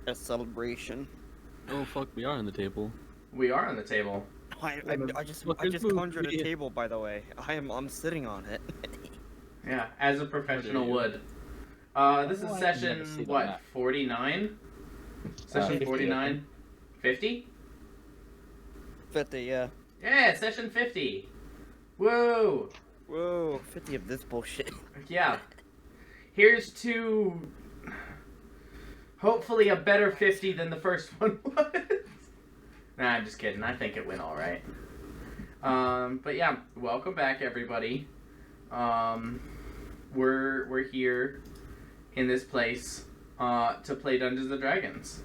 A celebration. Oh fuck, we are on the table. We are on the table. I just conjured a table, by the way. I'm sitting on it. Yeah, as a professional you? would. This is I can never session, see the what, map. 49? Session 50, 49? 50? 50, yeah. Yeah, session 50. Whoa! Whoa, 50 of this bullshit. Yeah. Here's to hopefully a better 50 than the first one was. Nah, I'm just kidding. I think it went alright. But yeah, welcome back everybody. We're here in this place to play Dungeons and Dragons.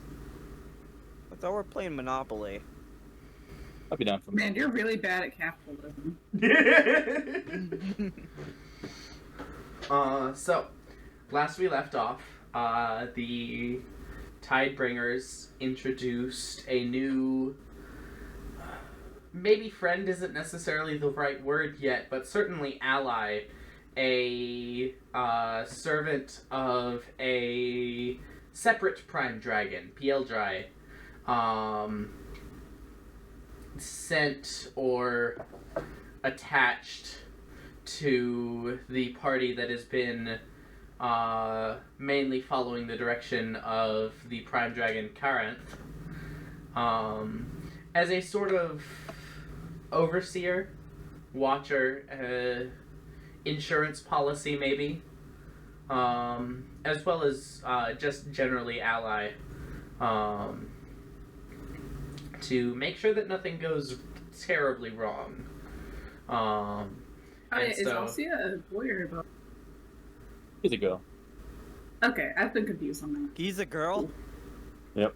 I thought we were playing Monopoly. I'll be down for Man, you're really bad at capitalism. So last we left off, the Tidebringers introduced a new, maybe friend isn't necessarily the right word yet, but certainly ally, a servant of a separate prime dragon, PL sent or attached to the party that has been mainly following the direction of the prime dragon Karanth, as a sort of overseer, watcher, insurance policy maybe, as well as just generally ally, to make sure that nothing goes terribly wrong. Is Alcia a boy or a girl? He's a girl. Okay, I've been confused on that. He's a girl? Yep.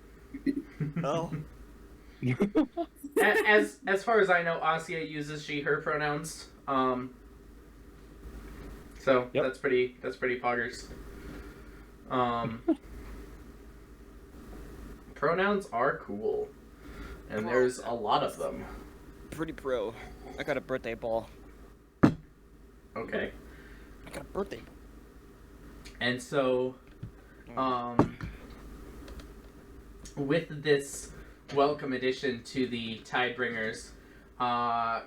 Oh. as far as I know, Asya uses she/her pronouns. So Yep. that's pretty poggers. Pronouns are cool, and there's a lot of them. Pretty pro. I got a birthday ball. Okay. I got a birthday ball. And so, with this welcome addition to the Tidebringers,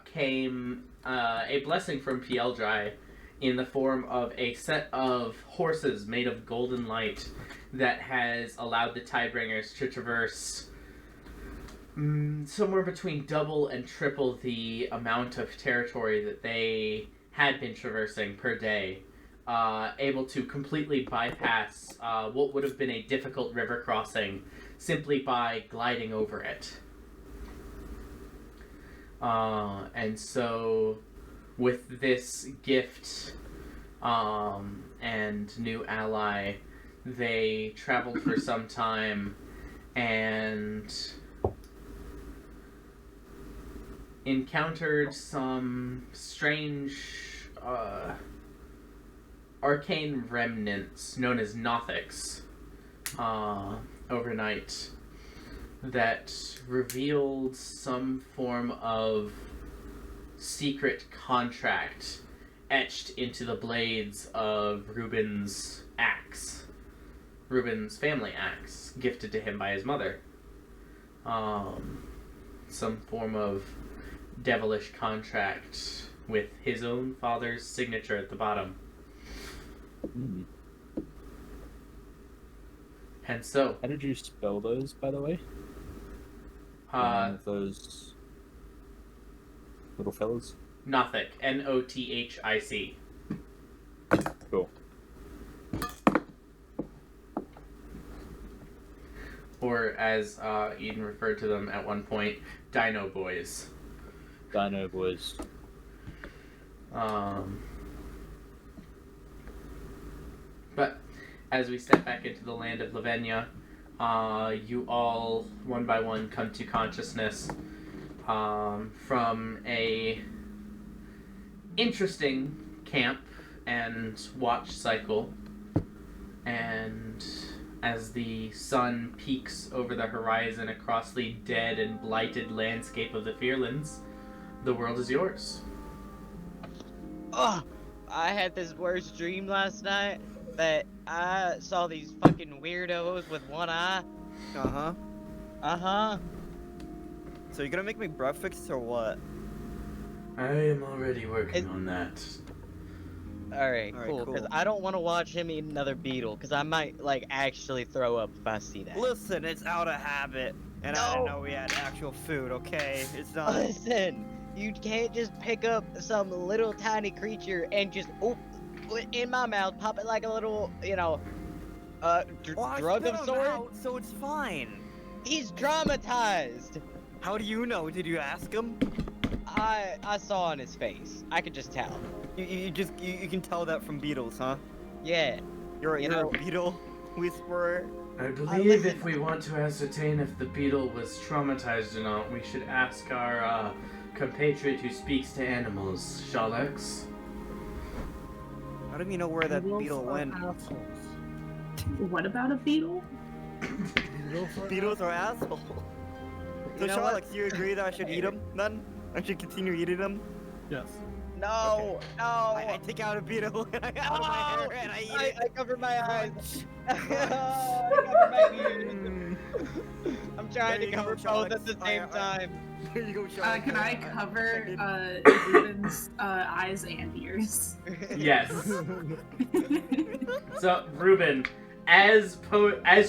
came a blessing from Pieldry in the form of a set of horses made of golden light that has allowed the Tidebringers to traverse somewhere between double and triple the amount of territory that they had been traversing per day. Able to completely bypass what would have been a difficult river crossing simply by gliding over it. And so, with this gift and new ally, they traveled for some time and encountered some strange arcane remnants known as Nothics overnight that revealed some form of secret contract etched into the blades of Reuben's axe. Reuben's family axe, gifted to him by his mother. Some form of devilish contract with his own father's signature at the bottom. Mm. And so, How did you spell those, by the way? Those little fellas? Nothic, Nothic. Cool. Or as Eden referred to them at one point, Dino Boys. Dino boys. But as we step back into the land of Lavinia, you all, one by one, come to consciousness from a interesting camp and watch cycle. And as the sun peaks over the horizon across the dead and blighted landscape of the Fearlands, the world is yours. Oh, I had this worst dream last night. that I saw these fucking weirdos with one eye. Uh-huh. Uh-huh. So you're gonna make me breakfast or what? I am already working on that. Alright, Alright, cool. Because cool. I don't want to watch him eat another beetle. Because I might, like, actually throw up if I see that. Listen, it's out of habit. And I didn't know we had actual food, okay? It's not... Listen, you can't just pick up some little tiny creature and just, put it in my mouth, pop it like a little, Well, I drug spit of him sort. out, so it's fine. He's traumatized. How do you know? Did you ask him? I saw on his face. I could just tell. You can tell that from beetles, huh? Yeah. You're You a know- beetle whisperer. I believe if we want to ascertain if the beetle was traumatized or not, we should ask our compatriot who speaks to animals, Shalex. How do you know where that beetle went? What about a beetle? Beetles are assholes. So, You know what? Charlotte, do you agree that I should eat them then? I should continue eating them? Yes. No, no. I take out a beetle and I out of my hair and I eat it. I cover my eyes. Crunch. I cover my ears. I'm trying There to you go, cover both Charlotte. at the same time. There you go, Charlotte. Can I cover Ruben's eyes and ears? Yes. So, Ruben, as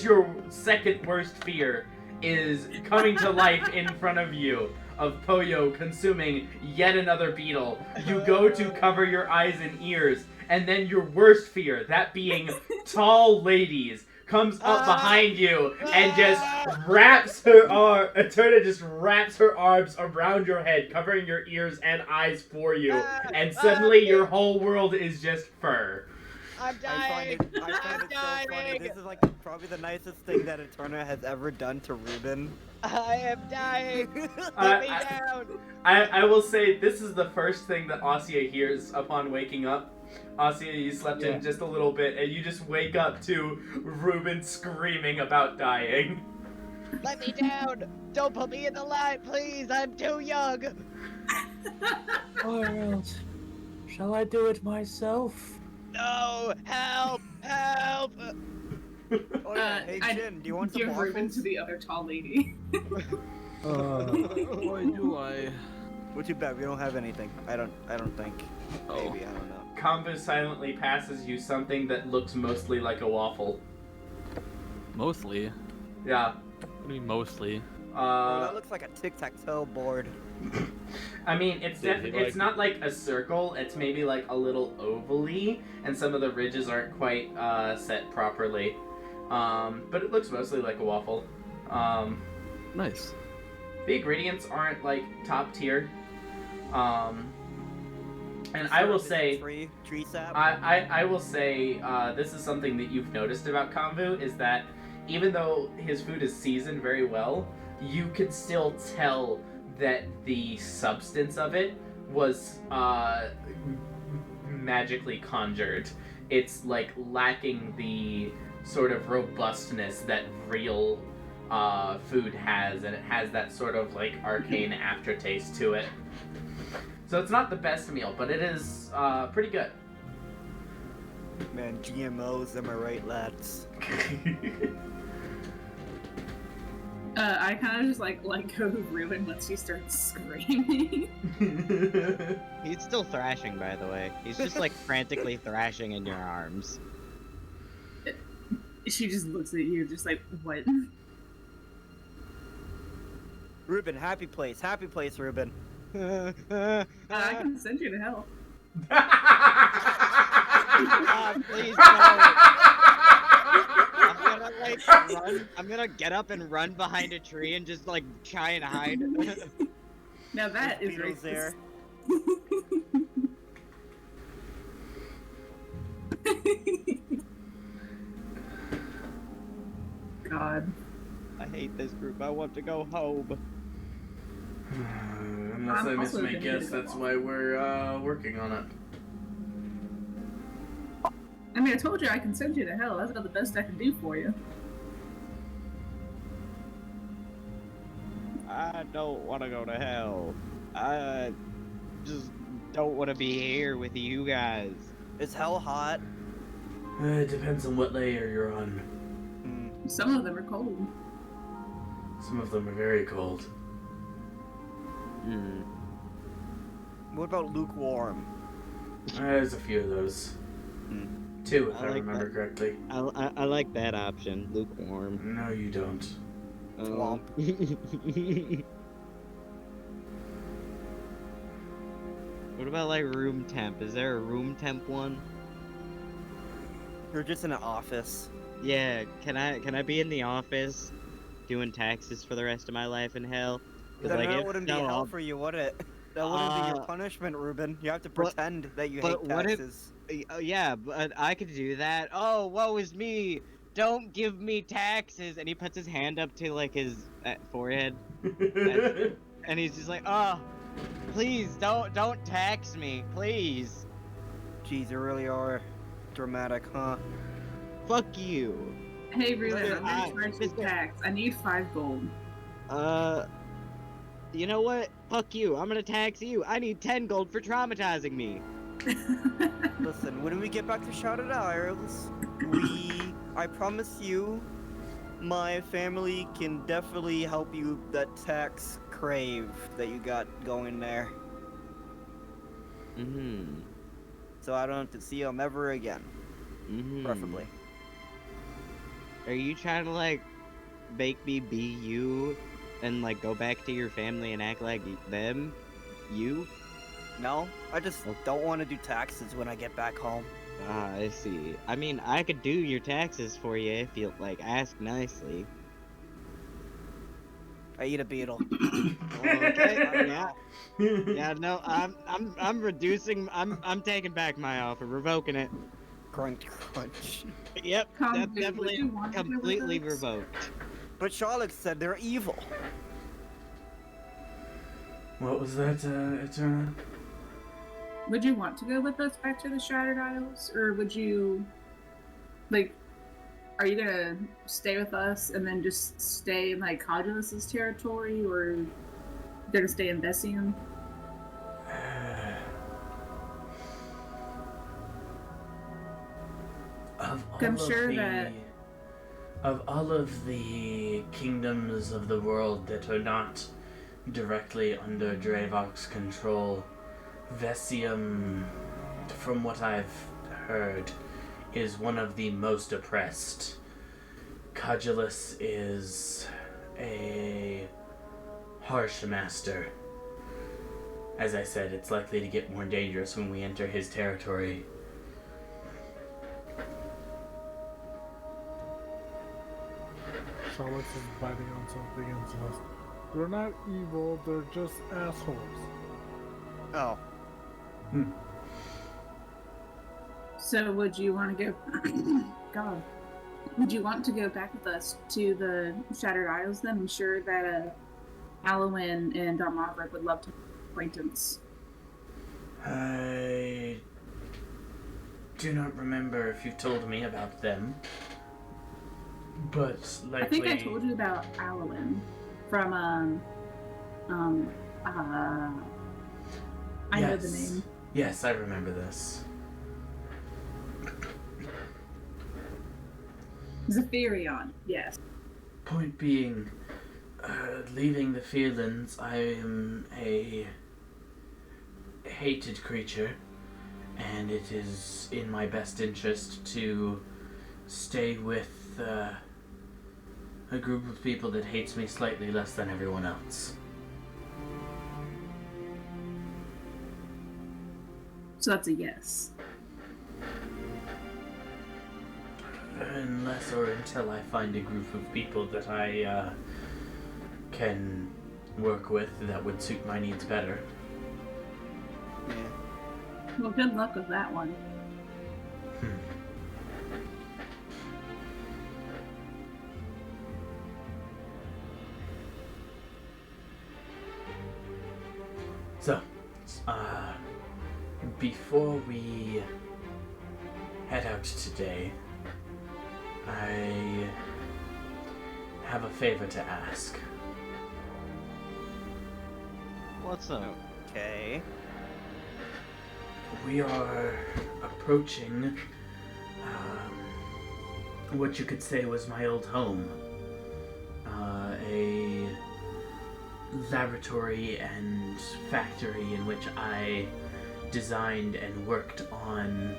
your second worst fear is coming to life in front of you, of Poyo consuming yet another beetle, you go to cover your eyes and ears, and then your worst fear, that being tall ladies, comes up behind you and just wraps her arm. Eterna just wraps her arms around your head, covering your ears and eyes for you, and suddenly your whole world is just fur. I'm dying. I find it so funny. This is like probably the nicest thing that Eterna has ever done to Ruben. I am dying. Uh, Let me I- down. I will say this is the first thing that Asya hears upon waking up. Asya, you slept in just a little bit, and you just wake up to Ruben screaming about dying. Let me down. Don't put me in the light, please. I'm too young. World, shall I do it myself? No, help, help. Oh, yeah. Hey, Jin, do you want some Give Ruben waffles? to the other tall lady. Why do I? Well, too bad we don't have anything. I don't think. Oh. Maybe, I don't know. Kambu silently passes you something that looks mostly like a waffle. Mostly. Yeah. What do you mean mostly? Oh, that looks like a tic-tac-toe board. I mean, it's Did he, it's not like a circle. It's maybe like a little ovally, and some of the ridges aren't quite set properly. But it looks mostly like a waffle. Nice. The ingredients aren't like top tier. And I will say, Tree sap. I will say, this is something that you've noticed about Kambu, is that even though his food is seasoned very well, you can still tell that the substance of it was magically conjured. It's like lacking the sort of robustness that real food has, and it has that sort of like arcane aftertaste to it. So it's not the best meal, but it is pretty good. Man, GMOs, am I right, lads? I kind of just like let go of Ruben once he starts screaming. He's still thrashing, by the way. He's just like frantically thrashing in your arms. She just looks at you, just like, what? Ruben, happy place, Ruben. I can send you to hell. Please no. I'm gonna get up and run behind a tree and just like try and hide. Now that is Beetles racist. there. God. I hate this group. I want to go home. Unless I I'm miss also my gonna guess, get a that's why we're working on it. I mean, I told you I can send you to hell. That's about the best I can do for you. I don't want to go to hell. I just don't want to be here with you guys. Is hell hot? It depends on what layer you're on. Some of them are cold. Some of them are very cold. What about lukewarm? There's a few of those. 2, if I like remember that. correctly. I like that option, lukewarm. No, you don't. Swamp. What about like room temp? Is there a room temp one? You're just in an office. Yeah, can I be in the office doing taxes for the rest of my life in hell? 'Cause, Then like, that if wouldn't be so, hell I'll- for you, would it? That wouldn't be your punishment, Ruben. You have to but- pretend that you but hate what if- taxes. Yeah, but I could do that. Oh, woe is me! Don't give me taxes! And he puts his hand up to like his forehead, and he's just like, "Oh, please don't tax me, please." Jeez, you really are dramatic, huh? Fuck you. Hey, Ruben, Listen, I'm gonna charge you tax. I need 5 gold. You know what? Fuck you. I'm gonna tax you. I need 10 gold for traumatizing me. Listen, when we get back to Shattered Isles, I promise you, my family can definitely help you that tax crave that you got going there. So I don't have to see them ever again, preferably. Are you trying to like make me be you and like go back to your family and act like them? You? No, I just don't want to do taxes when I get back home. Ah, I see. I mean, I could do your taxes for you if you like ask nicely. I eat a beetle. Okay. Yeah. Yeah. No, I'm reducing. I'm taking back my offer, revoking it. Crunch, crunch. Yep. Come, That's dude, would definitely you want to go with completely us? revoked. But Charlotte said they're evil. What was that, Eterna? Would you want to go with us back to the Shattered Isles? Or would you, like, are you gonna stay with us and then just stay in, like, Codulus's territory? Or gonna stay in Vessium? Of all of the kingdoms of the world that are not directly under Draevok's control, Vessium, from what I've heard, is one of the most oppressed. Codulus is a harsh master. As I said, it's likely to get more dangerous when we enter his territory. Charlotte is biting on something and says, "They're not evil, they're just assholes." Oh. So would you want to go... God. Would you want to go back with us to the Shattered Isles then? I'm sure that Alwyn and Maverick would love to have an acquaintance. I do not remember if you've told me about them, but likely... I think I told you about Alwyn from, I know the name. Yes, I remember this. Zephyrion, yes. Point being, leaving the Feelings, I am a hated creature, and it is in my best interest to stay with a group of people that hates me slightly less than everyone else. So that's a yes. Unless or until I find a group of people that I can work with that would suit my needs better. Yeah. Well, good luck with that one. So, before we head out today, I have a favor to ask. What's up? Okay. We are approaching what you could say was my old home. A laboratory and factory in which I designed and worked on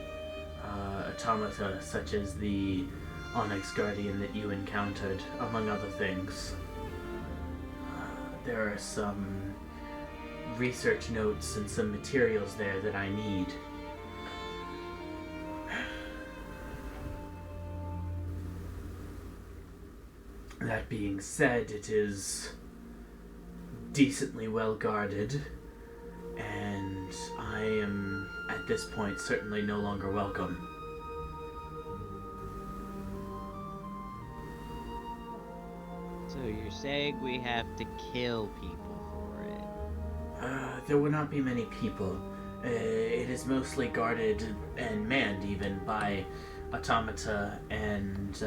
automata such as the Onyx Guardian that you encountered, among other things. There are some research notes and some materials there that I need. That being said, it is decently well guarded, and I am, at this point, certainly no longer welcome. So you're saying we have to kill people for it? There will not be many people. It is mostly guarded and manned even by automata and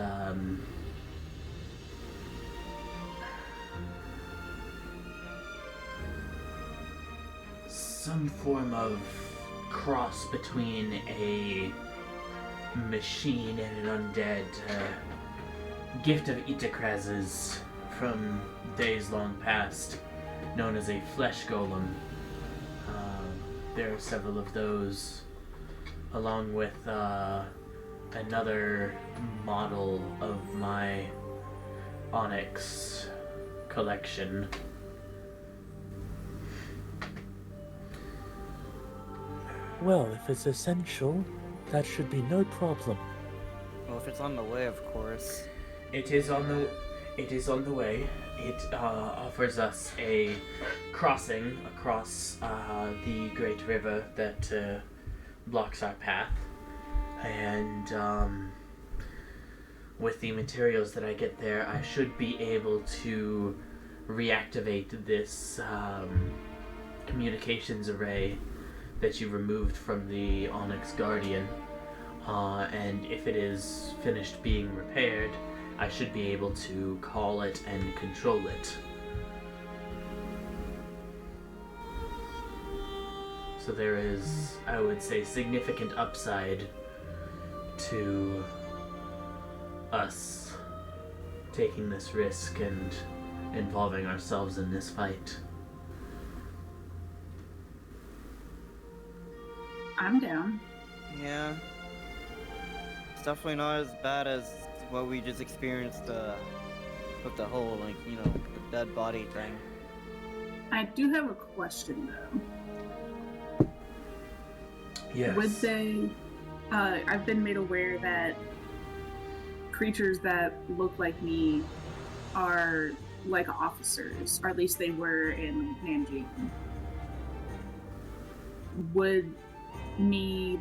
some form of cross between a machine and an undead gift of Itakraz's from days long past, known as a flesh golem. There are several of those, along with another model of my Onyx collection. Well, if it's essential, that should be no problem. Well, if it's on the way, of course. It is on the way. It offers us a crossing across the great river that blocks our path, and with the materials that I get there, I should be able to reactivate this communications array that you removed from the Onyx Guardian, and if it is finished being repaired, I should be able to call it and control it. So there is, I would say, significant upside to us taking this risk and involving ourselves in this fight. I'm down. Yeah. It's definitely not as bad as what we just experienced with the whole, like, you know, the dead body thing. I do have a question though. Yes. Would they? I've been made aware that creatures that look like me are like officers, or at least they were in Nanjing. Would me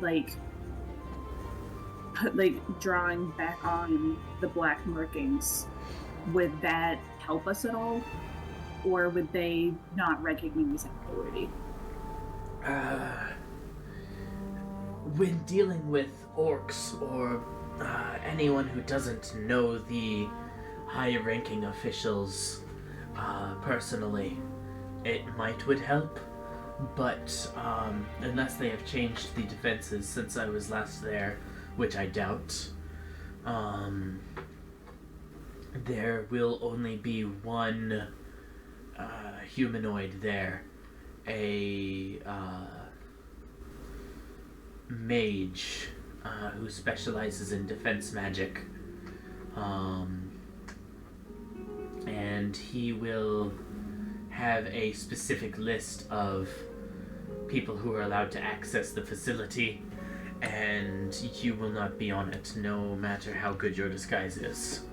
drawing back on the black markings, would that help us at all, or would they not recognize authority? When dealing with orcs or anyone who doesn't know the high-ranking officials personally, it would help. But unless they have changed the defenses since I was last there, which I doubt, there will only be one humanoid there, a mage who specializes in defense magic, and he will have a specific list of people who are allowed to access the facility, and you will not be on it, no matter how good your disguise is.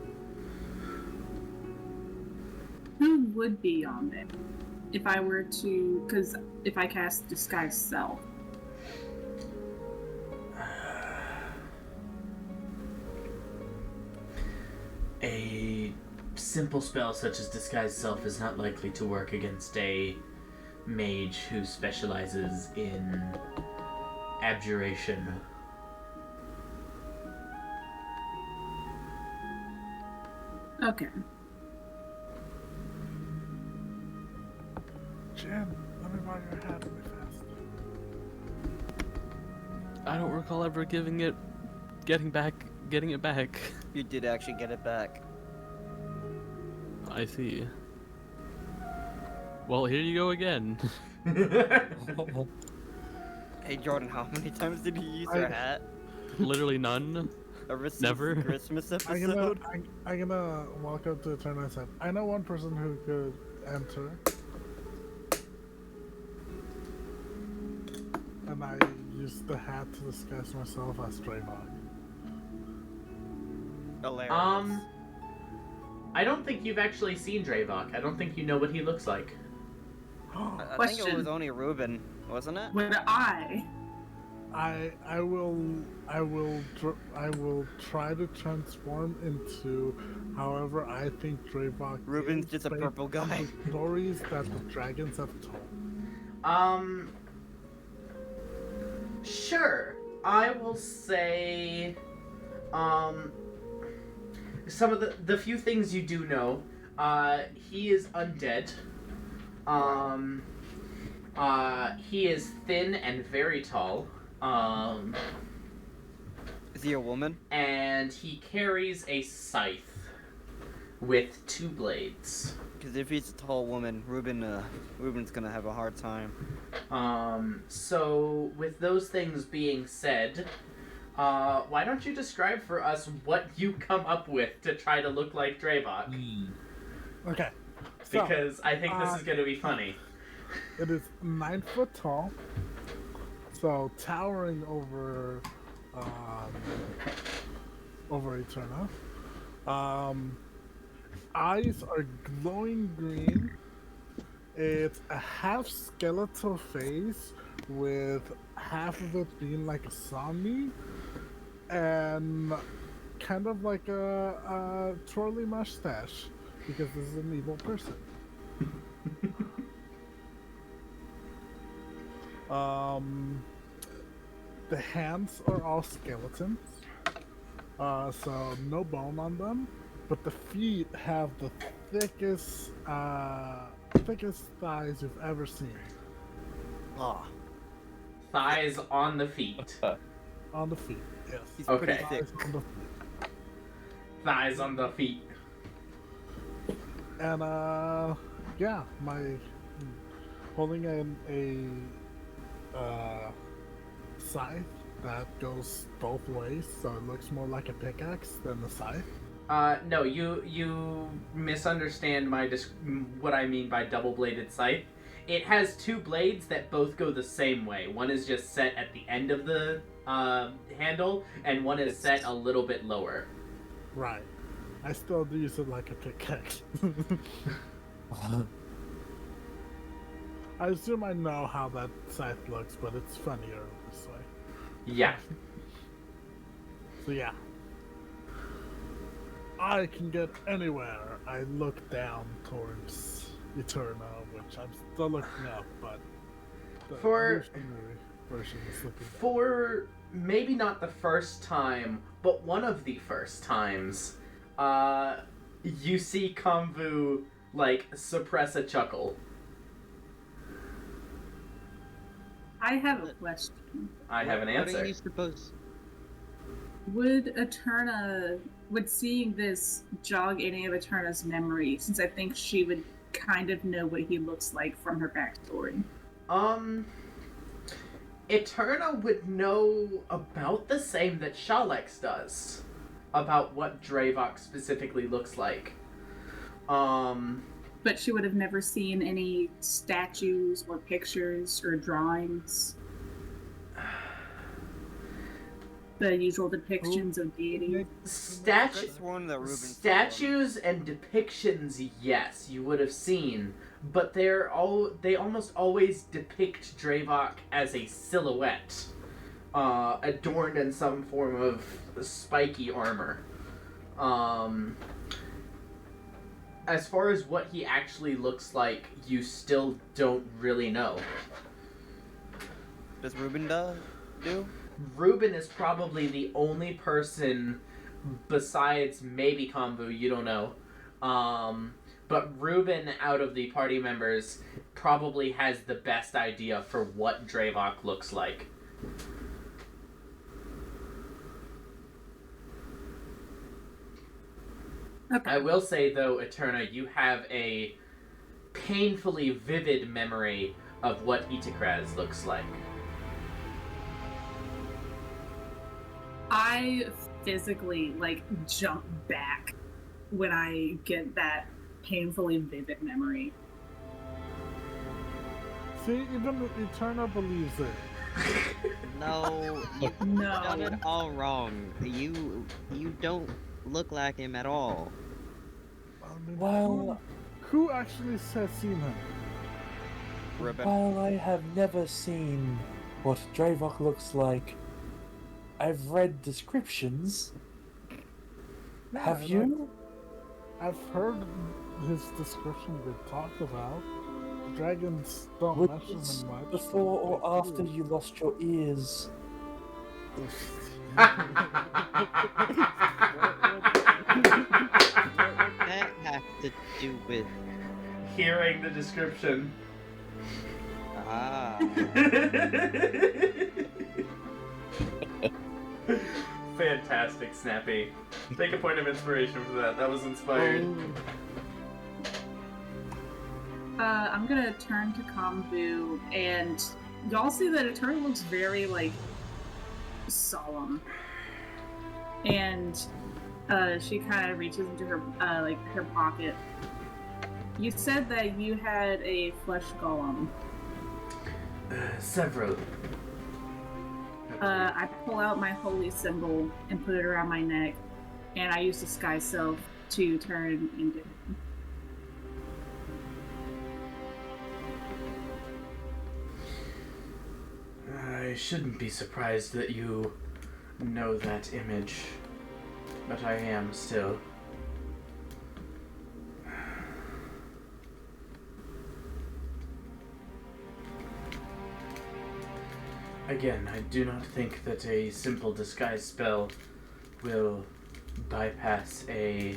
Who would be on it if I were to? Because if I cast Disguise Self. A simple spell such as Disguise Self is not likely to work against a mage who specializes in abjuration. Okay. Jim, let me borrow your hat really fast. I don't recall ever getting back getting it back. You did actually get it back. I see. Well, here you go again. Hey Jordan, how many times did you use your hat? Literally none. Ever since Never. the Christmas I'm episode? gonna walk up to Eterna and say, I know one person who could enter. And I use the hat to disguise myself as Draevok. Hilarious. I don't think you've actually seen Draevok. I don't think you know what he looks like. I think it Question. was only Ruben, wasn't it? Would I? I will try to transform into however I think Draevok Ruben's is just a based purple on guy. the stories that the dragons have told. Sure. I will say, some of the few things you do know, he is undead. He is thin and very tall. Is he a woman? And he carries a scythe with 2 blades. Because if he's a tall woman, Ruben's gonna have a hard time. So with those things being said, why don't you describe for us what you come up with to try to look like Draevok? Okay. So, Because I think this is going to be funny. it is 9 foot tall. So towering over Eterna. Eyes are glowing green. It's a half skeletal face with half of it being like a zombie, and kind of like a twirly mustache because this is an evil person. The hands are all skeletons, so no bone on them, but the feet have the thickest thighs you've ever seen. Ah, Thighs on the feet. On the feet, yes. he's Okay. pretty thick. Thighs on the feet. Thighs on the feet. And yeah, holding a scythe that goes both ways, so it looks more like a pickaxe than a scythe. No, you misunderstand what I mean by double-bladed scythe. It has 2 blades that both go the same way. One is just set at the end of the handle, and one is set a little bit lower. Right. I still do use it like a pickaxe. I assume I know how that scythe looks, but it's funnier this way. Yeah. So yeah. I can get anywhere. I look down towards Eterna, which I'm still looking up, but the For- evolutionary version is looking down. For maybe not the first time, but one of the first times, you see Kamvu, like, suppress a chuckle. I have a question. I have an What answer. are you supposed? Would seeing this jog any of Eterna's memory, since I think she would kind of know what he looks like from her backstory? Eterna would know about the same that Shalex does. About what Draevok specifically looks like. But she would have never seen any statues or pictures or drawings. The usual depictions of deity. That's one that Ruben saw. Statues and depictions, yes, you would have seen, but they almost always depict Draevok as a silhouette, adorned in some form of spiky armor. As far as what he actually looks like, you still don't really know. Does Ruben do? Ruben is probably the only person besides maybe Kamvu, you don't know. But Ruben, out of the party members, probably has the best idea for what Draevok looks like. Okay. I will say, though, Eterna, you have a painfully vivid memory of what Itikraz looks like. I physically jump back when I get that painfully vivid memory. See, even Eterna believes it. No, you've No. done it all wrong. You don't look like him at all. I mean, Well, who actually has seen him? Ribbon. while I have never seen what Draevok looks like, I've read descriptions. Yeah, Have and you? I've heard his description been talked about. Dragons don't Was mention this him much. before or but after you lost your ears? What that have to do with? Hearing the description. Ah. Fantastic, Snappy. Take a point of inspiration for that. That was inspired. I'm gonna turn to Kambu, and y'all see that Eterna looks very solemn, and she kind of reaches into her her pocket. You said that you had a flesh golem. Several. I pull out my holy symbol and put it around my neck, and I use disguise self to turn into him. I shouldn't be surprised that you know that image, but I am still. Again, I do not think that a simple disguise spell will bypass a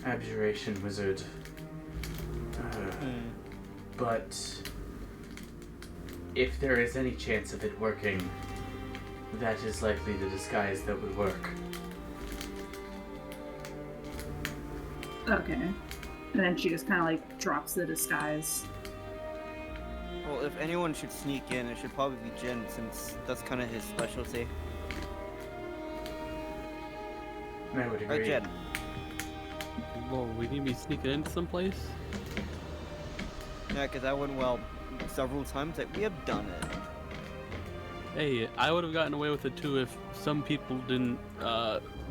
abjuration wizard. But if there is any chance of it working, that is likely the disguise that would work. Okay. And then she just kind of drops the disguise. Well, if anyone should sneak in, it should probably be Jin, since that's kind of his specialty. I would agree. Right, Jin? Well, we need to be sneaking into someplace. Yeah, because I went well several times that we have done it. Hey, I would have gotten away with it too if some people didn't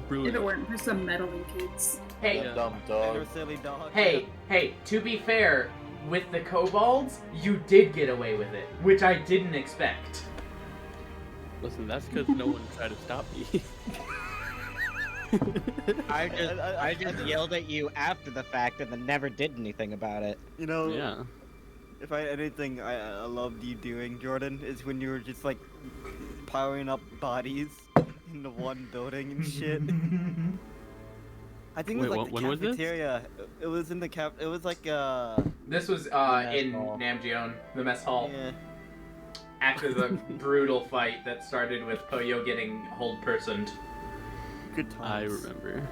brew If it. it weren't for some meddling kids. Hey, Yeah. Dumb dog. Or silly dog. hey, to be fair, with the kobolds, you did get away with it, which I didn't expect. Listen, that's because no one tried to stop me. I just yelled at you after the fact and then never did anything about it. You know, Yeah. if anything I loved you doing, Jordan, is when you were just piling up bodies in the one building and shit. I think it was Wait, when was this? cafeteria. It was in the it was This was mess in hall. Namjeon, the mess hall, yeah. after the brutal fight that started with Poyo getting hold personed. Good times. I remember.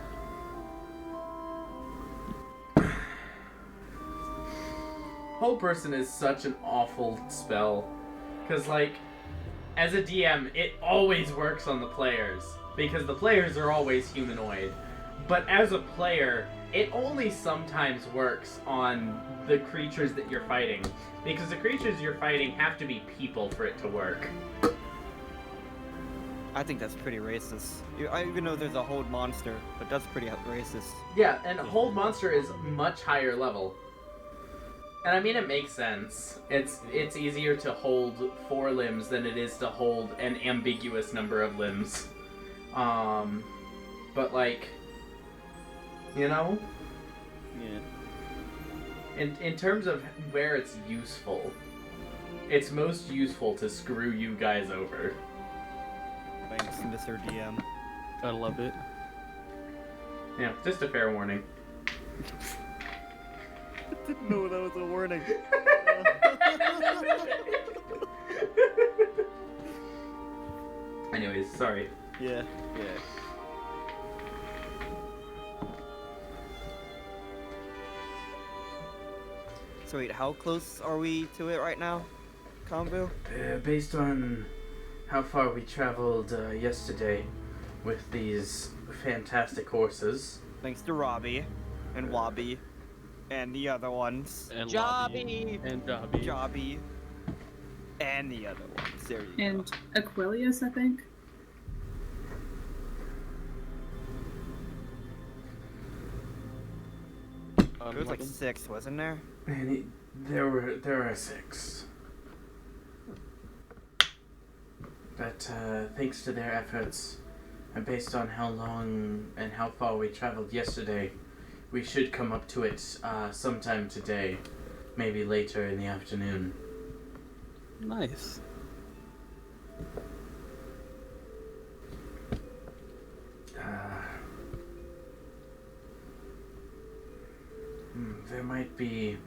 Hold person is such an awful spell, because as a DM, it always works on the players, because the players are always humanoid. But as a player, it only sometimes works on the creatures that you're fighting, because the creatures you're fighting have to be people for it to work. I think that's pretty racist. I even know there's a hold monster, but that's pretty racist. Yeah, and hold monster is much higher level. And I mean, it makes sense. It's easier to hold 4 limbs than it is to hold an ambiguous number of limbs. But you know? Yeah. In terms of where it's useful, it's most useful to screw you guys over. Thanks, Mr. DM. Gotta love it. Yeah, just a fair warning. I didn't know that was a warning. Anyways, sorry. Yeah. So wait, how close are we to it right now, Convo? Based on how far we traveled yesterday with these fantastic horses. Thanks to Robbie and Wobby and the other ones. And Jobby! And Jobby. Jobby and the other ones. There you And Aquilius, I think. go. There was like 6, wasn't there? And there are 6. But thanks to their efforts, and based on how long and how far we traveled yesterday, we should come up to it sometime today, maybe later in the afternoon. Nice. There might be...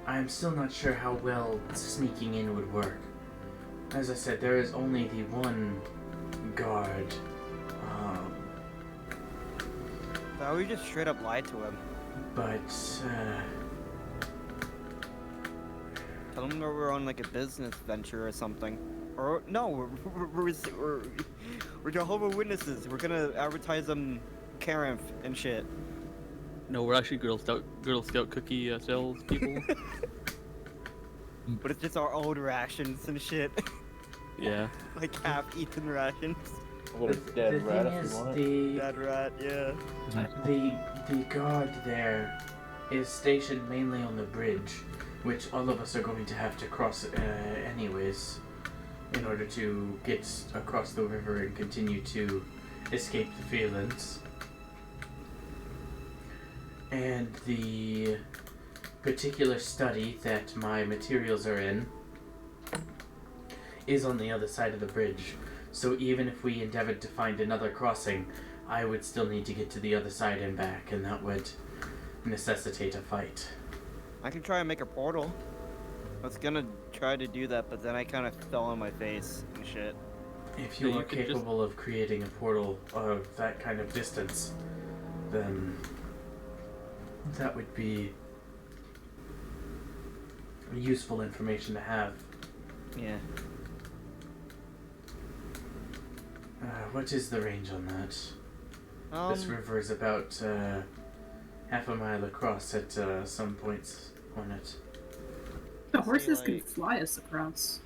I'm still not sure how well sneaking in would work. As I said, there is only the one guard. Thought we just straight up lied to him. But, Tell him that we're on like a business venture or something. Or no, we're Jehovah's Witnesses. We're gonna advertise them Karenth and shit. No, we're actually Girl Scout cookie sales people. But it's just our own rations and shit. Yeah. Like half-eaten rations. What a dead rat if you want it. Dead rat, yeah. the guard there is stationed mainly on the bridge, which all of us are going to have to cross anyways, in order to get across the river and continue to escape the Feelings. And the particular study that my materials are in is on the other side of the bridge. So even if we endeavored to find another crossing, I would still need to get to the other side and back, and that would necessitate a fight. I can try and make a portal. I was gonna try to do that, but then I kind of fell on my face and shit. If you Yeah, are you could just- capable of creating a portal of that kind of distance, then that would be useful information to have. Yeah. What is the range on that? This river is about half a mile across at some points on it. The I'd say, horses can like- fly us across.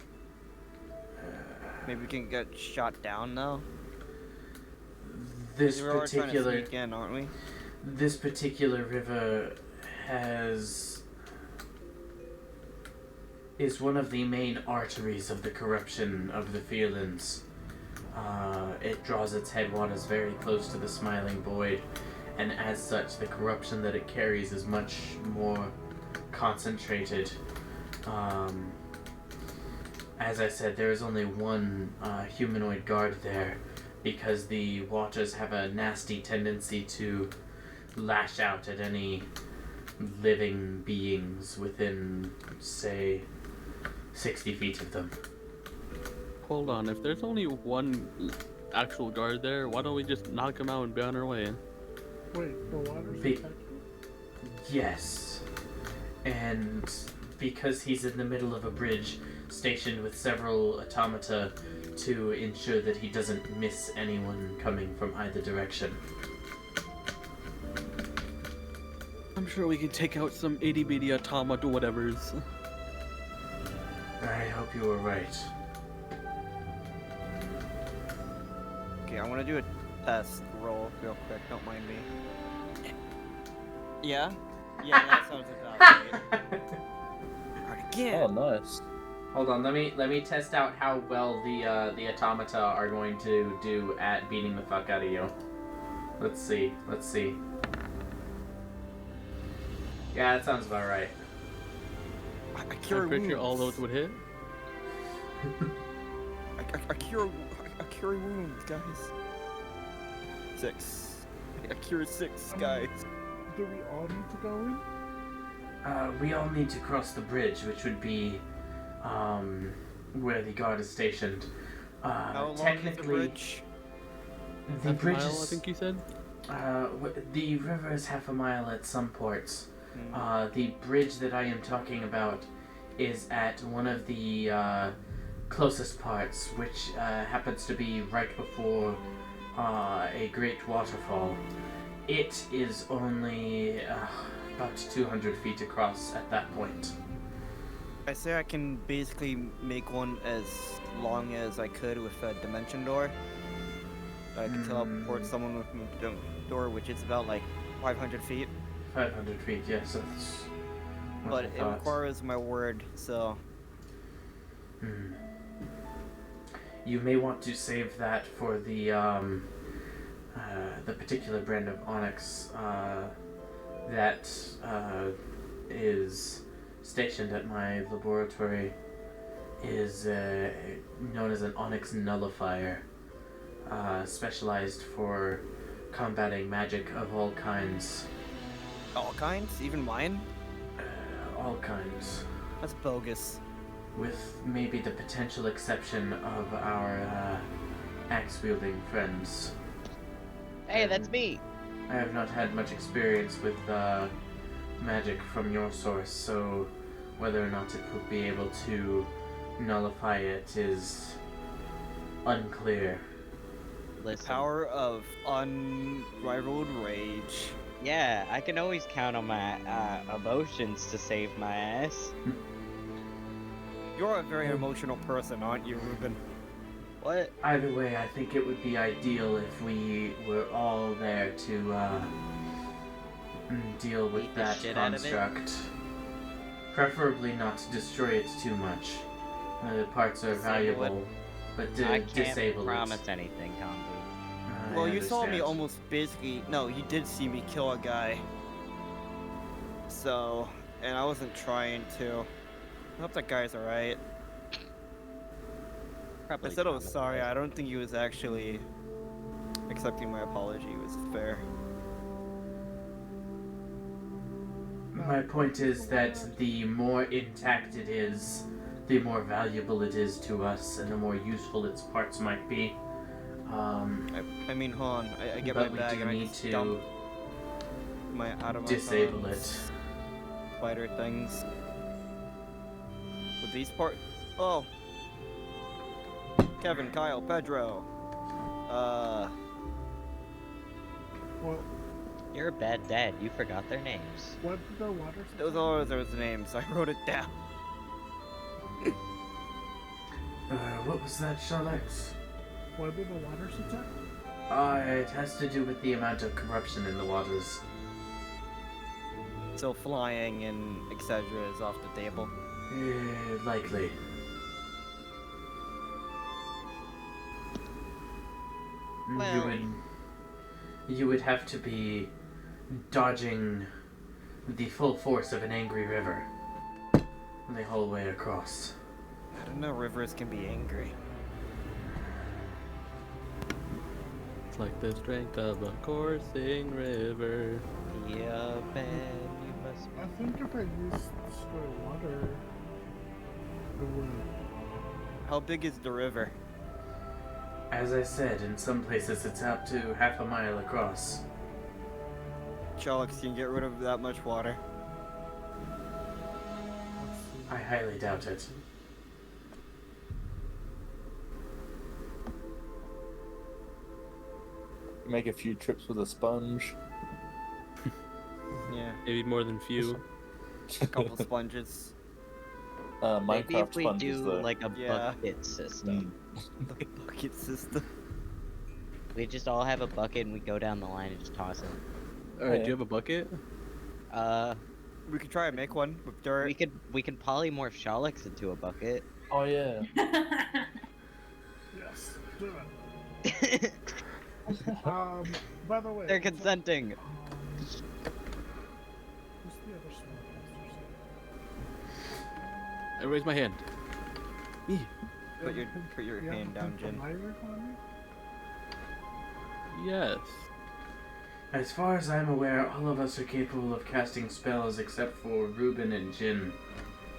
Maybe we can get shot down though. This We are trying to particular sneak in, aren't we? this particular river is one of the main arteries of the corruption of the Feelings. It draws its headwaters very close to the Smiling Void, and as such, the corruption that it carries is much more concentrated. As I said, there is only one humanoid guard there, because the waters have a nasty tendency to lash out at any living beings within, say, 60 feet of them. Hold on, if there's only one actual guard there, why don't we just knock him out and be on our way? Wait, the water's Be- attacking? Yes. And because he's in the middle of a bridge, stationed with several automata to ensure that he doesn't miss anyone coming from either direction. I'm sure we can take out some itty bitty automata whatevers. I hope you were right. Okay, I want to do a test roll real quick. Don't mind me. Yeah? Yeah, that sounds about right. Alright, Oh, again. nice. Hold on, let me test out how well the automata are going to do at beating the fuck out of you. Let's see. Yeah, that sounds about right. I cure I'm pretty sure wounds. all those would hit. I cure wounds, guys. 6. I cure 6, guys. Do we all need to go in? We all need to cross the bridge, which would be where the guard is stationed. How long is the Technically, bridge? the Half a bridge mile, I is think you said. the river is half a mile at some ports. Hmm. The bridge that I am talking about is at one of the closest parts, which happens to be right before a great waterfall. It is only about 200 feet across at that point. I say I can basically make one as long as I could with a dimension door. I can teleport someone with the door, which is about like 500 feet. 500 feet, yes, that's what But I it thought. requires my word, so You may want to save that for the particular brand of onyx that is stationed at my laboratory is known as an onyx nullifier, specialized for combating magic of all kinds. all kinds, even mine. All kinds. That's bogus. With maybe the potential exception of our axe-wielding friends. Hey, that's me. I have not had much experience with magic from your source, so whether or not it would be able to nullify it is unclear. Listen. Power of unrivaled rage. Yeah, I can always count on my emotions to save my ass. You're a very emotional person, aren't you, Ruben? What? Either way, I think it would be ideal if we were all there to deal with Beat the that shit out of it? construct. Preferably not to destroy it too much. The parts are Disable valuable, but I can't disable promise anything, Combi. it. Well, you saw me understand. almost basically. No, you did see me kill a guy. So, and I wasn't trying to. I hope that guy's alright. I Probably said I was promise. sorry. I don't think he was actually accepting my apology. It was fair. My point is that the more intact it is, the more valuable it is to us, and the more useful its parts might be. I mean, hold on. I get but my we bag do and I need just to dump my out of my disable phones, it. spider things. With these part. Oh. Kevin, Kyle, Pedro. Well, You're a bad dad. You forgot their names. what did the water Those are those names. I wrote it down. What was that, Sharlex? What did the water attack? It has to do with the amount of corruption in the waters. So flying and etc. is off the table. Likely. Well- You would have to be dodging the full force of an angry river the whole way across. I don't know. Rivers can be angry. It's like the strength of a coursing river. Yeah, man, you must I think if I used the water, it would. How big is the river? As I said, in some places it's up to half a mile across. Sherlock can get rid of that much water. Let's see. I highly doubt it. Make a few trips with a sponge. Yeah, Maybe more than few. a couple sponges. Maybe Minecraft if we sponge do is the like a Yeah. bucket system. The bucket system. We just all have a bucket and we go down the line and just toss it. Alright, Yeah. do you have a bucket? We could try and make one with dirt. We can polymorph Shalix into a bucket. Oh yeah. Yes, do it. By the way, They're consenting. who's the other spellcaster? I raise my hand. Me. Put your You hand haven't down, picked Jin. a liar on me? Yes. As far as I'm aware, all of us are capable of casting spells except for Ruben and Jin.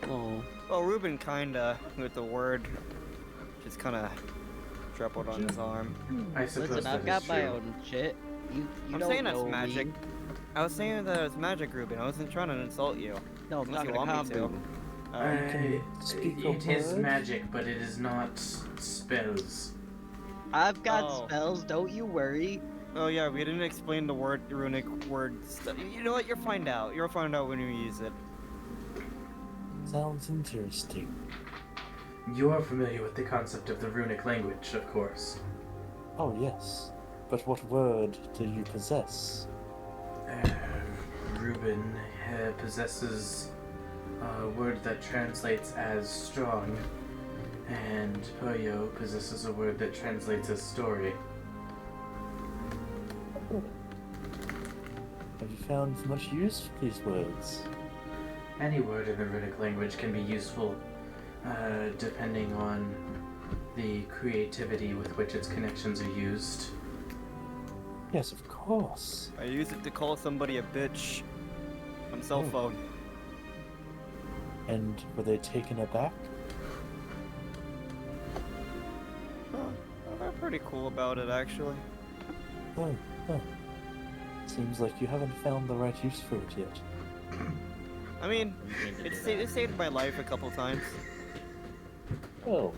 Oh. Well, Ruben kinda with the word, just kinda Tripled on his arm. I suppose Listen, that I've is got my true. own shit. You I'm don't saying that's know magic. me. I was saying that it's magic, Ruben. I wasn't trying to insult you. No, I'm Unless you talking to want me to. Kambu. can speak a It is word? magic, but it is not spells. I've got Oh. spells, don't you worry. Oh yeah, we didn't explain the runic word stuff. You know what? You'll find out. You'll find out when we use it. Sounds interesting. You are familiar with the concept of the runic language, of course. Oh, yes. But what word do you possess? Ruben possesses a word that translates as strong, and Poyo possesses a word that translates as story. Have you found much use for these words? Any word in the runic language can be useful, depending on the creativity with which its connections are used. Yes, of course. I use it to call somebody a bitch on cell Oh. phone. And were they taken aback? They're pretty cool about it, actually. Oh, oh. Seems like you haven't found the right use for it yet. I mean, it saved my life a couple times. Oh,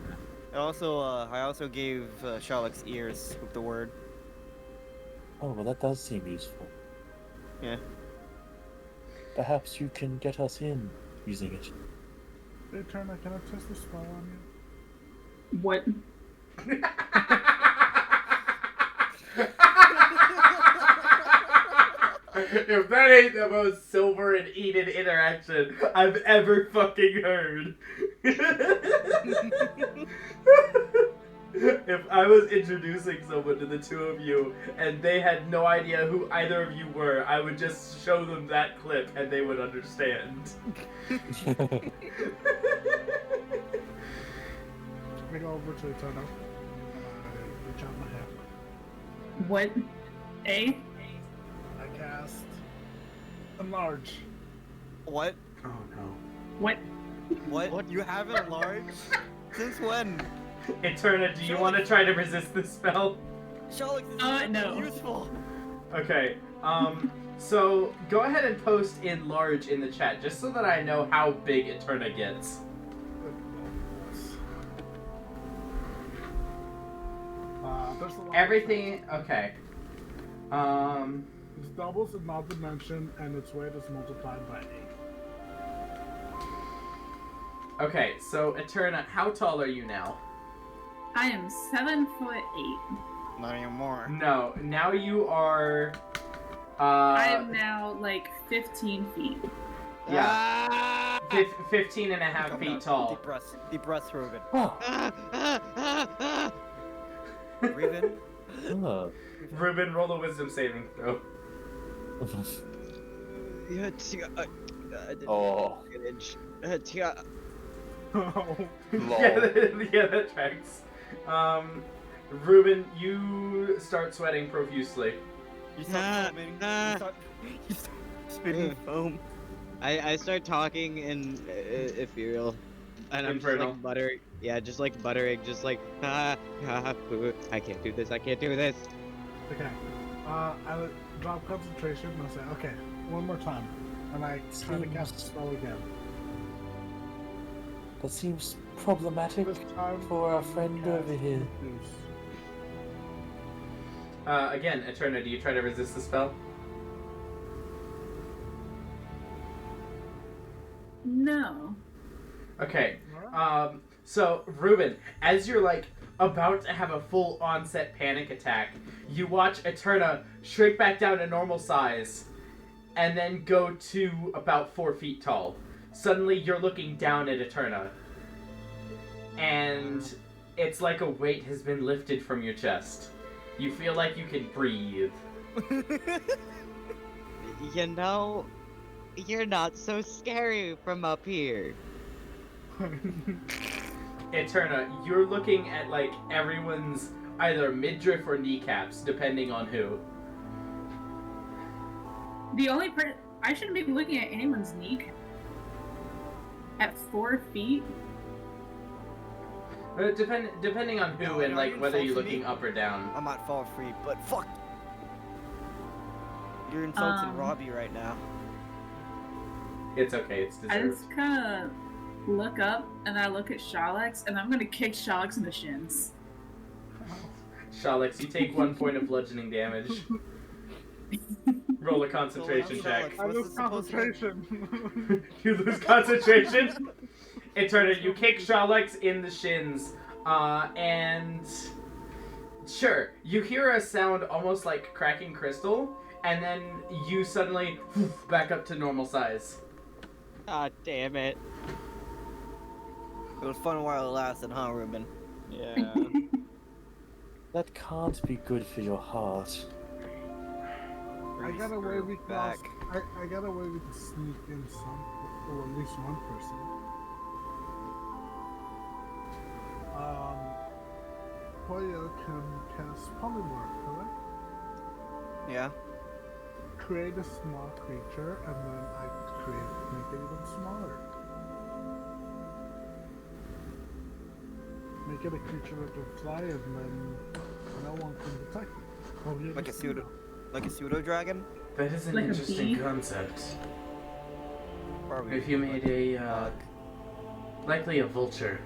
I also gave Sherlock's ears with the word. oh, well, that does seem useful. Yeah. Perhaps you can get us in using it. Hey, Turner, can I test the spell on you? What? If that ain't the most Silver and Eden interaction I've ever fucking heard. If I was introducing someone to the two of you and they had no idea who either of you were, I would just show them that clip and they would understand. We go over to Turner. Reach out my hand. What? A? I cast Enlarge. What? Oh no. What? What? You haven't enlarged? Since when? Eterna, do you want to try to resist this spell? Sherlock, this is No. useful. Okay, so go ahead and post in large in the chat, just so that I know how big Eterna gets. There's a lot Everything, okay. It doubles in not dimension, and its weight is multiplied by 8. Okay, so Eterna, how tall are you now? I am 7'8". Not anymore. No, now you are, I am now like 15 feet. yeah, 15 and a half Calm feet down. tall. Deep breaths, Ruben. Oh, Breathe in. oh. Ruben, roll a wisdom saving throw. Oh. Oh. Lol. Yeah, that tracks. Ruben, you start sweating profusely. You start foaming. You start spitting foam. I start talking in ethereal, and I'm just Infernal. like buttering. Yeah, just like buttering, just like I can't do this. I can't do this. Okay. I would drop concentration and I'll say, okay, one more time. And I try to cast the spell again. That seems problematic This time, for our friend cast over here. Reduce. Again, Eterna, do you try to resist the spell? No. Okay. Alright. So Ruben, as you're like about to have a full onset panic attack, you watch Eterna shrink back down to normal size, and then go to about 4 feet tall. Suddenly, you're looking down at Eterna, and it's like a weight has been lifted from your chest. You feel like you can breathe. You know, you're not so scary from up here. Eterna, you're looking at like everyone's either midriff or kneecaps, depending on who. The only part I shouldn't be looking at anyone's knee. At 4 feet? Depending on who No, and no, like you whether you're insulted looking me. up or down. I'm not fall free, but fuck. You're insulting Um, Robbie right now. It's okay. It's I deserved. just kind of look up and I look at Shalix and I'm gonna kick Shalix in the shins. Shalix, you take 1 point of bludgeoning damage. Roll a concentration So, check. Shalix, I what's lose this supposed to be? concentration. You lose concentration. Eterna, you kick Shalix in the shins, and sure, you hear a sound almost like cracking crystal, and then you suddenly back up to normal size. Ah, damn it. It was fun while it lasted, huh, Ruben? Yeah. That can't be good for your heart. I got a way Screw we can back. I got a way we can sneak in some, or at least one person. Poyo can cast polymorph, correct? Yeah. Create a small creature, and then make it even smaller. Make it a creature that can fly, and then no one can detect it. Or you Like a just, you pseudo, know, like a pseudo dragon. That is an Like a interesting bee? concept. Probably. If you made a Bug. likely a vulture.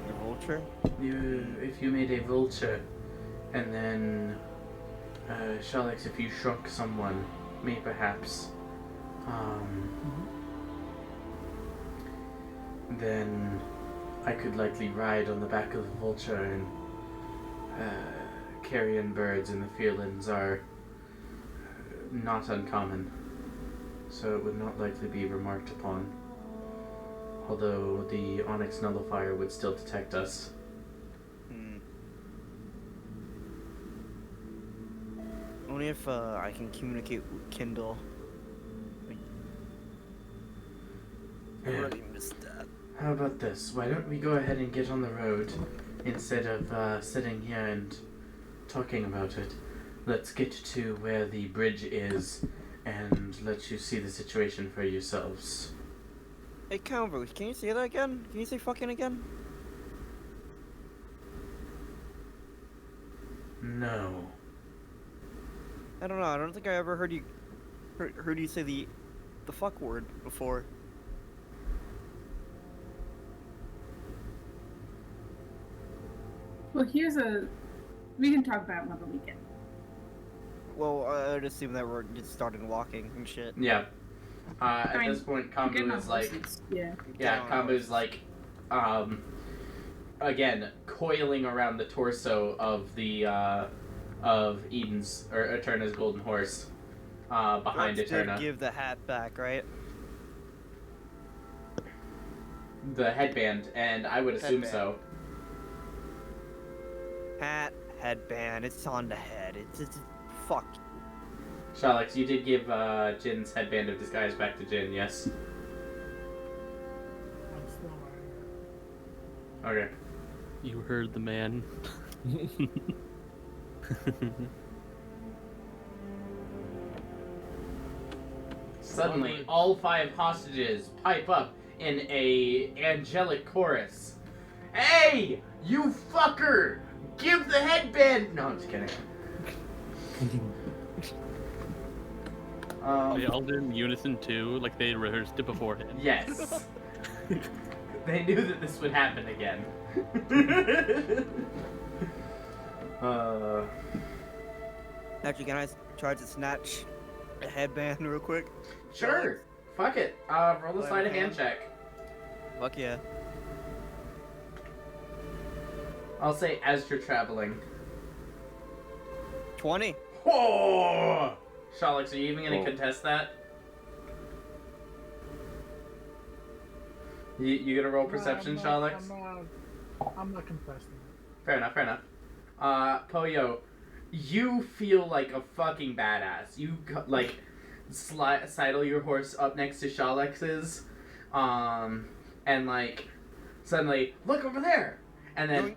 A vulture. If you made a vulture, and then Shalix, if you shrunk someone, me perhaps, then I could likely ride on the back of the vulture, and carrion birds in the Fearlands are not uncommon, so it would not likely be remarked upon. Although the Onyx Nullifier would still detect us. Hmm. Only if I can communicate with Kindle. I Yeah. really missed that. How about this? Why don't we go ahead and get on the road instead of sitting here and talking about it? Let's get to where the bridge is and let you see the situation for yourselves. Hey, Convo, can you say that again? Can you say fucking again? No. I don't know. I don't think I ever heard you heard you say the fuck word before. Well, we can talk about it on the weekend. Well, I'd assume that we're just starting walking and shit. Yeah. I At mean, this point, Getting Kambu on is like, horses, yeah. yeah, Down Kambu's like, again, coiling around the torso of the, of Eden's, or Eterna's golden horse, behind Drugs did Eterna. give the hat back, right? The headband, and I would assume Headband. so. Hat, headband, it's on the head. It's fuck. Shalix, you did give Jin's headband of disguise back to Jin, yes? I'm still wearing it. Okay. You heard the man. Suddenly, all 5 hostages pipe up in a angelic chorus. Hey, you fucker! Give the headband! No, I'm just kidding. They all did in unison too, like they rehearsed it beforehand. Yes. They knew that this would happen again. Actually, can I try to snatch a headband real quick? Sure. Fuck it. Roll a Play sleight of with hand hand. check. Fuck yeah. I'll say as you're traveling. 20. Whoa! Shalix, are you even gonna Whoa. contest that? You gonna roll perception, Shalix? I'm not contesting it. Fair enough, fair enough. Poyo, you feel like a fucking badass. You, like, sidle your horse up next to Shalix's, and, like, suddenly, look over there! And then,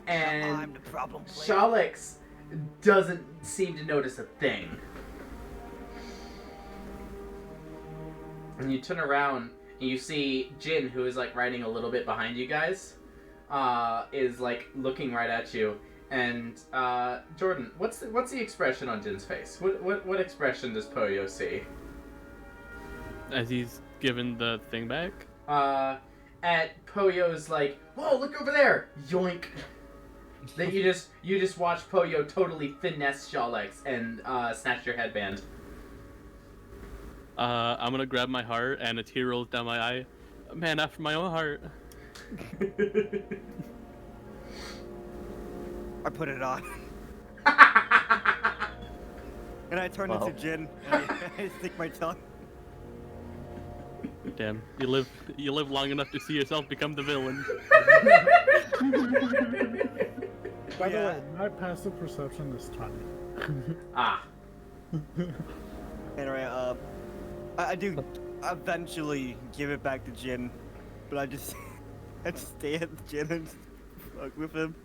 and I'm the problem player. Shalix doesn't seem to notice a thing. And you turn around, and you see Jin, who is like riding a little bit behind you guys, is like looking right at you. And Jordan, what's the expression on Jin's face? What expression does Poyo see? As he's given the thing back. At Poyo's like, whoa, look over there! Yoink! Then you just watch Poyo totally finesse Shawlex and snatch your headband. I'm gonna grab my heart, and a tear rolls down my eye. Man after my own heart. I put it on. And I turn into Jin, and I stick my tongue. Damn, you live long enough to see yourself become the villain. By the way, my passive perception is 20. Anyway, I do eventually give it back to Jin, but I just stay at Jin and just fuck with him.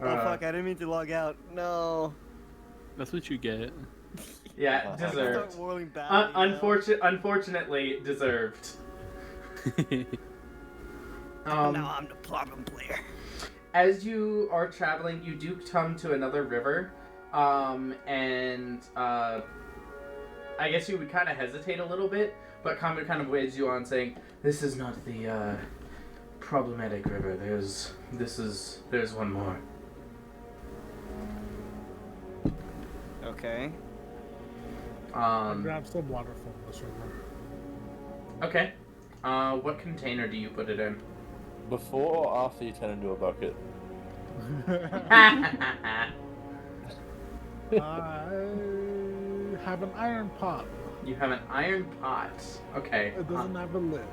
Oh fuck, I didn't mean to log out. No. That's what you get. Yeah, deserved. Start whirling back, Unfortunately, deserved. Now I'm the problem player. As you are traveling, you do come to another river, and I guess you would kind of hesitate a little bit, but Kama kind of waves you on, saying, "This is not the problematic river. There's one more." Okay. I grab some water from this river. Okay. What container do you put it in? Before or after you turn into a bucket? I have an iron pot. You have an iron pot. Okay. It doesn't have a lid.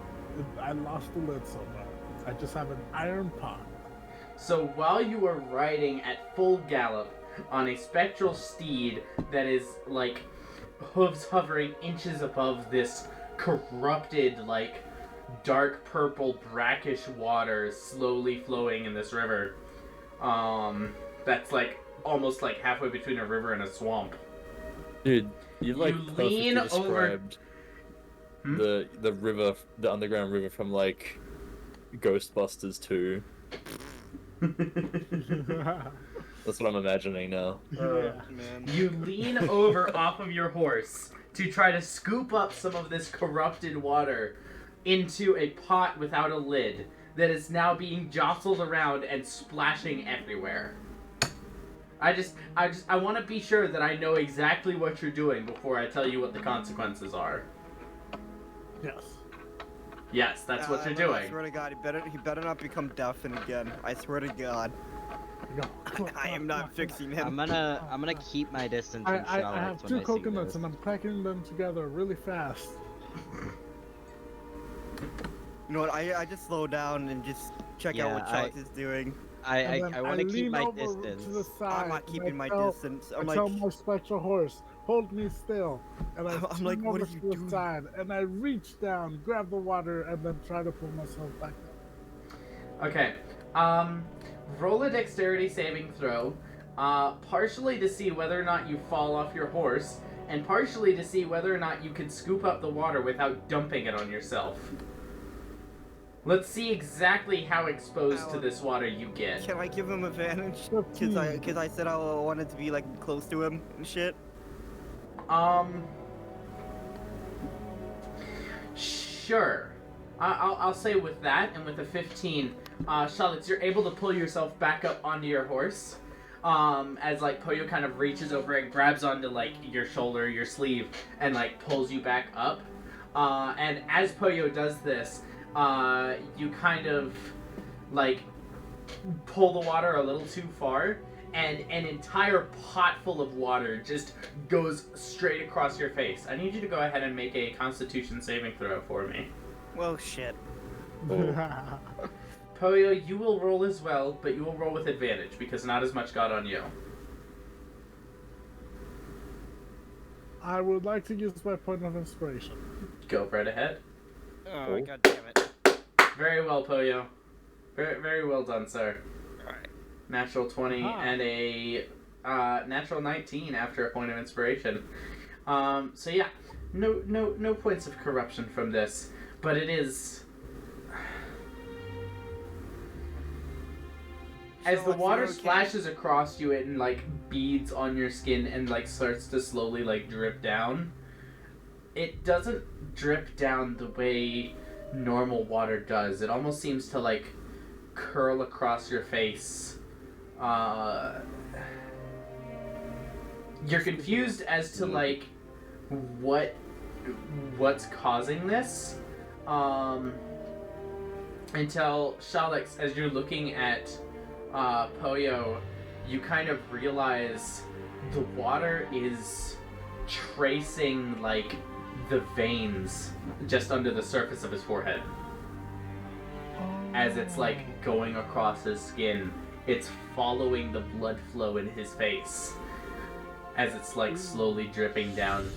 I lost the lid somewhere. I just have an iron pot. So while you are riding at full gallop on a spectral steed that is like hooves hovering inches above this corrupted, like dark purple brackish water slowly flowing in this river, that's like almost like halfway between a river and a swamp. Dude, you've like You perfectly lean over- described the river, the underground river from like Ghostbusters 2. That's what I'm imagining now. Man. You lean over off of your horse to try to scoop up some of this corrupted water into a pot without a lid that is now being jostled around and splashing everywhere. I want to be sure that I know exactly what you're doing before I tell you what the consequences are. Yes. Yes, that's what you're I doing. swear to God, he better not become deafened again. I swear to God. No. I am not fixing him. I'm gonna keep my distance. I and shout have when 2 I see coconuts this. and I'm cracking them together really fast. You know what? I just slow down and just check out what Chalk is doing. I want to keep lean my over distance. To the side, I'm not keeping and my I tell- distance. I I'm tell like, my spectral horse, hold me still. And I I'm like, swing what over are you to the doing? side, and I reach down, grab the water, and then try to pull myself back up. Okay. Roll a dexterity saving throw, partially to see whether or not you fall off your horse, and partially to see whether or not you can scoop up the water without dumping it on yourself. Let's see exactly how exposed to this water you get. can I give him advantage? 15. Cause I said I wanted to be like close to him and shit. Sure. I'll say with that, and with a 15, Charlotte, you're able to pull yourself back up onto your horse. As like Poyo kind of reaches over and grabs onto like your shoulder, your sleeve, and like pulls you back up. And as Poyo does this, you kind of like pull the water a little too far, and an entire pot full of water just goes straight across your face. I need you to go ahead and make a Constitution saving throw for me. Well, shit. Poyo, you will roll as well, but you will roll with advantage because not as much got on you. I would like to use my point of inspiration. Go right ahead. Oh, God damn it. Very well, Poyo. Very, very well done, sir. Alright. Natural 20 and a natural 19 after a point of inspiration. So yeah, no points of corruption from this. but it is... As the water splashes across you and, like, beads on your skin and, like, starts to slowly, like, drip down, it doesn't drip down the way normal water does. It almost seems to, like, curl across your face. You're confused as to, like, what's causing this, until Shalix, as you're looking at Poyo, you kind of realize the water is tracing, like, the veins just under the surface of his forehead. As it's, like, going across his skin, it's following the blood flow in his face. As it's, like, slowly dripping down,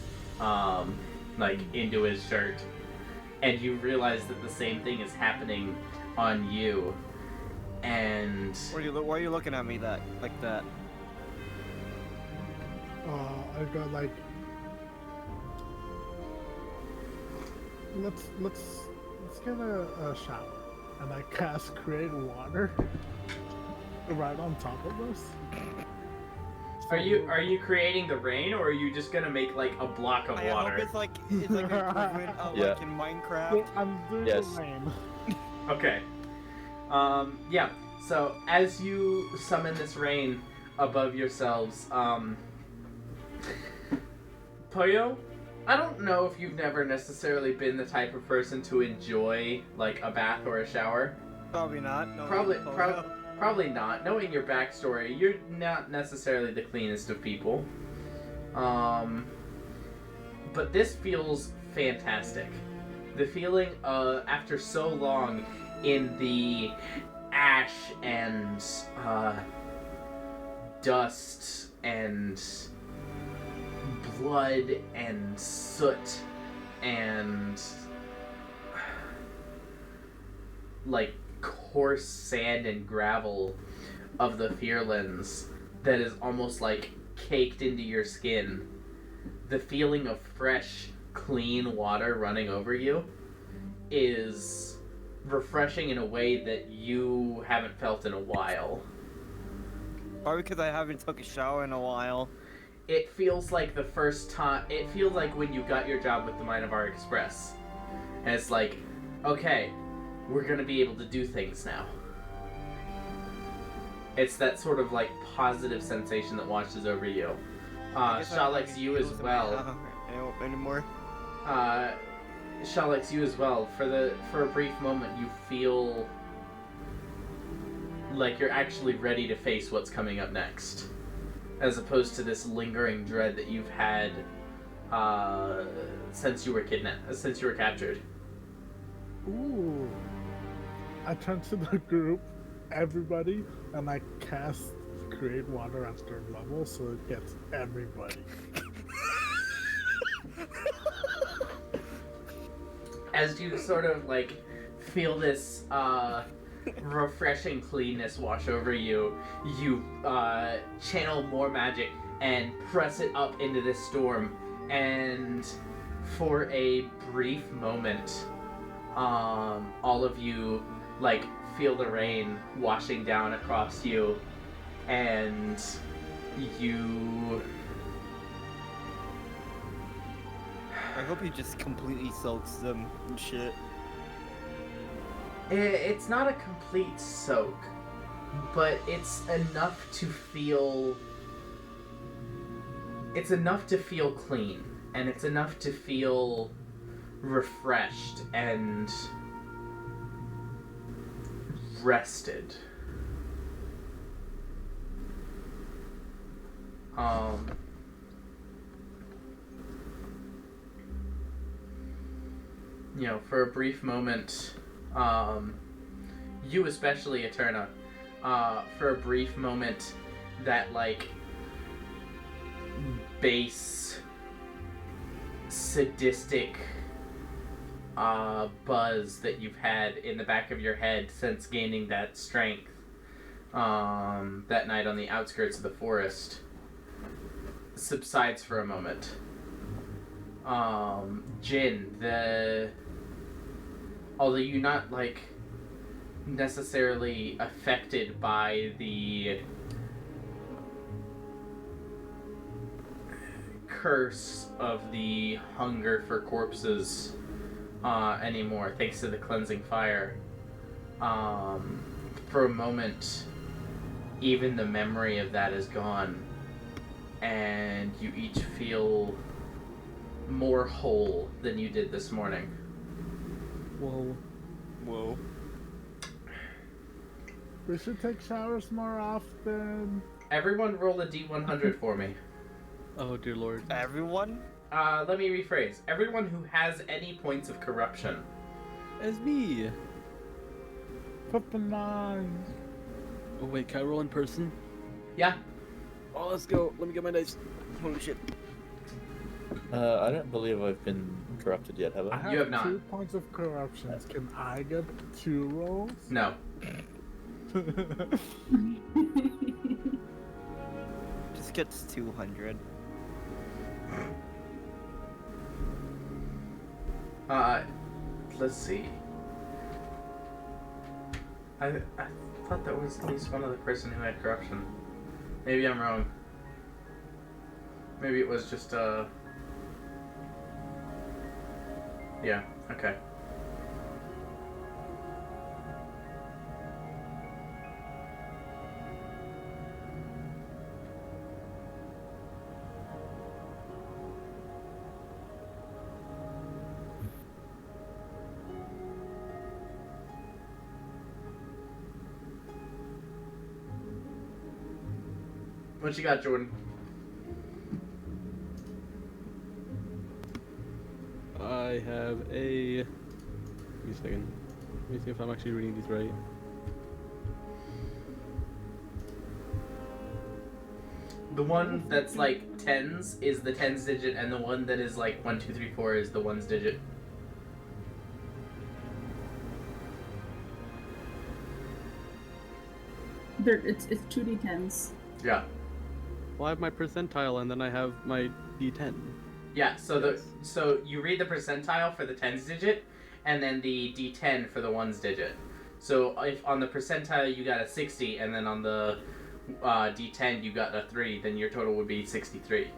like, into his shirt. And you realize that the same thing is happening on you. And... Why are you looking at me like that? I got like... Let's get a shower. And I cast Create Water right on top of us. Are you creating the rain, or are you just gonna make, like, a block of I water? hope it's like an improvement of, Yeah. like in Minecraft. I'm doing Yes. the rain. Okay. Yeah. So as you summon this rain above yourselves, Poyo, I don't know if you've never necessarily been the type of person to enjoy, like, a bath or a shower. Probably not. No, Probably not. Knowing your backstory, you're not necessarily the cleanest of people. But this feels fantastic. The feeling after so long in the ash and dust and blood and soot and like coarse sand and gravel of the Fearlands that is almost like caked into your skin. The feeling of fresh, clean water running over you is refreshing in a way that you haven't felt in a while. Probably because I haven't took a shower in a while. It feels like the first time. It feels like when you got your job with the Minovar Express. And it's like, okay, we're gonna be able to do things now. It's that sort of like positive sensation that washes over you. Shalix, you as well. Anymore. Shalix, you as well. For a brief moment, you feel like you're actually ready to face what's coming up next, as opposed to this lingering dread that you've had since you were captured. Ooh. I turn to the group, everybody, and I cast Create Water at their level so it gets everybody. As you sort of like feel this refreshing cleanness wash over you, you channel more magic and press it up into this storm, and for a brief moment, all of you like feel the rain washing down across you, and you... I hope he just completely soaks them and shit. It's not a complete soak, but it's enough to feel... It's enough to feel clean, and it's enough to feel refreshed and rested. You know, for a brief moment, you especially, Eterna, for a brief moment, that, like, base, sadistic buzz that you've had in the back of your head since gaining that strength that night on the outskirts of the forest subsides for a moment. Jin, although you're not like necessarily affected by the curse of the hunger for corpses anymore, thanks to the cleansing fire. For a moment, even the memory of that is gone, and you each feel more whole than you did this morning. Whoa. Whoa. We should take showers more often. Everyone roll a d100 for me. Oh dear lord. Everyone? Let me rephrase. Everyone who has any points of corruption. As me. 59. Oh wait, can I roll in person? Yeah. Oh, let's go. Let me get my dice. Holy shit. I don't believe I've been corrupted yet, have I I? have You have not. 2 points of corruption. Can I get 2 rolls? No. Just gets 200. Let's see. I thought that was at least one other person who had corruption. Maybe I'm wrong. Maybe it was just, yeah, okay. What you got, Jordan? I have a... Give me a second. Let me see if I'm actually reading these right. The one that's like tens is the tens digit, and the one that is like 1, 2, 3, 4 is the ones digit. It's 2d10s. Yeah. Well, I have my percentile, and then I have my D10. Yeah, so you read the percentile for the tens digit, and then the D10 for the ones digit. So if on the percentile you got a 60, and then on the D10 you got a 3, then your total would be 63.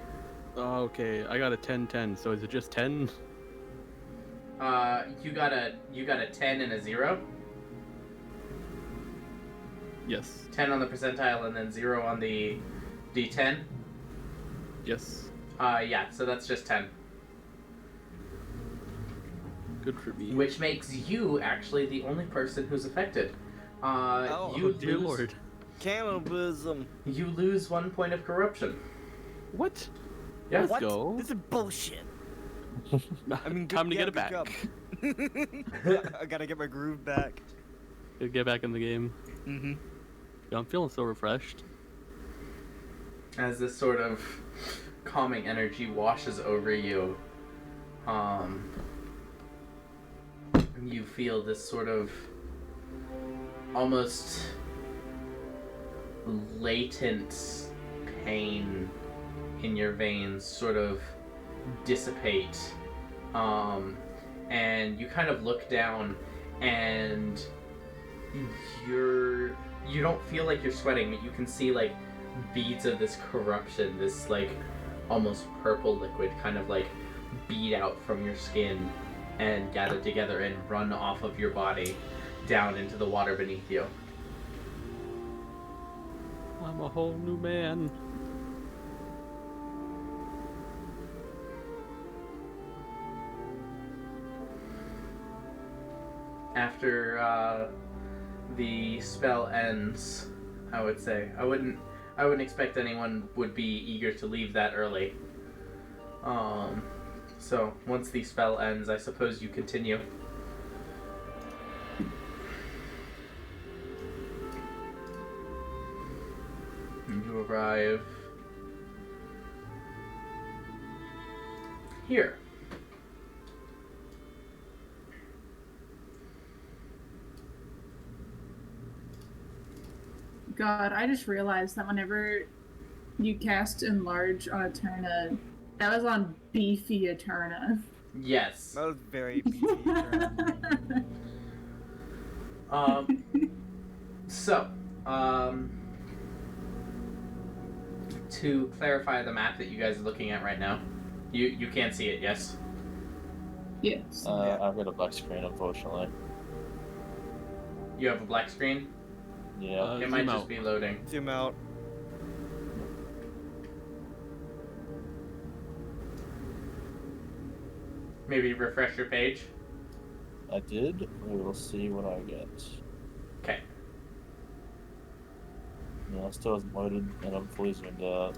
Oh, okay. I got a 10-10, so is it just 10? You got a 10 and a 0. Yes. 10 on the percentile and then 0 on the D10. Yes. Yeah, so that's just 10. Good for me. Which makes you actually the only person who's affected. Oh, You Dear lose, lord. Cannibalism. You lose 1 point of corruption. What? Yeah. Let's What? go. This is bullshit. I mean, Time to yeah, get it back. job. I gotta get my groove back. Gotta get back in the game. Mm-hmm. Yeah, I'm feeling so refreshed. As this sort of calming energy washes over you, you feel this sort of almost latent pain in your veins sort of dissipate, and you kind of look down, and you don't feel like you're sweating, but you can see like beads of this corruption, this like almost purple liquid kind of like bead out from your skin and gather together and run off of your body down into the water beneath you. I'm a whole new man. After the spell ends, I would say. I wouldn't expect anyone would be eager to leave that early. So once the spell ends, I suppose you continue. You arrive here. God, I just realized that whenever you cast Enlarge on Eterna, that was on Beefy Eterna. Yes. That was very beefy. So, to clarify the map that you guys are looking at right now, you can't see it, yes? Yes. I've got a black screen, unfortunately. You have a black screen? Yeah. It might zoom just out. be loading. Zoom out. Maybe refresh your page. I did. We will see what I get. Okay. No, it still hasn't loaded, and I'm fully zoomed out.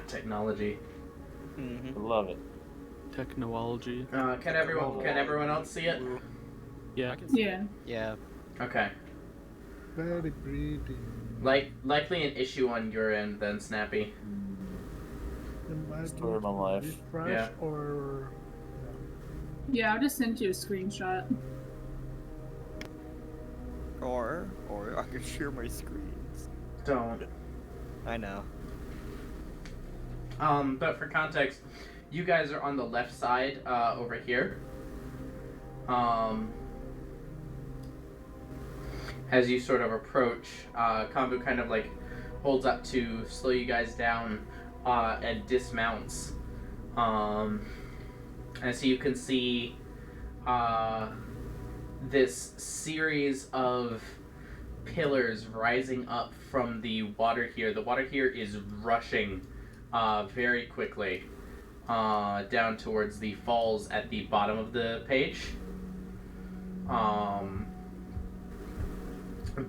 Technology. Mm-hmm. I love it. Technology. Can everyone else see it? Yeah. Yeah. Yeah. Okay. Very pretty. Likely an issue on your end then, Snappy. Am I Story of my going to life. refresh Yeah. or Yeah, I'll just send you a screenshot. Or I can share my screens. Don't. I know. But for context, you guys are on the left side, over here. As you sort of approach, Kambu kind of like holds up to slow you guys down, and dismounts. And so you can see, this series of pillars rising up from the water here. The water here is rushing very quickly down towards the falls at the bottom of the page,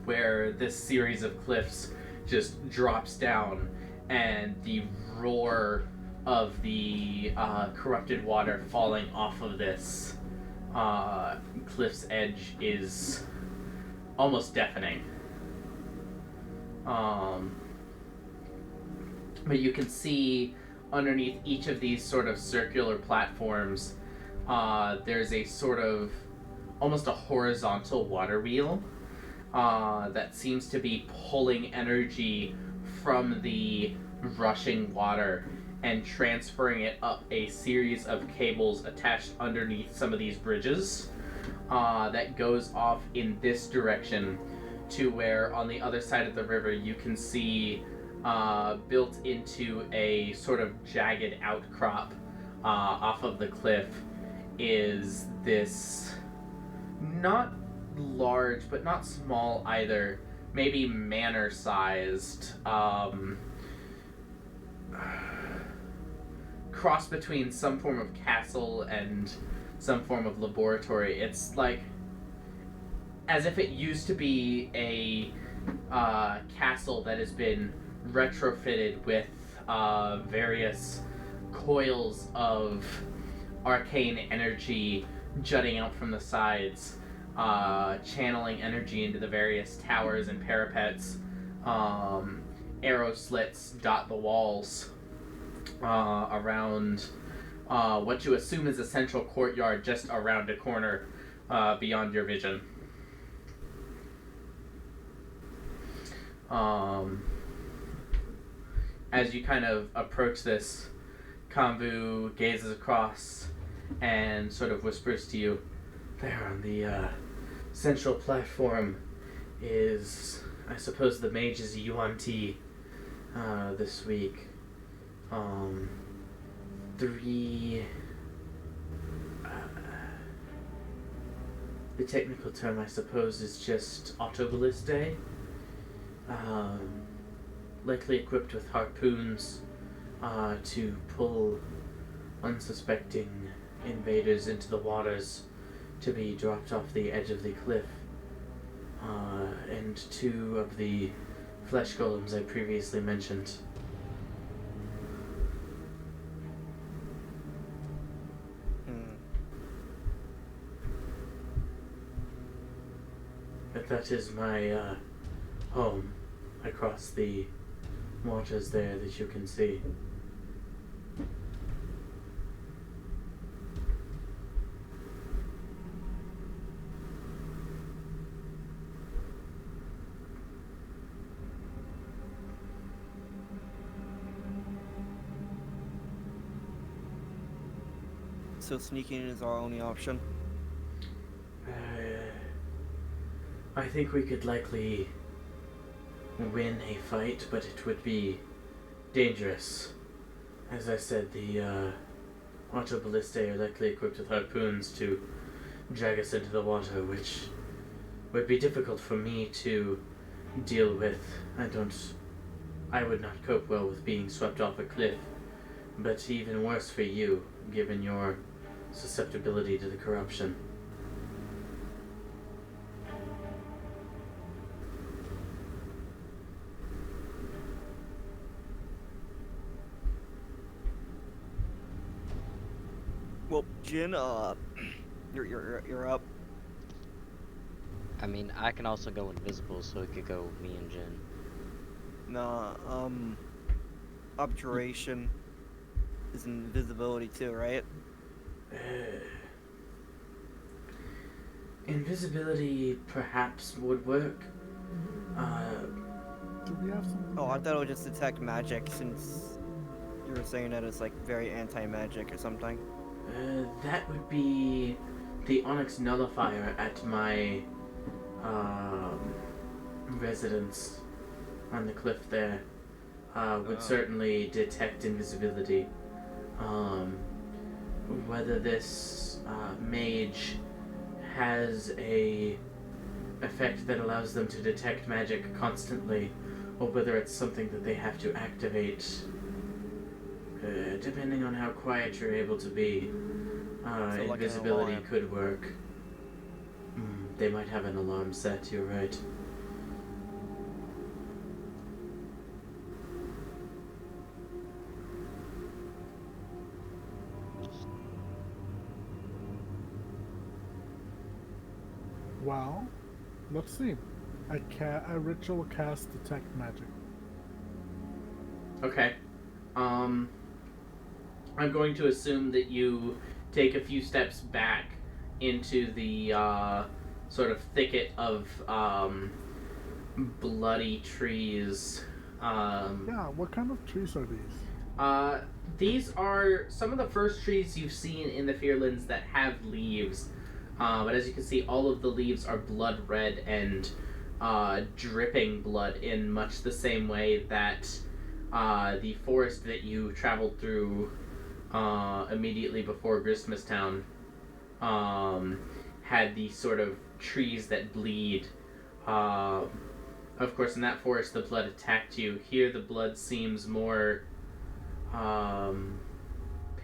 where this series of cliffs just drops down, and the roar of the corrupted water falling off of this cliff's edge is almost deafening. But you can see underneath each of these sort of circular platforms, there's a sort of almost a horizontal water wheel that seems to be pulling energy from the rushing water and transferring it up a series of cables attached underneath some of these bridges that goes off in this direction to where on the other side of the river you can see built into a sort of jagged outcrop off of the cliff is this not large but not small either, maybe manor sized cross between some form of castle and some form of laboratory. It's like as if it used to be a castle that has been retrofitted with various coils of arcane energy jutting out from the sides, channeling energy into the various towers and parapets. Arrow slits dot the walls around what you assume is a central courtyard just around a corner beyond your vision. As you kind of approach this, Kambu gazes across and sort of whispers to you, there on the central platform is, I suppose, the mage's Yuan-Ti this week. The technical term, I suppose, is just autoballistae. Likely equipped with harpoons to pull unsuspecting invaders into the waters to be dropped off the edge of the cliff. And 2 of the flesh golems I previously mentioned. But that is my home across the waters there that you can see. So sneaking is our only option. I think we could likely win a fight, but it would be dangerous. As I said, the autoballistae are likely equipped with harpoons to drag us into the water, which would be difficult for me to deal with. I would not cope well with being swept off a cliff, but even worse for you, given your susceptibility to the corruption. Well, Jin, you're up. I mean, I can also go invisible, so it could go me and Jin. Nah, obturation is invisibility too, right? Invisibility perhaps would work. Do we have something? Oh, I thought it would just detect magic since you were saying that it's like very anti-magic or something. That would be the Onyx Nullifier at my residence on the cliff there. Would certainly detect invisibility. Whether this mage has a effect that allows them to detect magic constantly, or whether it's something that they have to activate, depending on how quiet you're able to be, So like an invisibility alarm. could work. They might have an alarm set, you're right. Well, let's see. I ritual cast detect magic. Okay. I'm going to assume that you take a few steps back into the sort of thicket of bloody trees. Yeah, what kind of trees are these? These are some of the first trees you've seen in the Fearlands that have leaves. But as you can see, all of the leaves are blood red and dripping blood in much the same way that the forest that you traveled through immediately before Christmastown had these sort of trees that bleed. Of course, in that forest, the blood attacked you. Here, the blood seems more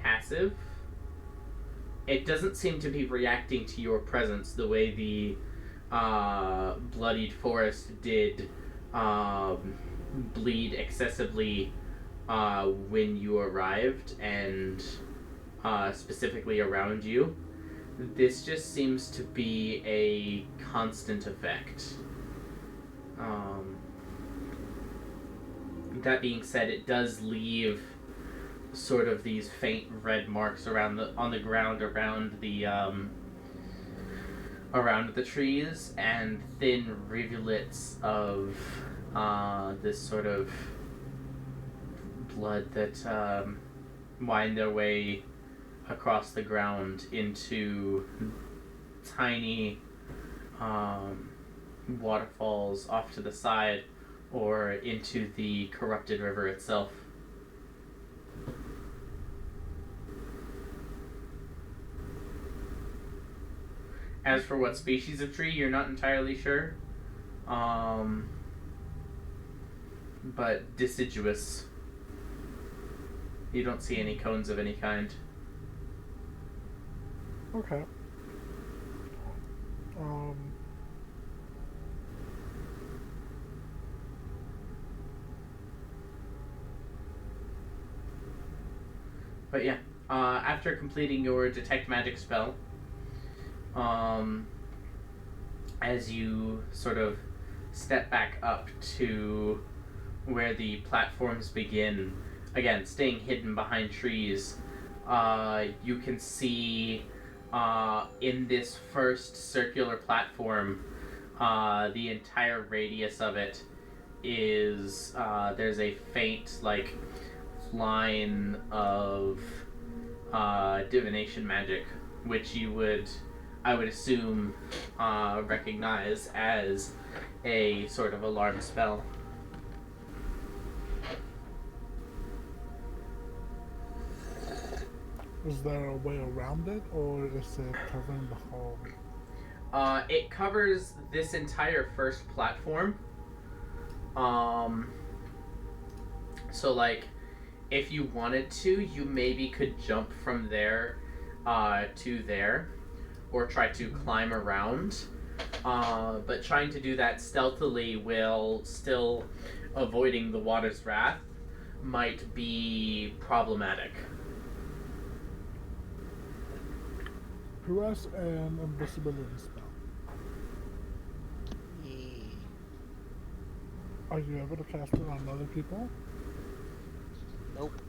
passive. It doesn't seem to be reacting to your presence the way the bloodied forest did bleed excessively when you arrived, and specifically around you. This just seems to be a constant effect. That being said, it does leave sort of these faint red marks on the ground around the trees, and thin rivulets of this sort of blood that wind their way across the ground into tiny waterfalls off to the side or into the corrupted river itself. As for what species of tree, you're not entirely sure. But deciduous. You don't see any cones of any kind. Okay. But yeah, after completing your detect magic spell, as you sort of step back up to where the platforms begin, again, staying hidden behind trees, you can see in this first circular platform, the entire radius of it is, there's a faint, like, line of divination magic, which I would assume, recognize as a sort of alarm spell. Is there a way around it, or is it covering the whole? It covers this entire first platform. So like, if you wanted to, you maybe could jump from there to there, or try to climb around. But trying to do that stealthily while still avoiding the water's wrath might be problematic. Who has an invisibility spell? Are you able to cast it on other people? Nope.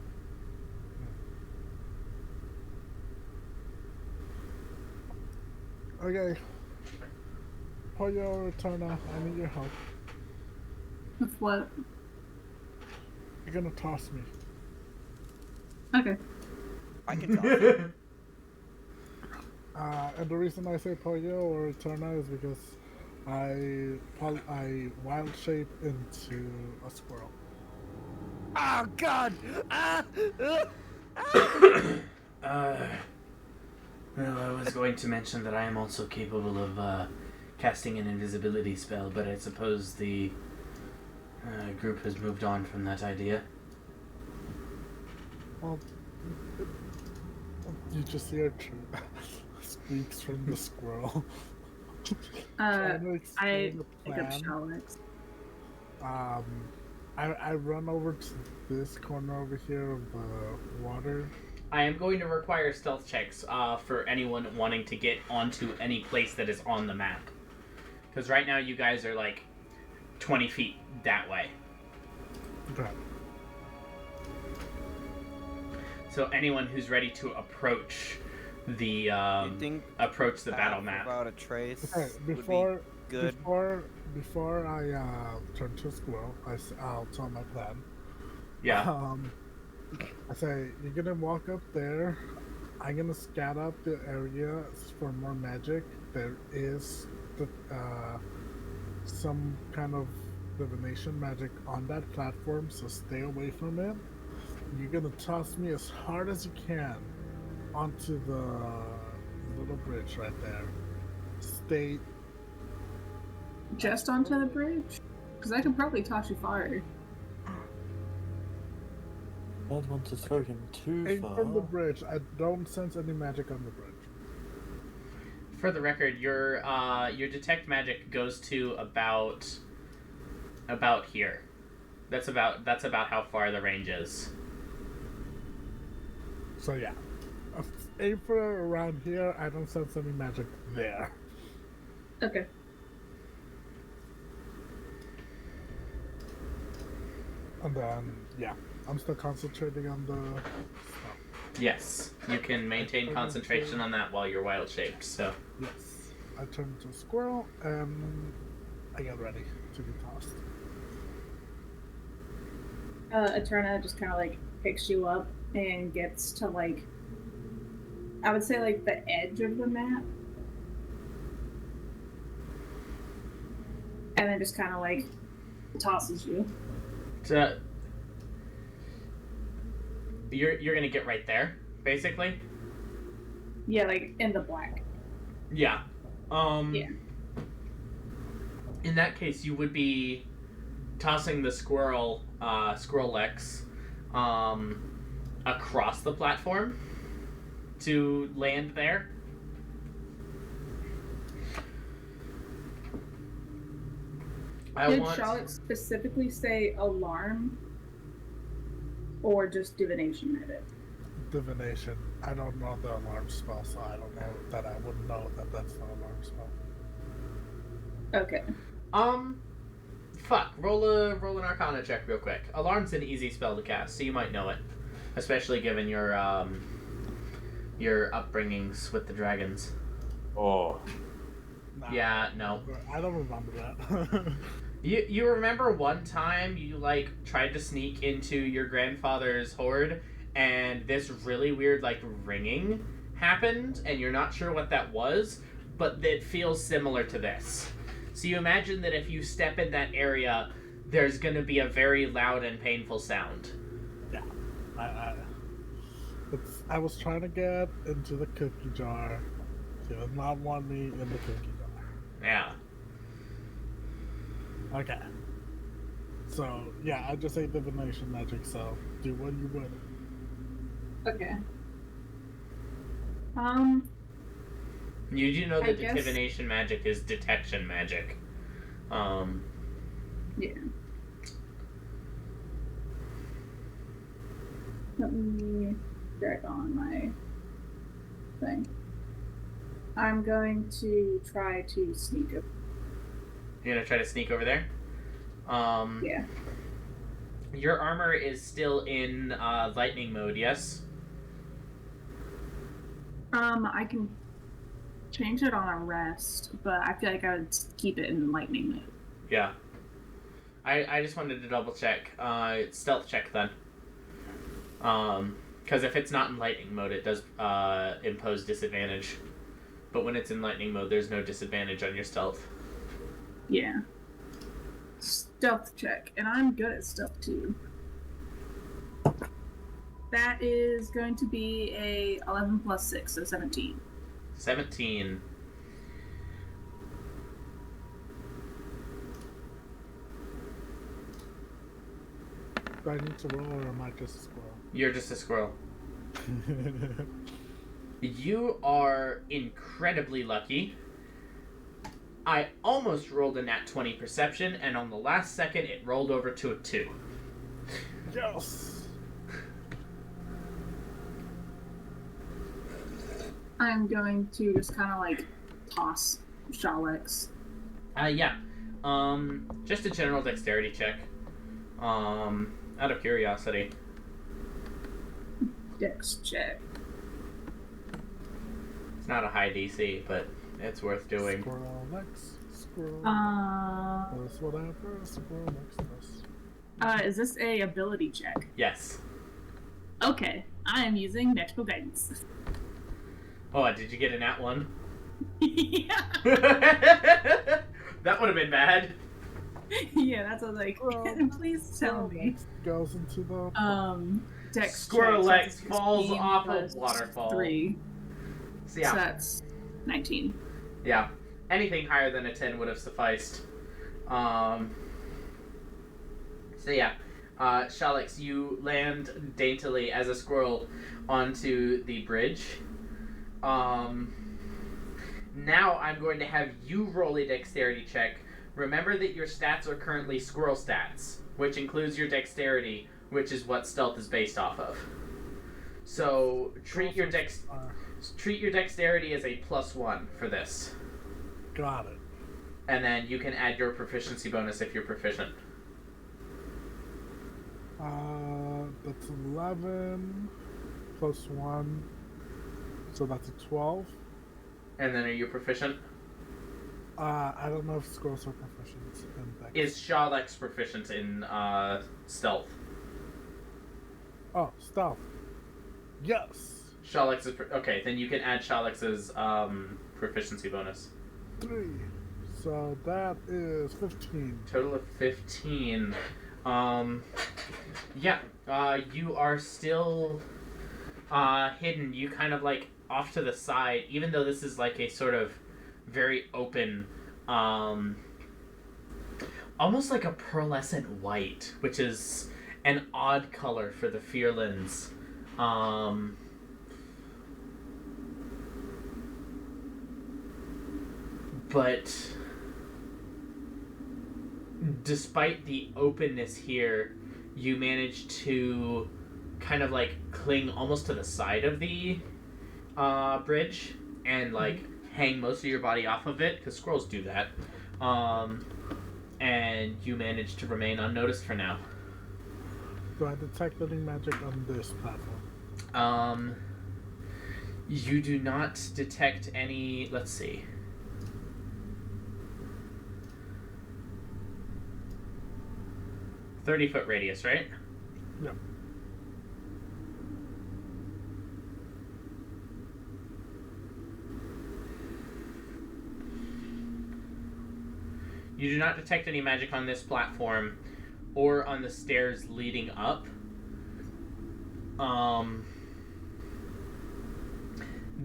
Okay. Pollo or Turna, I need your help. With what? You're gonna toss me. Okay. I can talk. And the reason I say Pollo or Turna is because I wild shape into a squirrel. Oh God! Well, I was going to mention that I am also capable of casting an invisibility spell, but I suppose the group has moved on from that idea. Well, you just hear squeaks from the squirrel. I Explain the pick up plan. Charlotte's. I run over to this corner over here of the water. I am going to require stealth checks for anyone wanting to get onto any place that is on the map. Because right now you guys are like 20 feet that way. Okay. So anyone who's ready to approach the You think approach the battle map. About a trace. Okay. Would be good. Before I turn to a squirrel, I'll tell my plan. Yeah. I say you're gonna walk up there. I'm gonna scout out the area for more magic. There is some kind of divination magic on that platform, so stay away from it. You're gonna toss me as hard as you can onto the little bridge right there. Stay. Just onto the bridge? Because I could probably toss you farther. Don't want to throw him too Aim far. from the bridge. I don't sense any magic on the bridge. For the record, your detect magic goes to about here. That's about how far the range is. So yeah, aim for around here. I don't sense any magic there. Okay. And then yeah, I'm still concentrating on the stuff. Yes, you can maintain concentration on that while you're wild shaped. So Yes, I turn into a squirrel and I get ready to be tossed. Eterna just kind of like picks you up and gets to like, I would say like the edge of the map. And then just kind of like tosses you. So you're gonna get right there, basically. Yeah, like in the black. Yeah. Yeah. In that case, you would be tossing the squirrel, Squirrel Lex, across the platform to land there. Did Charlotte specifically say alarm or just divination magic? Divination. I don't know the alarm spell, so I don't know that I wouldn't know that that's the alarm spell. Okay. Fuck. Roll an Arcana check real quick. Alarm's an easy spell to cast, so you might know it, especially given your upbringings with the dragons. Oh. Nah, Yeah, no. I don't remember that. You remember one time you like tried to sneak into your grandfather's horde and this really weird like ringing happened, and you're not sure what that was, but it feels similar to this. So you imagine that if you step in that area, there's going to be a very loud and painful sound. Yeah. I was trying to get into the cookie jar. She does not want me in the cookie jar. Yeah. Okay. So, yeah, I just ate divination magic, so do what you would. Okay. You do know I that guess- divination magic is detection magic. Yeah. Let me drag on my thing. I'm going to try to sneak up. You're gonna try to sneak over there? Yeah. Your armor is still in lightning mode, yes? I can change it on a rest, but I feel like I would keep it in lightning mode. Yeah. I just wanted to double check. Stealth check then. Because if it's not in lightning mode, it does impose disadvantage. But when it's in lightning mode, there's no disadvantage on your stealth. Yeah. Stealth check, and I'm good at stealth too. That is going to be a 11 plus 6, so 17. 17. Do I need to roll or am I just a squirrel? You're just a squirrel. You are incredibly lucky. I almost rolled a nat 20 perception, and on the last second, it rolled over to a 2. Yes! I'm going to just kind of like toss Shalix. Yeah. Just a general dexterity check. Out of curiosity. Dex check. It's not a high DC, but it's worth doing. Squirrel next. Squirrel. That's whatever. Squirrel next. Is this a ability check? Yes. Okay, I am using magical guidance. Oh, did you get a nat 1? Yeah. That would have been bad. Yeah, that's what I was like. Please tell me. Goes into the. Dex Squirrel check, Lex so falls 16 off a plus waterfall. 3. So So yeah, that's 19. yeah. Anything higher than a 10 would have sufficed. So yeah, Shalix, you land daintily as a squirrel onto the bridge. Now I'm going to have you roll a dexterity check. Remember that your stats are currently squirrel stats, which includes your dexterity, which is what stealth is based off of. So treat your dexterity as a +1 for this. Got it. And then you can add your proficiency bonus if you're proficient. That's 11 plus 1. So that's a 12. And then are you proficient? I don't know if squirrels are proficient in that. Is Shalix proficient in stealth? Oh, stealth. Yes. Shalix is okay. Then you can add Shalix's proficiency bonus. 3. So that is 15. Total of 15. Yeah. You are still hidden. You kind of like off to the side, even though this is like a sort of very open, almost like a pearlescent white, which is an odd color for the Fearlands. But despite the openness here, you manage to kind of like cling almost to the side of the bridge and like hang most of your body off of it, because squirrels do that. And you manage to remain unnoticed for now. Do I detect any magic on this platform? You do not detect any. Let's see. .30-foot radius, right? Yep. You do not detect any magic on this platform or on the stairs leading up.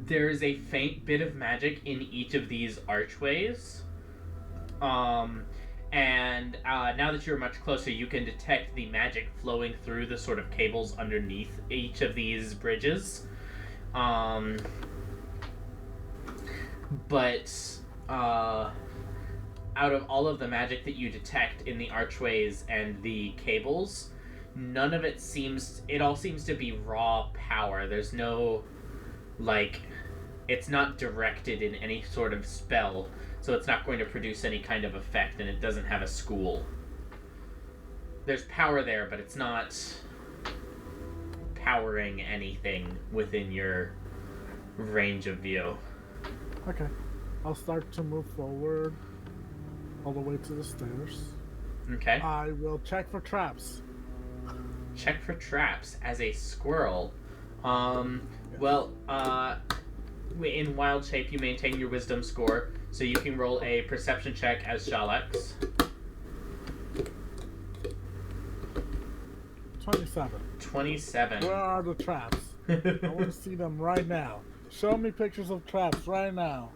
There's a faint bit of magic in each of these archways. And now that you're much closer, you can detect the magic flowing through the sort of cables underneath each of these bridges. But out of all of the magic that you detect in the archways and the cables, none of it all seems to be raw power. There's no, like, it's not directed in any sort of spell, so it's not going to produce any kind of effect, and it doesn't have a school. There's power there, but it's not powering anything within your range of view. Okay. I'll start to move forward all the way to the stairs. Okay. I will check for traps. Check for traps as a squirrel. In wild shape, you maintain your wisdom score, so you can roll a perception check as Shalex. 27. 27. Where are the traps? I want to see them right now. Show me pictures of traps right now.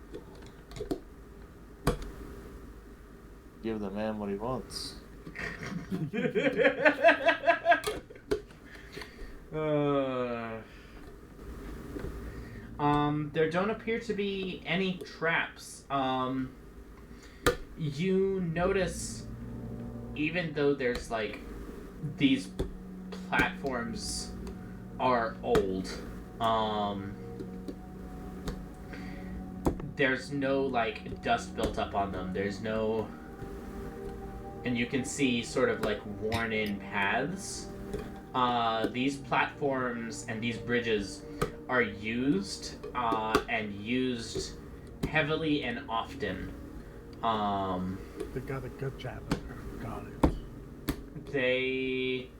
Give the man what he wants. There don't appear to be any traps. You notice, even though there's like these platforms are old, there's no like dust built up on them. There's no, and you can see sort of like worn in paths. These platforms and these bridges are used and used heavily and often. They got a good janitor. Got it. They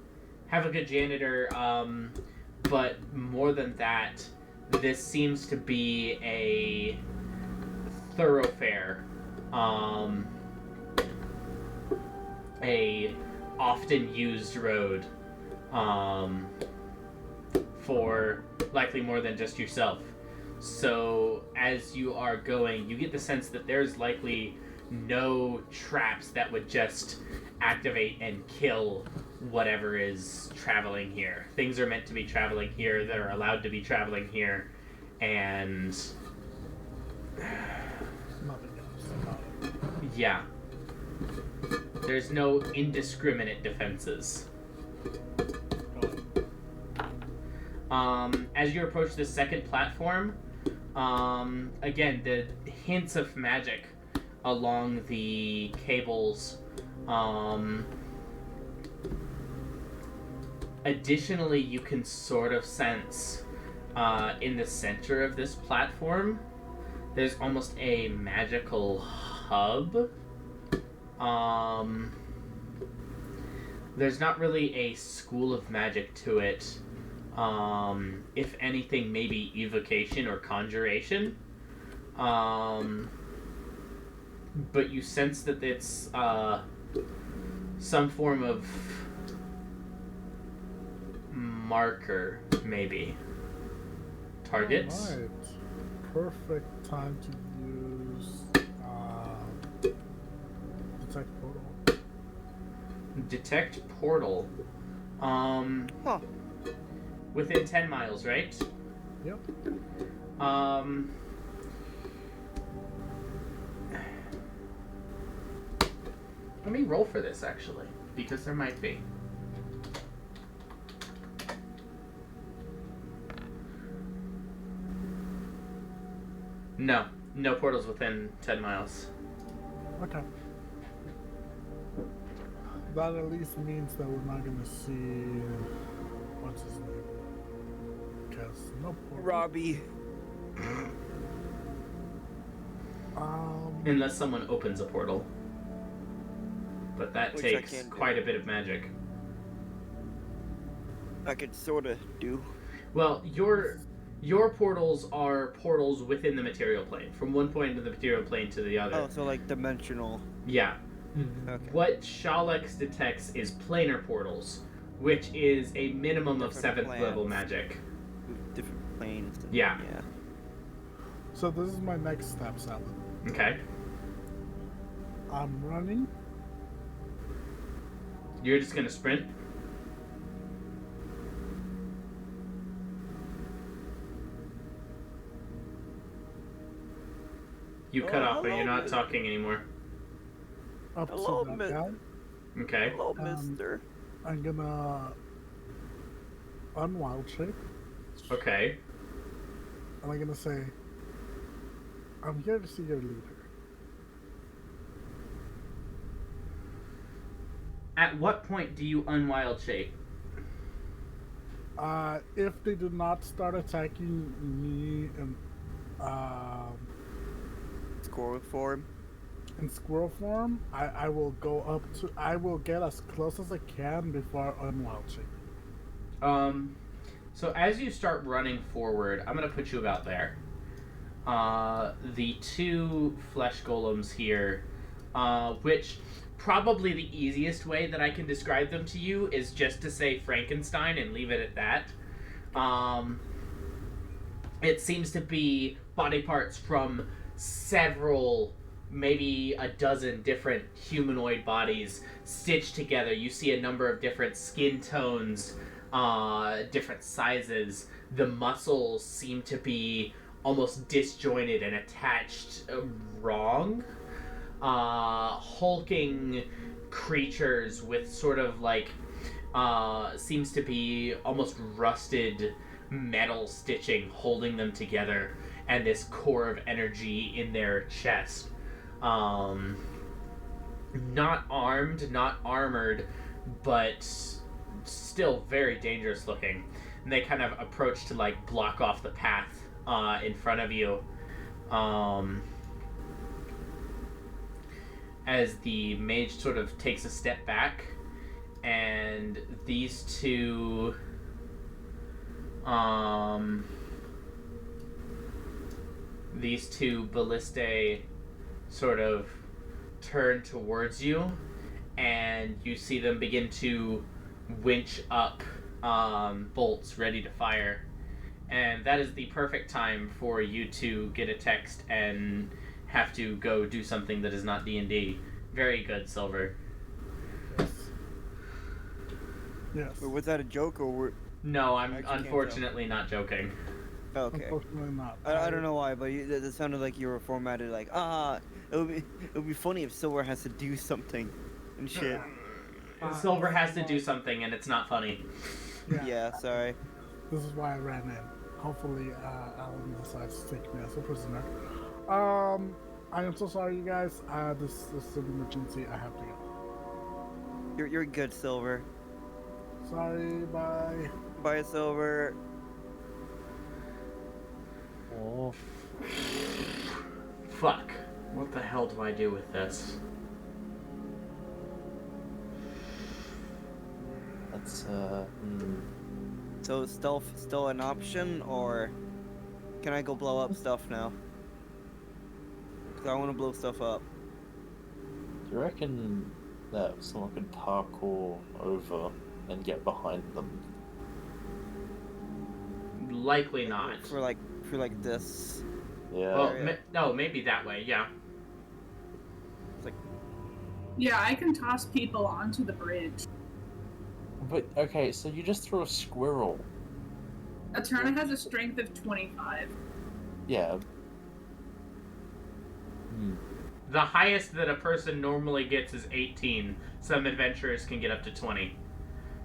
have a good janitor, but more than that, this seems to be a thoroughfare. A often used road. For likely more than just yourself. So as you are going, you get the sense that there's likely no traps that would just activate and kill whatever is traveling here. Things are meant to be traveling here, that are allowed to be traveling here, and Nothing else about it. yeah. There's no indiscriminate defenses. As you approach the second platform, again, the hints of magic along the cables. Additionally, you can sort of sense in the center of this platform, there's almost a magical hub. There's not really a school of magic to it. If anything, maybe evocation or conjuration. But you sense that it's some form of marker, maybe. Target. Alright. Perfect time to use detect portal. Detect portal. Within 10 miles, right? Yep. Let me roll for this, actually, because there might be. No portals within 10 miles. Okay. That at least means that we're not gonna see what's his name. Because no portal. Robbie. Unless someone opens a portal. But that Which I takes can't do. quite a bit of magic. I could sorta do. Well, your portals are portals within the material plane, from one point of the material plane to the other. Oh, so like dimensional. Yeah. Okay. What Shalex detects is planar portals, which is a minimum of Different 7th level plans. magic. With different planes. And, Yeah. Yeah. So this is my next step, Salad. Okay. I'm running. You're just gonna sprint? You cut off, but you're not talking anymore. Up Hello, to that guy. Okay. Hello, Um, mister. I'm gonna unwild shape, Okay. and I'm gonna say, I'm here to see your leader. At what point do you unwild shape? If they do not start attacking me Score form. in squirrel form, I will go up to. I will get as close as I can before unwild shape. So as you start running forward, I'm gonna put you about there. The 2 flesh golems here, which probably the easiest way that I can describe them to you is just to say Frankenstein and leave it at that. It seems to be body parts from several, maybe a dozen different humanoid bodies stitched together. You see a number of different skin tones, different sizes. The muscles seem to be almost disjointed and attached wrong. Hulking creatures with sort of like seems to be almost rusted metal stitching holding them together, and this core of energy in their chest. Not armed, not armored, but still very dangerous looking. And they kind of approach to like block off the path in front of you. As the mage sort of takes a step back, and these two ballistae sort of turn towards you, and you see them begin to winch up bolts ready to fire. And that is the perfect time for you to get a text and have to go do something that is not D&D. Very good, Silver. Yes. Wait, was that a joke or were... No, I'm Actually can't unfortunately not joking. Okay. Unfortunately not. I don't know why, but that sounded like you were formatted like, it would be funny if Silver has to do something and shit. Silver has to do something, and it's not funny. Yeah, sorry. This is why I ran in. Hopefully, Alan decides to take me as a prisoner. I am so sorry, you guys. This is an emergency. I have to go. You're good, Silver. Sorry, bye. Bye, Silver. Oh, Fuck. What the hell do I do with this? that's So stealth still an option, or can I go blow up stuff now? Cause I want to blow stuff up. Do you reckon that someone could parkour over and get behind them? Likely not. For like this. Yeah. Well, area. no, maybe that way, yeah. Yeah, I can toss people onto the bridge. But okay, so you just threw a squirrel. Eterna has a strength of 25. Yeah. The highest that a person normally gets is 18. Some adventurers can get up to 20.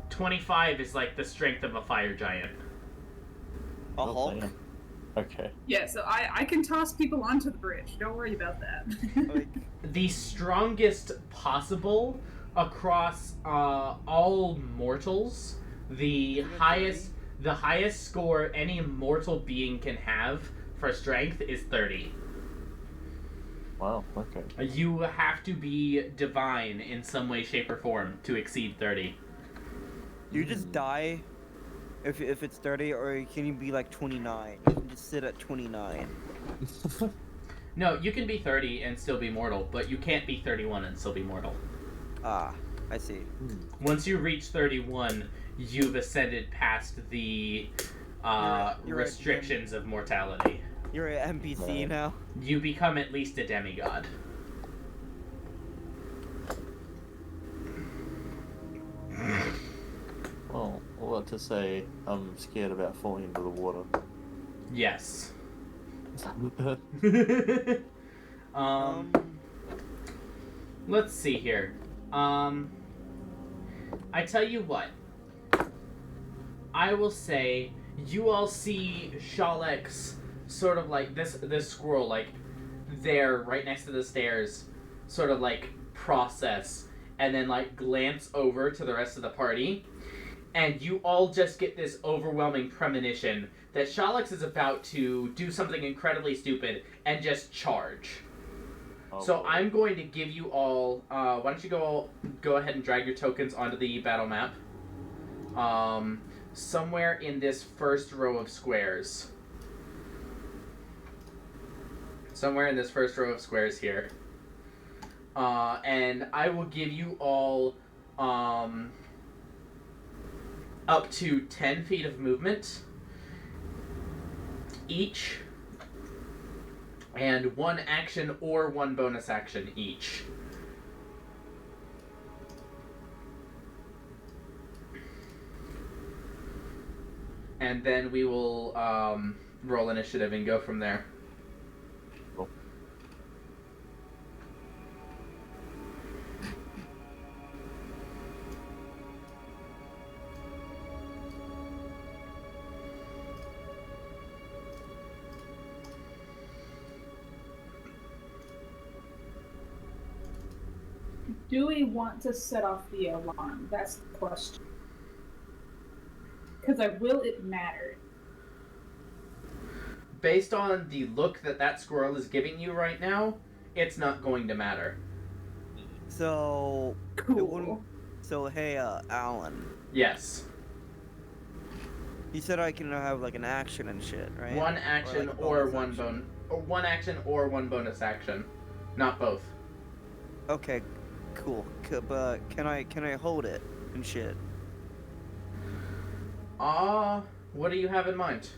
25 is like the strength of a fire giant. A Oh, Hulk? damn. Okay. Yeah, so I can toss people onto the bridge. Don't worry about that. Like, The strongest possible across all mortals. The highest score any mortal being can have for strength is 30. Wow. Okay. You have to be divine in some way, shape, or form to exceed 30. you just die if it's 30, or can you be like 29? You can just sit at 29. No, you can be 30 and still be mortal, but you can't be 31 and still be mortal. Ah, I see. Once you reach 31, you've ascended past the You're restrictions of mortality. You're an NPC Right. now. You become at least a demigod. Well, what to say? I'm scared about falling into the water. Yes. Let's see here. I tell you what. I will say you all see Shalek's sort of like this squirrel like there right next to the stairs sort of like process and then like glance over to the rest of the party, and you all just get this overwhelming premonition that Shalek is about to do something incredibly stupid and just charge. So boy. I'm going to give you all. Why don't you go ahead and drag your tokens onto the battle map? Somewhere in this first row of squares. Somewhere in this first row of squares here. And I will give you all up to 10 feet of movement each. And 1 action or 1 bonus action each. And then we will roll initiative and go from there. Cool. Do we want to set off the alarm? That's the question. Because will it matter? Based on the look that squirrel is giving you right now, it's not going to matter. So, Cool. so hey, Alan. Yes. You said I can have like an action and shit, right? 1 action like a or bonus action. 1 action or 1 bonus action. Not both. Okay, cool. But can I hold it and shit? What do you have in mind?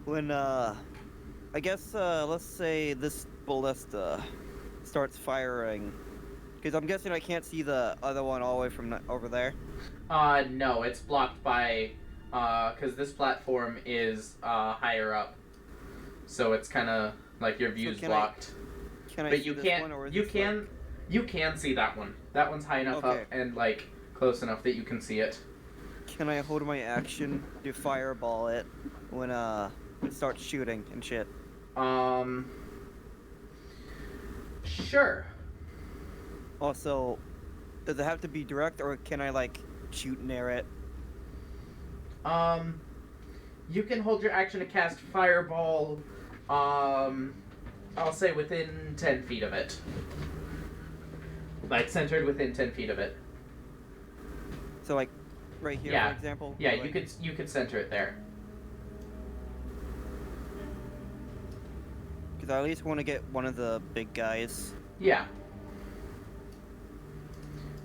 When I guess let's say this ballista starts firing, because I'm guessing I can't see the other one all the way from over there. No, it's blocked by because this platform is higher up, so it's kind of like your view's blocked. Can I But see you this can't. one, or is You this, can. like- You can see that one. That one's high enough Okay. up and like close enough that you can see it. Can I hold my action to fireball it when it starts shooting and shit? Sure. Also, does it have to be direct, or can I like shoot near it? You can hold your action to cast fireball. I'll say within 10 feet of it. Like centered within 10 feet of it. So like, right here, Yeah. for example. Yeah, or, like, you could center it there. Because I at least want to get one of the big guys. Yeah.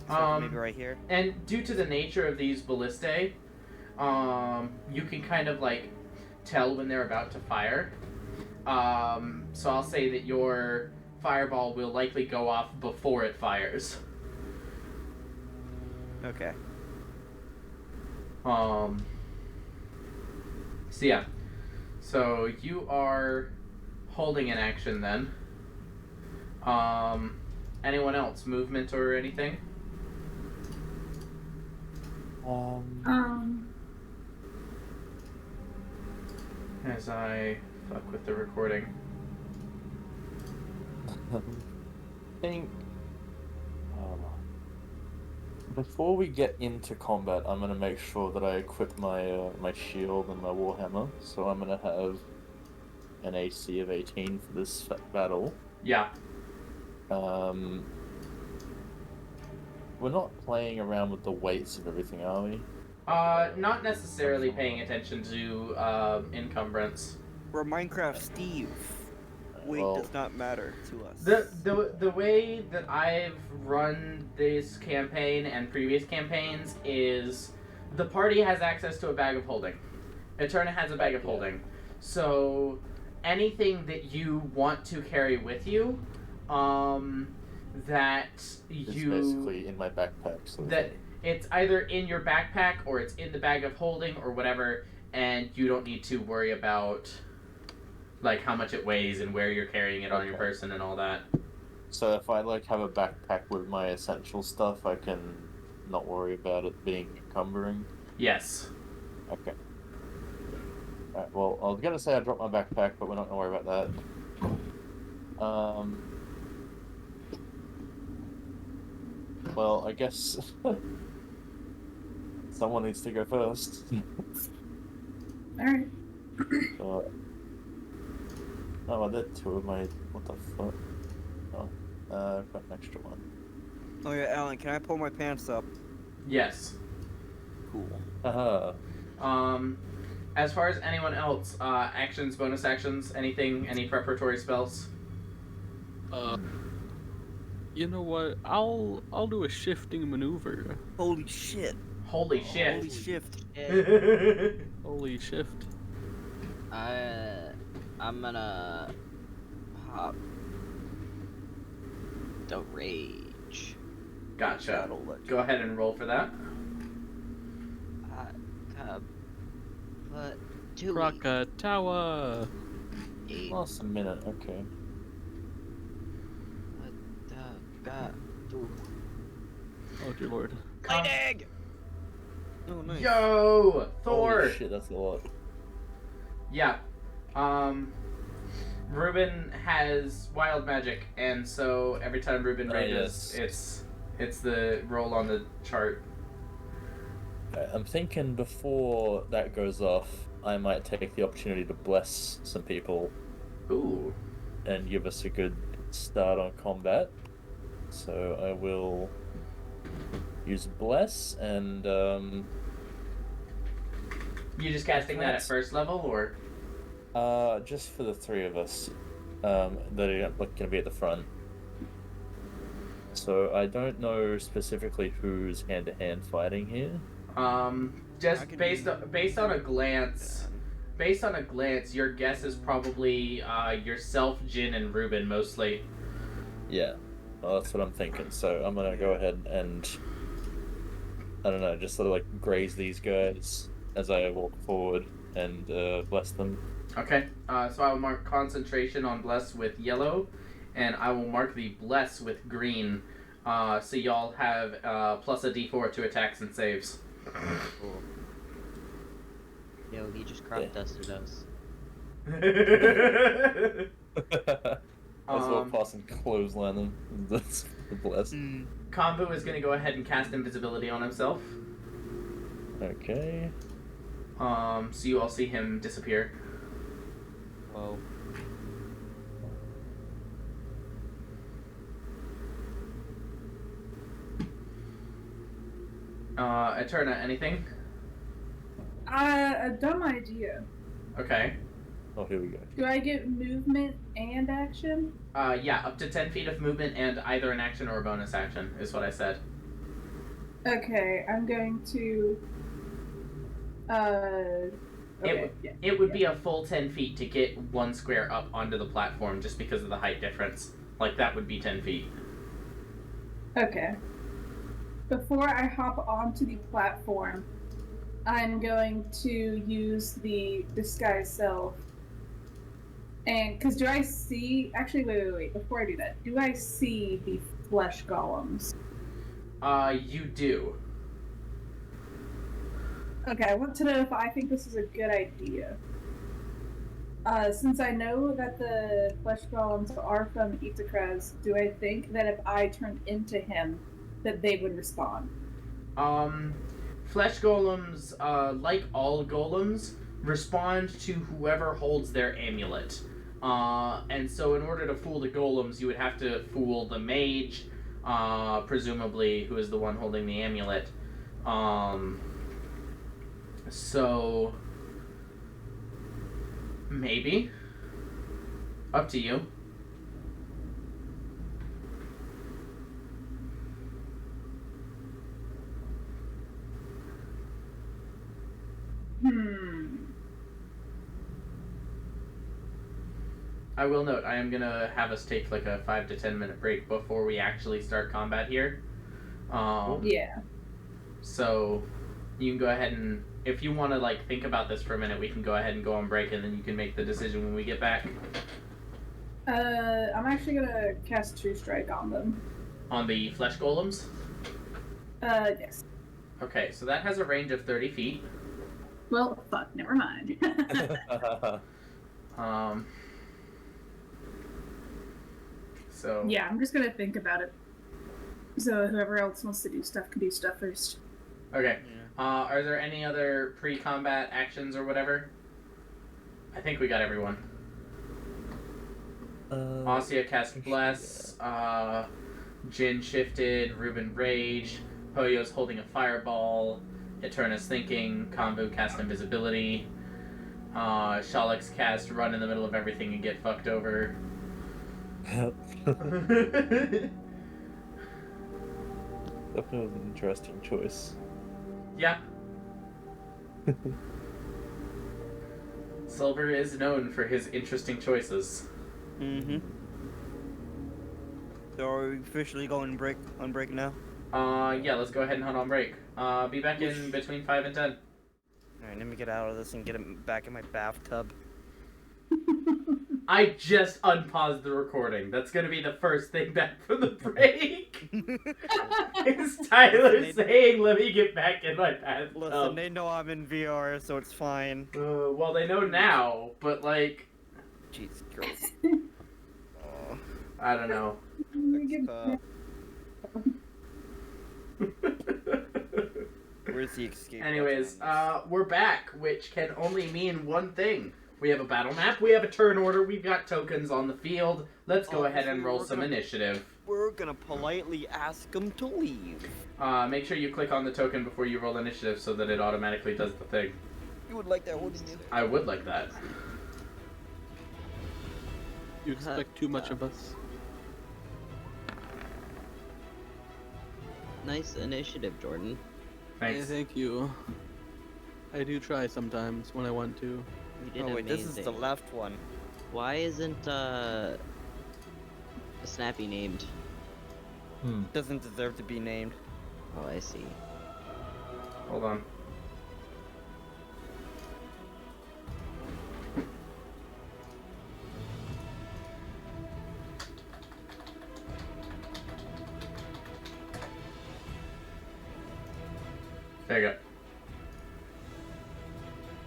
So maybe right here. And due to the nature of these ballistae, you can kind of like tell when they're about to fire. So I'll say that your fireball will likely go off before it fires. Okay. So yeah. So you are holding an action then. Anyone else? Movement or anything? As I fuck with the recording. I think before we get into combat, I'm gonna make sure that I equip my my shield and my warhammer. So I'm gonna have an AC of 18 for this battle. Yeah. We're not playing around with the weights of everything, are we? Not necessarily paying attention to encumbrance. We're Minecraft Steve. Weight Well, does not matter to us. The way that I've run this campaign and previous campaigns is the party has access to a bag of holding. Eterna has a bag of holding. So anything that you want to carry with you, that it's you basically in my backpack. So that it's either in your backpack or it's in the bag of holding or whatever, and you don't need to worry about like how much it weighs and where you're carrying it on your person and all that. So if I like have a backpack with my essential stuff, I can not worry about it being encumbering. Yes. Okay. Alright, well, I was gonna say I dropped my backpack, but we're not gonna worry about that. Well, I guess someone needs to go first. Alright. Oh, I did two of my. What the fuck? Oh, I've got an extra one. Oh yeah, Alan, can I pull my pants up? Yes. Cool. Haha. As far as anyone else, actions, bonus actions, anything, any preparatory spells? You know what? I'll do a shifting maneuver. Holy shit. Holy shit. Holy shift. Holy shift. I'm gonna hop the rage. Gotcha. That'll let Go ahead and roll for that. But two Krakatawa. eight. Lost a minute. Okay. Oh dear lord. Lightning! Oh, nice. Yo! Thor! Holy shit, that's a lot. Yeah. Ruben has wild magic, and so every time Ruben rages, it's the roll on the chart. I'm thinking before that goes off, I might take the opportunity to bless some people Ooh. and give us a good start on combat. So I will use bless and You just casting that at first level, or? just for the three of us that are going to be at the front. So I don't know specifically who's hand-to-hand fighting here. Just based on a glance, your guess is probably yourself, Jin, and Ruben mostly. Yeah, well, that's what I'm thinking. So I'm gonna go ahead and I don't know, just sort of like graze these guys as I walk forward and bless them. Okay. So I will mark concentration on bless with yellow, and I will mark the bless with green. So y'all have plus a d4 to attacks and saves. Cool. Yo, he just crop dusted us. As well past and clothesline them. That's the bless. Konvu is going to go ahead and cast invisibility on himself. Okay. So you all see him disappear. Whoa. Eterna, anything? A dumb idea. Okay. Oh, here we go. Do I get movement and action? Yeah, up to 10 feet of movement and either an action or a bonus action is what I said. Okay, I'm going to. Okay. It would be a full 10 feet to get one square up onto the platform just because of the height difference. Like, that would be 10 feet. Okay. Before I hop onto the platform, I'm going to use the disguise self. And, because do I see. Actually, wait. Before I do that, do I see the flesh golems? You do. Okay, I want to know if I think this is a good idea. Since I know that the flesh golems are from Itakraz, do I think that if I turned into him, that they would respond? Flesh golems, like all golems, respond to whoever holds their amulet. And so in order to fool the golems, you would have to fool the mage, presumably, who is the one holding the amulet. So Maybe. Up to you. I will note, I am gonna have us take like a 5 to 10 minute break before we actually start combat here. Yeah. So you can go ahead and, if you want to like think about this for a minute, we can go ahead and go on break, and then you can make the decision when we get back. I'm actually gonna cast True Strike on them. On the flesh golems? Yes. Okay, so that has a range of 30 feet. Well, fuck, never mind. So Yeah, I'm just gonna think about it. So whoever else wants to do stuff can do stuff first. Okay. Are there any other pre-combat actions or whatever? I think we got everyone. Ossia cast Bless. Jin shifted. Ruben Rage. Poyo's holding a fireball. Eterna's thinking. Konvu cast Invisibility. Shalix cast Run in the middle of everything and get fucked over. Definitely an interesting choice. Yeah. Silver is known for his interesting choices. Mm-hmm. So are we officially going on break now? Yeah, let's go ahead and hunt on break. Be back in between 5 and 10. Alright, let me get out of this and get him back in my bathtub. I just unpaused the recording. That's gonna be the first thing back from the break. Is Tyler saying, "Let me get back in my bathtub"? Listen, they know I'm in VR, so it's fine. Well, they know now, but like, Jesus Christ. Oh, I don't know. where's the escape? Anyways, button? we're back, which can only mean one thing. We have a battle map, we have a turn order, we've got tokens on the field. Let's go ahead and roll some initiative. We're gonna politely ask them to leave. Make sure you click on the token before you roll initiative so that it automatically does the thing. You would like that, wouldn't you? I would like that. You expect too much of us. Nice initiative, Jordan. Thanks. Yeah, thank you. I do try sometimes when I want to. You did Oh wait, amazing. this is the left one. Why isn't Snappy named? Doesn't deserve to be named. Oh, I see. Hold on. There you go.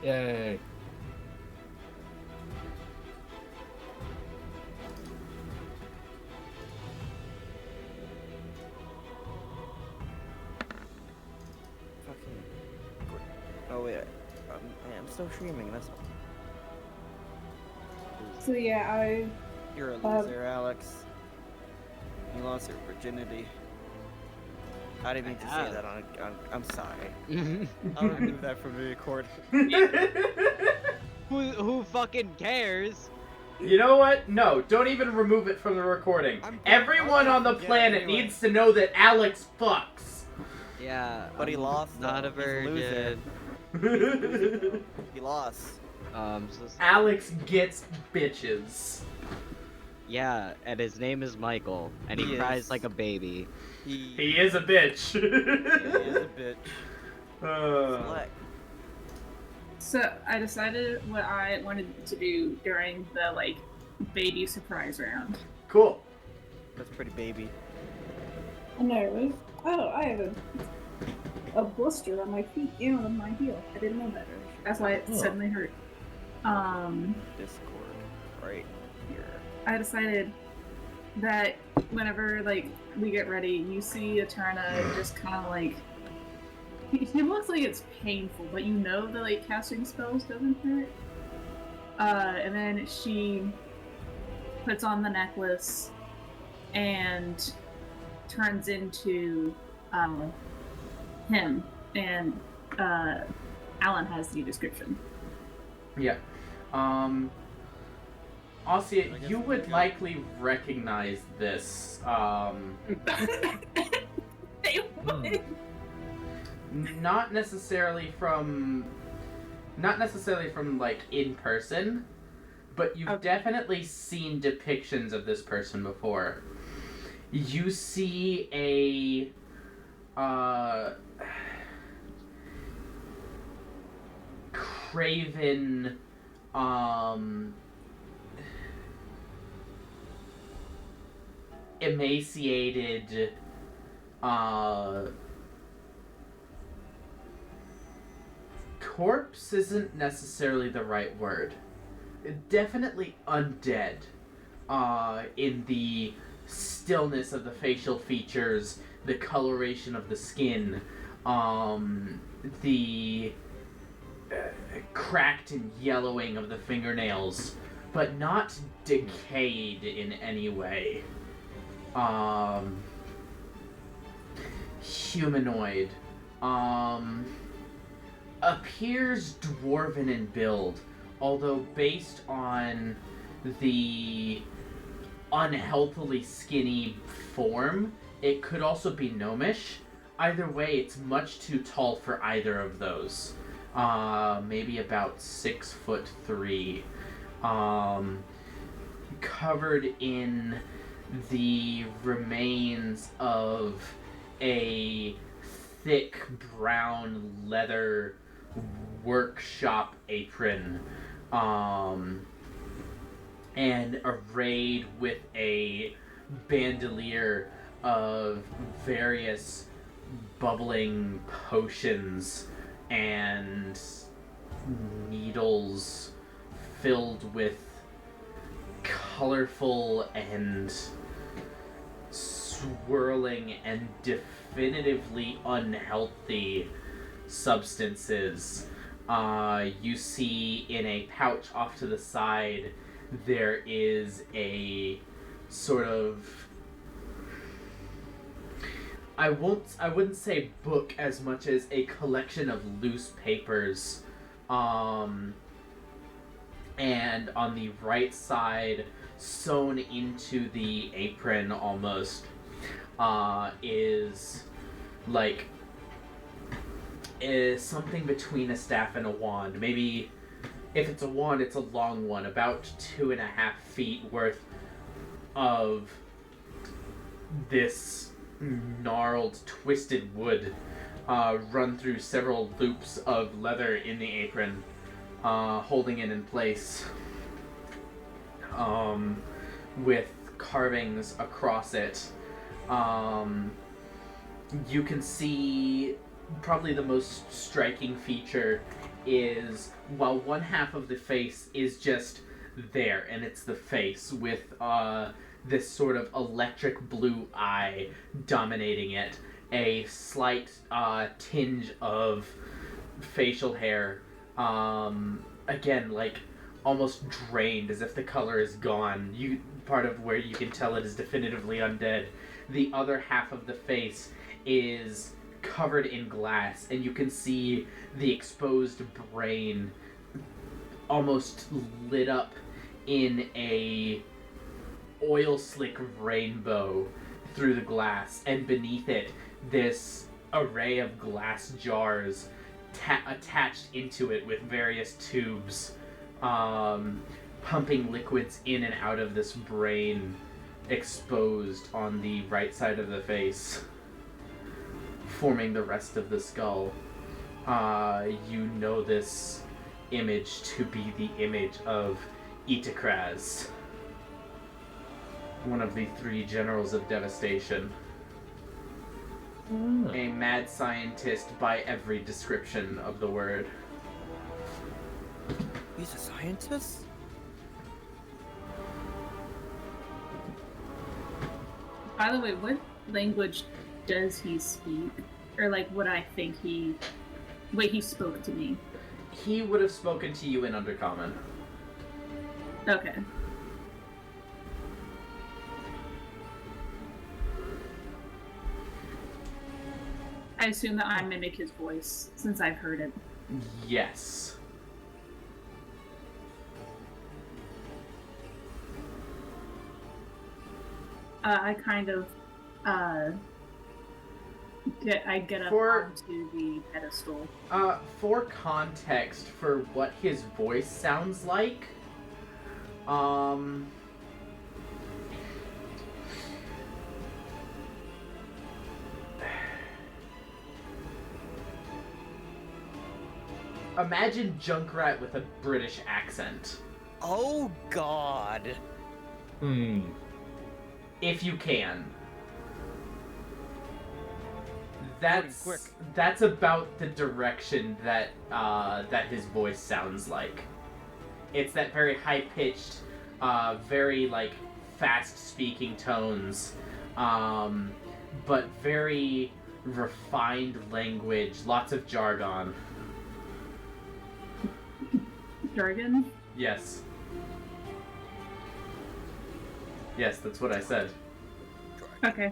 Yay. Fucking. Oh wait, I'm still streaming. That's all. So yeah, You're a loser, Alex. You lost your virginity. I didn't mean to say that on I'm sorry. I'll remove that from the recording. Who fucking cares? You know what? No, don't even remove it from the recording. Everyone on the planet anyway. needs to know that Alex fucks. Yeah. But he I'm lost, Not though. a He's a loser. virgin. He lost. Alex gets bitches. Yeah, and his name is Michael, and he He cries is. like a baby. He is a bitch. He is a bitch. Select. so I decided what I wanted to do during the like baby surprise round. Cool. That's pretty baby. I know. Oh, I have a blister on my feet and on my heel. I didn't know that. That's why it suddenly hurt. Discord. Right here. I decided that whenever like we get ready, you see Eterna just kind of like he looks like it's painful, but you know that like casting spells doesn't hurt. And then she puts on the necklace and turns into him, and Alan has the description. Yeah. Ossia, I guess you we would go. likely recognize this. They would. Not necessarily from like in person, but you've Okay. definitely seen depictions of this person before. You see a craven emaciated corpse isn't necessarily the right word. Definitely undead. In the stillness of the facial features, the coloration of the skin, the cracked and yellowing of the fingernails, but not decayed in any way. Humanoid. Appears dwarven in build, although based on the unhealthily skinny form, it could also be gnomish. Either way, it's much too tall for either of those. Maybe about 6'3". Covered in the remains of a thick brown leather workshop apron, and arrayed with a bandolier of various bubbling potions and needles filled with colorful and swirling and definitively unhealthy substances. You see in a pouch off to the side there is a sort of, I wouldn't say book as much as a collection of loose papers. And on the right side, sewn into the apron almost, is something between a staff and a wand. Maybe if it's a wand, it's a long one, about 2.5 feet worth of this gnarled, twisted wood, run through several loops of leather in the apron, holding it in place, with carvings across it. You can see probably the most striking feature is, while one half of the face is just there, and it's the face with this sort of electric blue eye dominating it, a slight tinge of facial hair, again, like almost drained, as if the color is gone. Part of where you can tell it is definitively undead. The other half of the face is covered in glass, and you can see the exposed brain almost lit up in a oil slick rainbow through the glass, and beneath it this array of glass jars attached into it with various tubes, pumping liquids in and out of this brain exposed on the right side of the face, forming the rest of the skull. You know this image to be the image of Itakraz, one of the 3 generals of devastation. A mad scientist by every description of the word. He's a scientist? By the way, what language does he speak? Or like what I think he spoke to me. He would have spoken to you in Undercommon. Okay. I assume that I mimic his voice since I've heard it. Yes. I kind of get up onto the pedestal. For context for what his voice sounds like, imagine Junkrat with a British accent. Oh God. If you can. Quick. That's about the direction that that his voice sounds like. It's that very high-pitched, very like fast-speaking tones, but very refined language, lots of jargon. Jargon? Yes. Yes, that's what I said. Okay.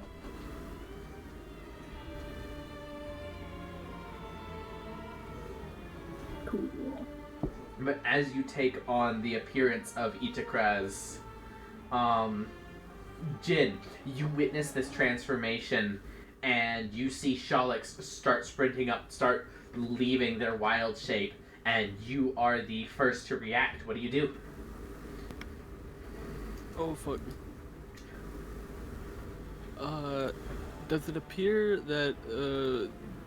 Cool. But as you take on the appearance of Itakraz, Jin, you witness this transformation, and you see Shalix start sprinting up, start leaving their wild shape, and you are the first to react. What do you do? Oh fuck. Does it appear that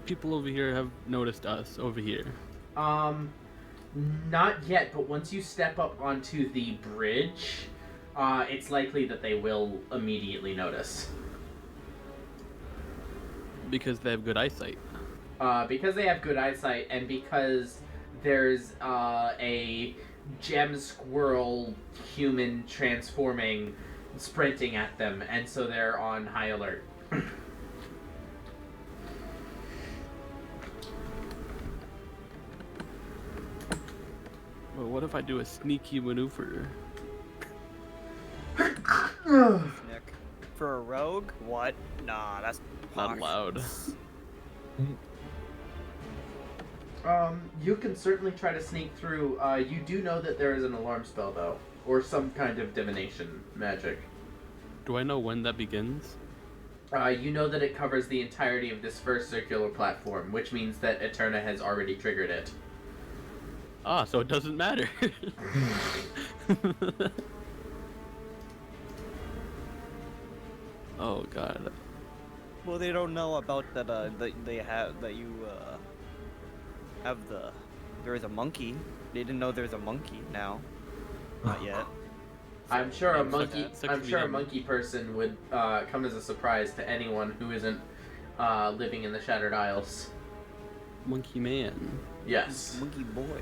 people over here have noticed us over here? Not yet, but once you step up onto the bridge, it's likely that they will immediately notice. Because they have good eyesight. Because they have good eyesight, and because there's a gem squirrel human transforming, sprinting at them, and so they're on high alert. Well, what if I do a sneaky maneuver? Nick. For a rogue? What? Nah, that's Not allowed. You can certainly try to sneak through. You do know that there is an alarm spell, though, or some kind of divination magic. Do I know when that begins? You know that it covers the entirety of this first circular platform, which means that Eterna has already triggered it. Ah, so it doesn't matter. Oh god. Well, they don't know about that. That they have that you have the. There is a monkey. They didn't know there's a monkey now. Not yet. I'm sure a Names monkey. like that. I'm sure a Sexually monkey person would come as a surprise to anyone who isn't living in the Shattered Isles. Monkey man. Yes. Monkey boy.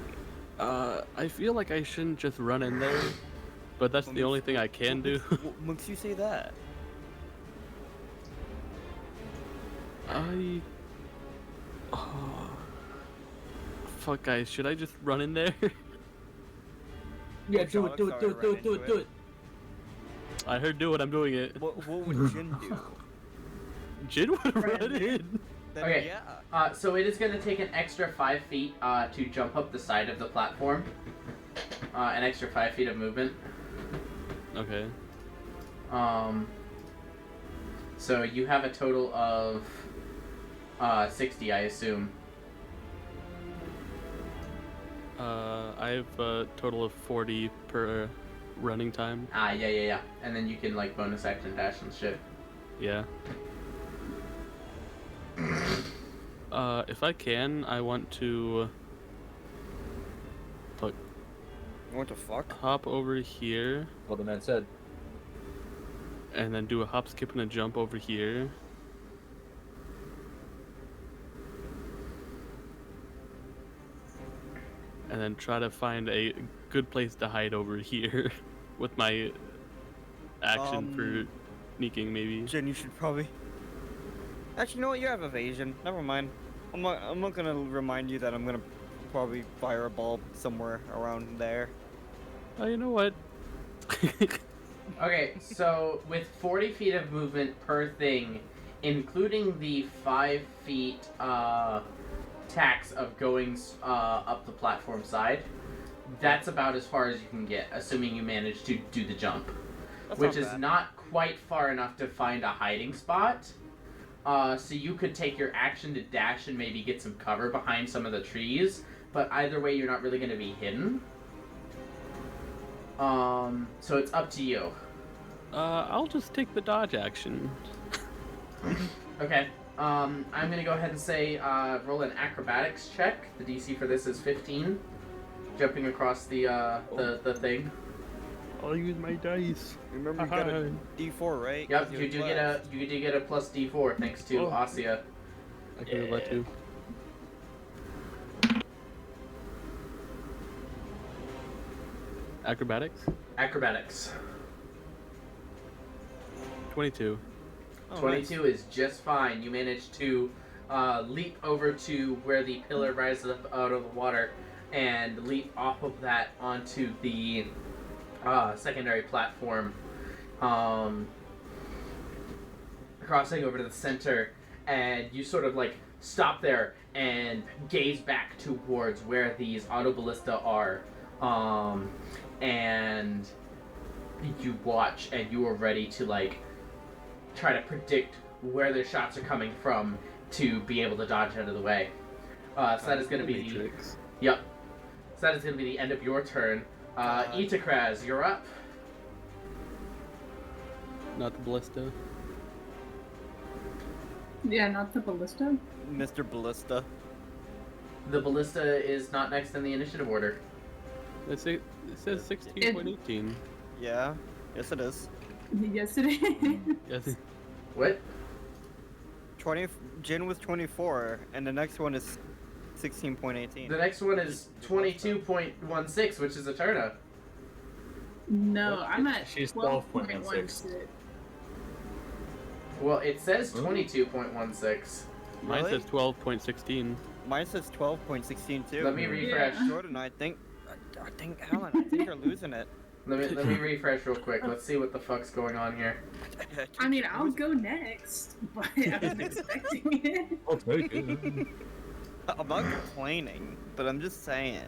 I feel like I shouldn't just run in there, but that's the only thing I can do. What makes you say that? Oh. Fuck, guys, should I just run in there? Yeah, do it. I heard do it, I'm doing it. What would Jin do? Jin would run in. Then, Okay. Yeah. So it is going to take an extra 5 feet to jump up the side of the platform. An extra 5 feet of movement. Okay. So you have a total of 60, I assume. I have a total of 40 per running time. Yeah. And then you can, like, bonus action dash and shit. Yeah. If I can, I want to... Fuck. What the fuck? Hop over here, What the man said. and then do a hop, skip, and a jump over here. And then try to find a good place to hide over here with my action for sneaking, maybe. Jin, you should probably. Actually, you know what? You have evasion. Never mind. I'm not gonna remind you that I'm gonna probably fire a bulb somewhere around there. Oh, you know what? Okay, so with 40 feet of movement per thing, including the 5 feet tax of going up the platform side, that's about as far as you can get, assuming you manage to do the jump. That's Which not is bad. not quite far enough to find a hiding spot. So you could take your action to dash and maybe get some cover behind some of the trees. But either way, you're not really going to be hidden. So it's up to you. I'll just take the dodge action. Okay. I'm gonna go ahead and say roll an acrobatics check. The DC for this is 15. Jumping across the thing. I'll use my dice. Remember, you got a D4, right? Yep, you do get a plus D4 thanks to Asia. I could have let you. Acrobatics. 22. Oh, 22 nice. is just fine. You managed to leap over to where the pillar rises up out of the water and leap off of that onto the secondary platform, crossing over to the center, and you sort of like stop there and gaze back towards where these autoballista are, and you watch and you are ready to like try to predict where their shots are coming from to be able to dodge out of the way. So that is going to be the... Yep. So that is going to be the end of your turn. Itakraz, you're up. Not the ballista. Yeah, not the ballista. Mr. Ballista. The ballista is not next in the initiative order. It says 16.18. Yeah. Yes, it is. Yes, it is. Yes. What? 20. Jin was 24, and the next one is 16.18. The next one is 22.16, which is Eterna. No, I'm at She's 12.16. Well, it says 22.16. Mine Really? says 12.16. Mine says 12.16 too. Let me refresh. Yeah. Jordan, I think, Alan, I think you're losing it. Let me refresh real quick. Let's see what the fuck's going on here. I mean, I'll go next, but I wasn't expecting it. I'll take it. I'm not complaining, but I'm just saying.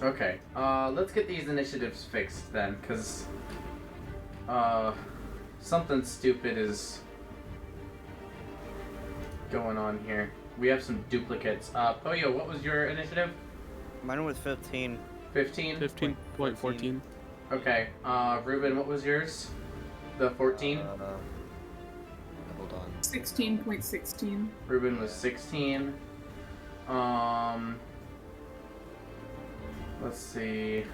Okay, let's get these initiatives fixed then, because something stupid is going on here. We have some duplicates. Poyo, what was your initiative? Mine was 15. 15? 15.14. Okay, Ruben, what was yours? The 14? Hold on. 16.16. Ruben was 16. Let's see.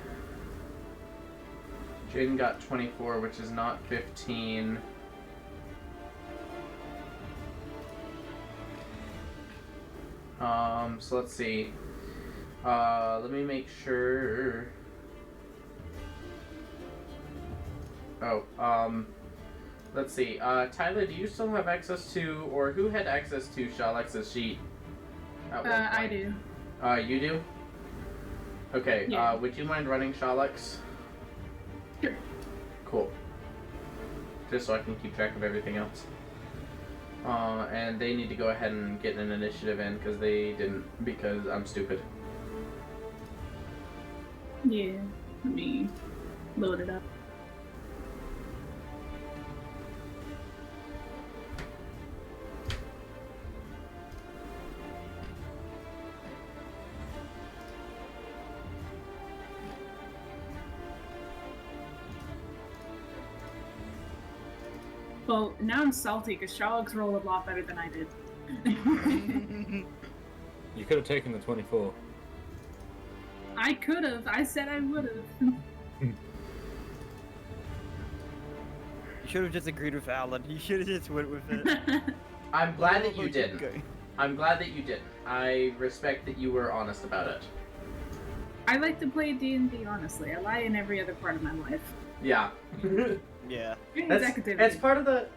Jaden got 24, which is not 15. So let's see. Let me make sure. Let's see. Tyler, do you still have access to, or who had access to Shalex's sheet? At one point? I do. You do? Okay, Yeah. Would you mind running Shalex? Sure. Cool. Just so I can keep track of everything else. And they need to go ahead and get an initiative in, because they didn't, because I'm stupid. Yeah. Let me load it up. Well, now I'm salty because Sherlock's rolled a lot better than I did. You could have taken the 24. I could have. I said I would have. You should have just agreed with Alan. You should have just went with it. I'm glad that you Okay. didn't. I'm glad that you didn't. I respect that you were honest about it. I like to play D&D, honestly. I lie in every other part of my life. Yeah. Yeah. That's part of the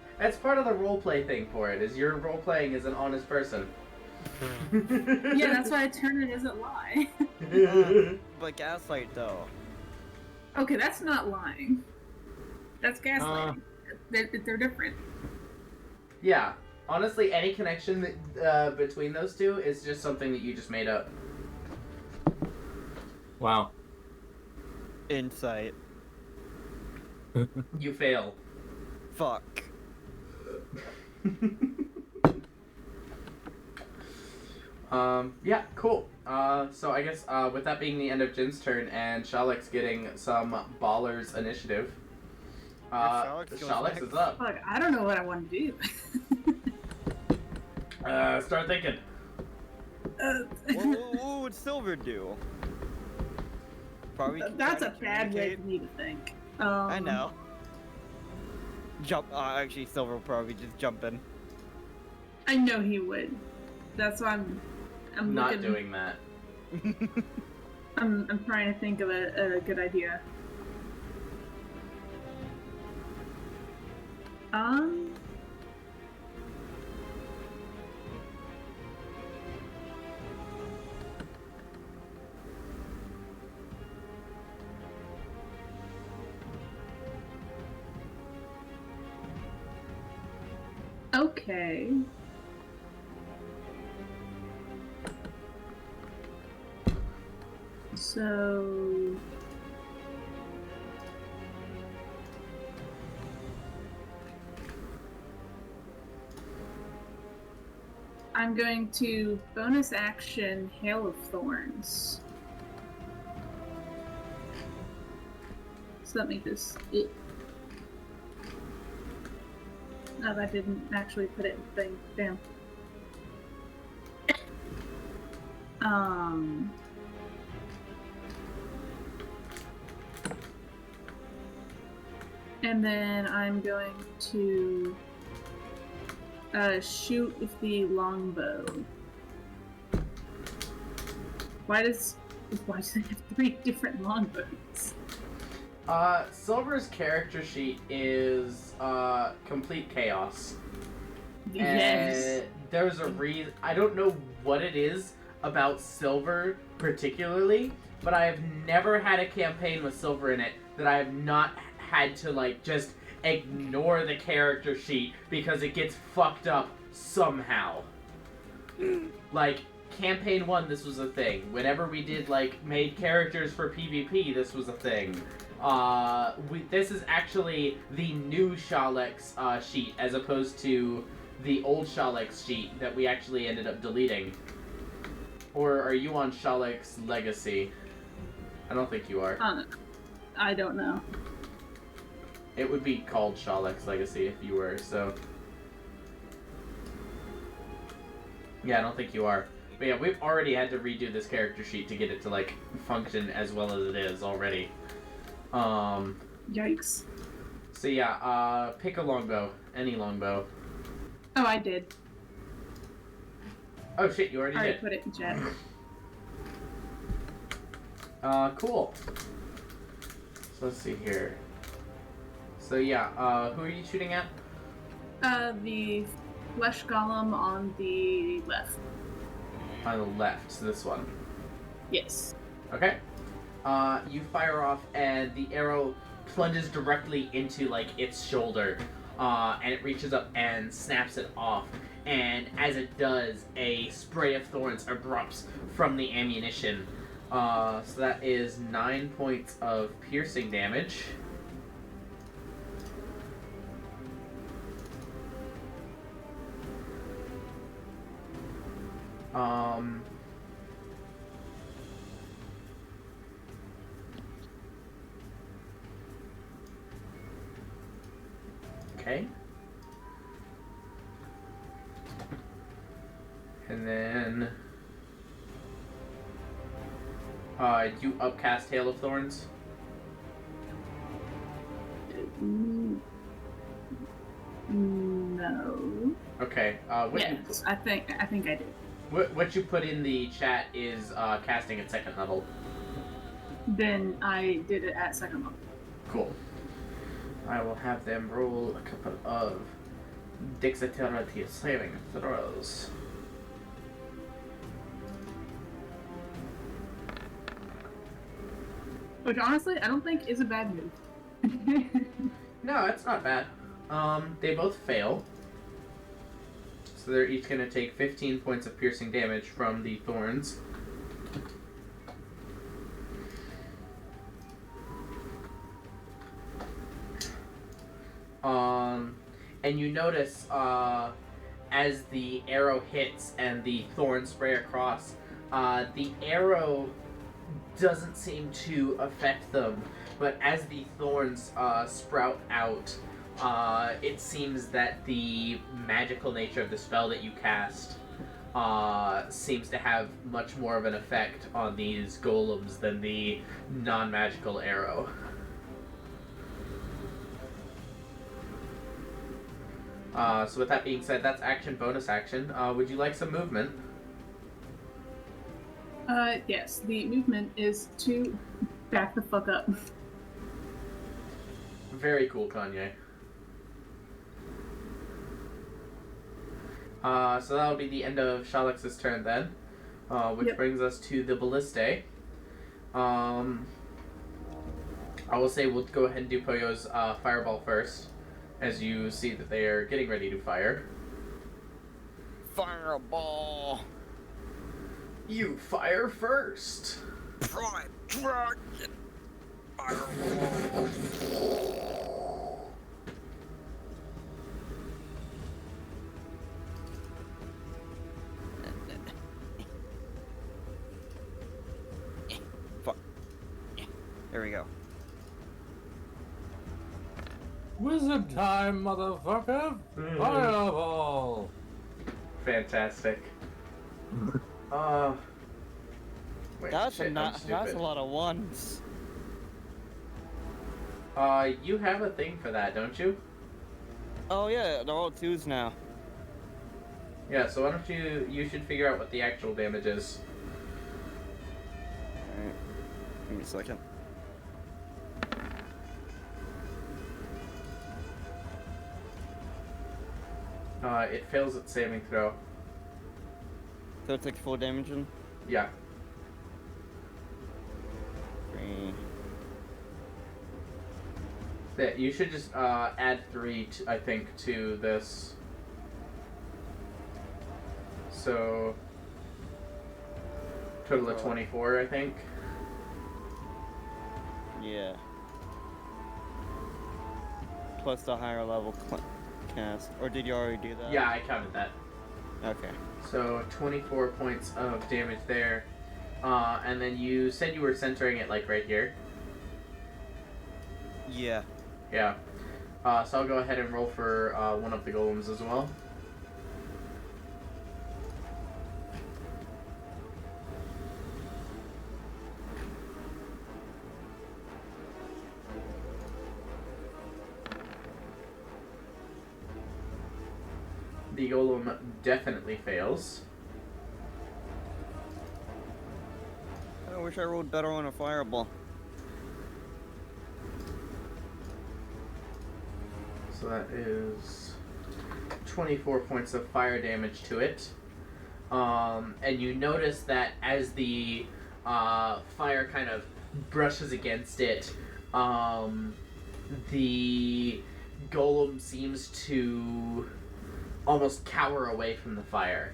role play thing for it. Is your role playing as an honest person. Yeah, that's why I turn it as a lie. But gaslight though. Okay, that's not lying. That's gaslighting. They're different. Yeah. Honestly, any connection that, between those two is just something that you just made up. Wow. Insight. You fail. Fuck. Yeah, cool. So I guess with that being the end of Jin's turn and Shalek's getting some ballers initiative, Shalek's is up. Fuck, I don't know what I want to do. Start thinking. What would Silver do? Probably. That's try a to bad way communicate. for me to think. I know. Jump. Actually, Silver will probably just jump in. I know he would. That's why I'm Not looking, doing that. I'm trying to think of a good idea. Okay. So I'm going to bonus action Hail of Thorns. So let me just. No, that didn't actually put it in the thing. Damn. And then I'm going to shoot with the longbow. Why does it have 3 different longbows? Silver's character sheet is complete chaos. Yes. And there's a reason. I don't know what it is about Silver particularly, but I have never had a campaign with Silver in it that I have not had to like just ignore the character sheet because it gets fucked up somehow. Like campaign 1, this was a thing. Whenever we did like made characters for PvP, this was a thing. This is actually the new Shalek's sheet as opposed to the old Shalek's sheet that we actually ended up deleting. Or are you on Shalek's Legacy? I don't think you are. I don't know. It would be called Shalek's Legacy if you were, so... Yeah, I don't think you are. But yeah, we've already had to redo this character sheet to get it to, like, function as well as it is already. Yikes. So yeah, pick a longbow. Any longbow. Oh, I did. Oh shit, you already I did. put it in chat. Cool. So let's see here. So yeah, who are you shooting at? The flesh golem on the left. On the left, so this one. Yes. Okay. You fire off and the arrow plunges directly into like its shoulder. And it reaches up and snaps it off. And as it does, a spray of thorns erupts from the ammunition. So that is 9 points of piercing damage. Okay. And then you upcast Hail of Thorns? No. Okay. Yes, I think I did. What you put in the chat is casting at 2nd level. Then I did it at 2nd level. Cool. I will have them roll a couple of dexterity saving throws. Which honestly, I don't think is a bad move. No, it's not bad. They both fail. So they're each going to take 15 points of piercing damage from the thorns. and you notice as the arrow hits and the thorns spray across, the arrow doesn't seem to affect them, but as the thorns sprout out, it seems that the magical nature of the spell that you cast seems to have much more of an effect on these golems than the non-magical arrow. So with that being said, that's action, bonus action. Would you like some movement? Yes. The movement is to back the fuck up. Very cool, Kanye. So that'll be the end of Shalex's turn then, which brings us to the Balliste. I will say we'll go ahead and do Poyo's fireball first, as you see that they are getting ready to fire. Fireball. You fire first. Prime dragon. Fireball. There we go. Wizard time, motherfucker! Fireball! Fantastic. Wait, That's shit, that's a lot of ones. You have a thing for that, don't you? Oh yeah, they're all twos now. Yeah, so why don't you should figure out what the actual damage is. Alright. Give me a second. It fails its saving throw. So it takes 4 damage in? Yeah. 3. Yeah, you should just add 3, I think, to this. So, total of 24, I think. Yeah. Plus the higher level cast. Or did you already do that? Yeah, I counted that. Okay. So 24 points of damage there. And then you said you were centering it like right here. Yeah. Yeah. So I'll go ahead and roll for one of the golems as well. The golem definitely fails. I wish I rolled better on a fireball. So that is 24 points of fire damage to it. And you notice that as the fire kind of brushes against it, the golem seems to almost cower away from the fire.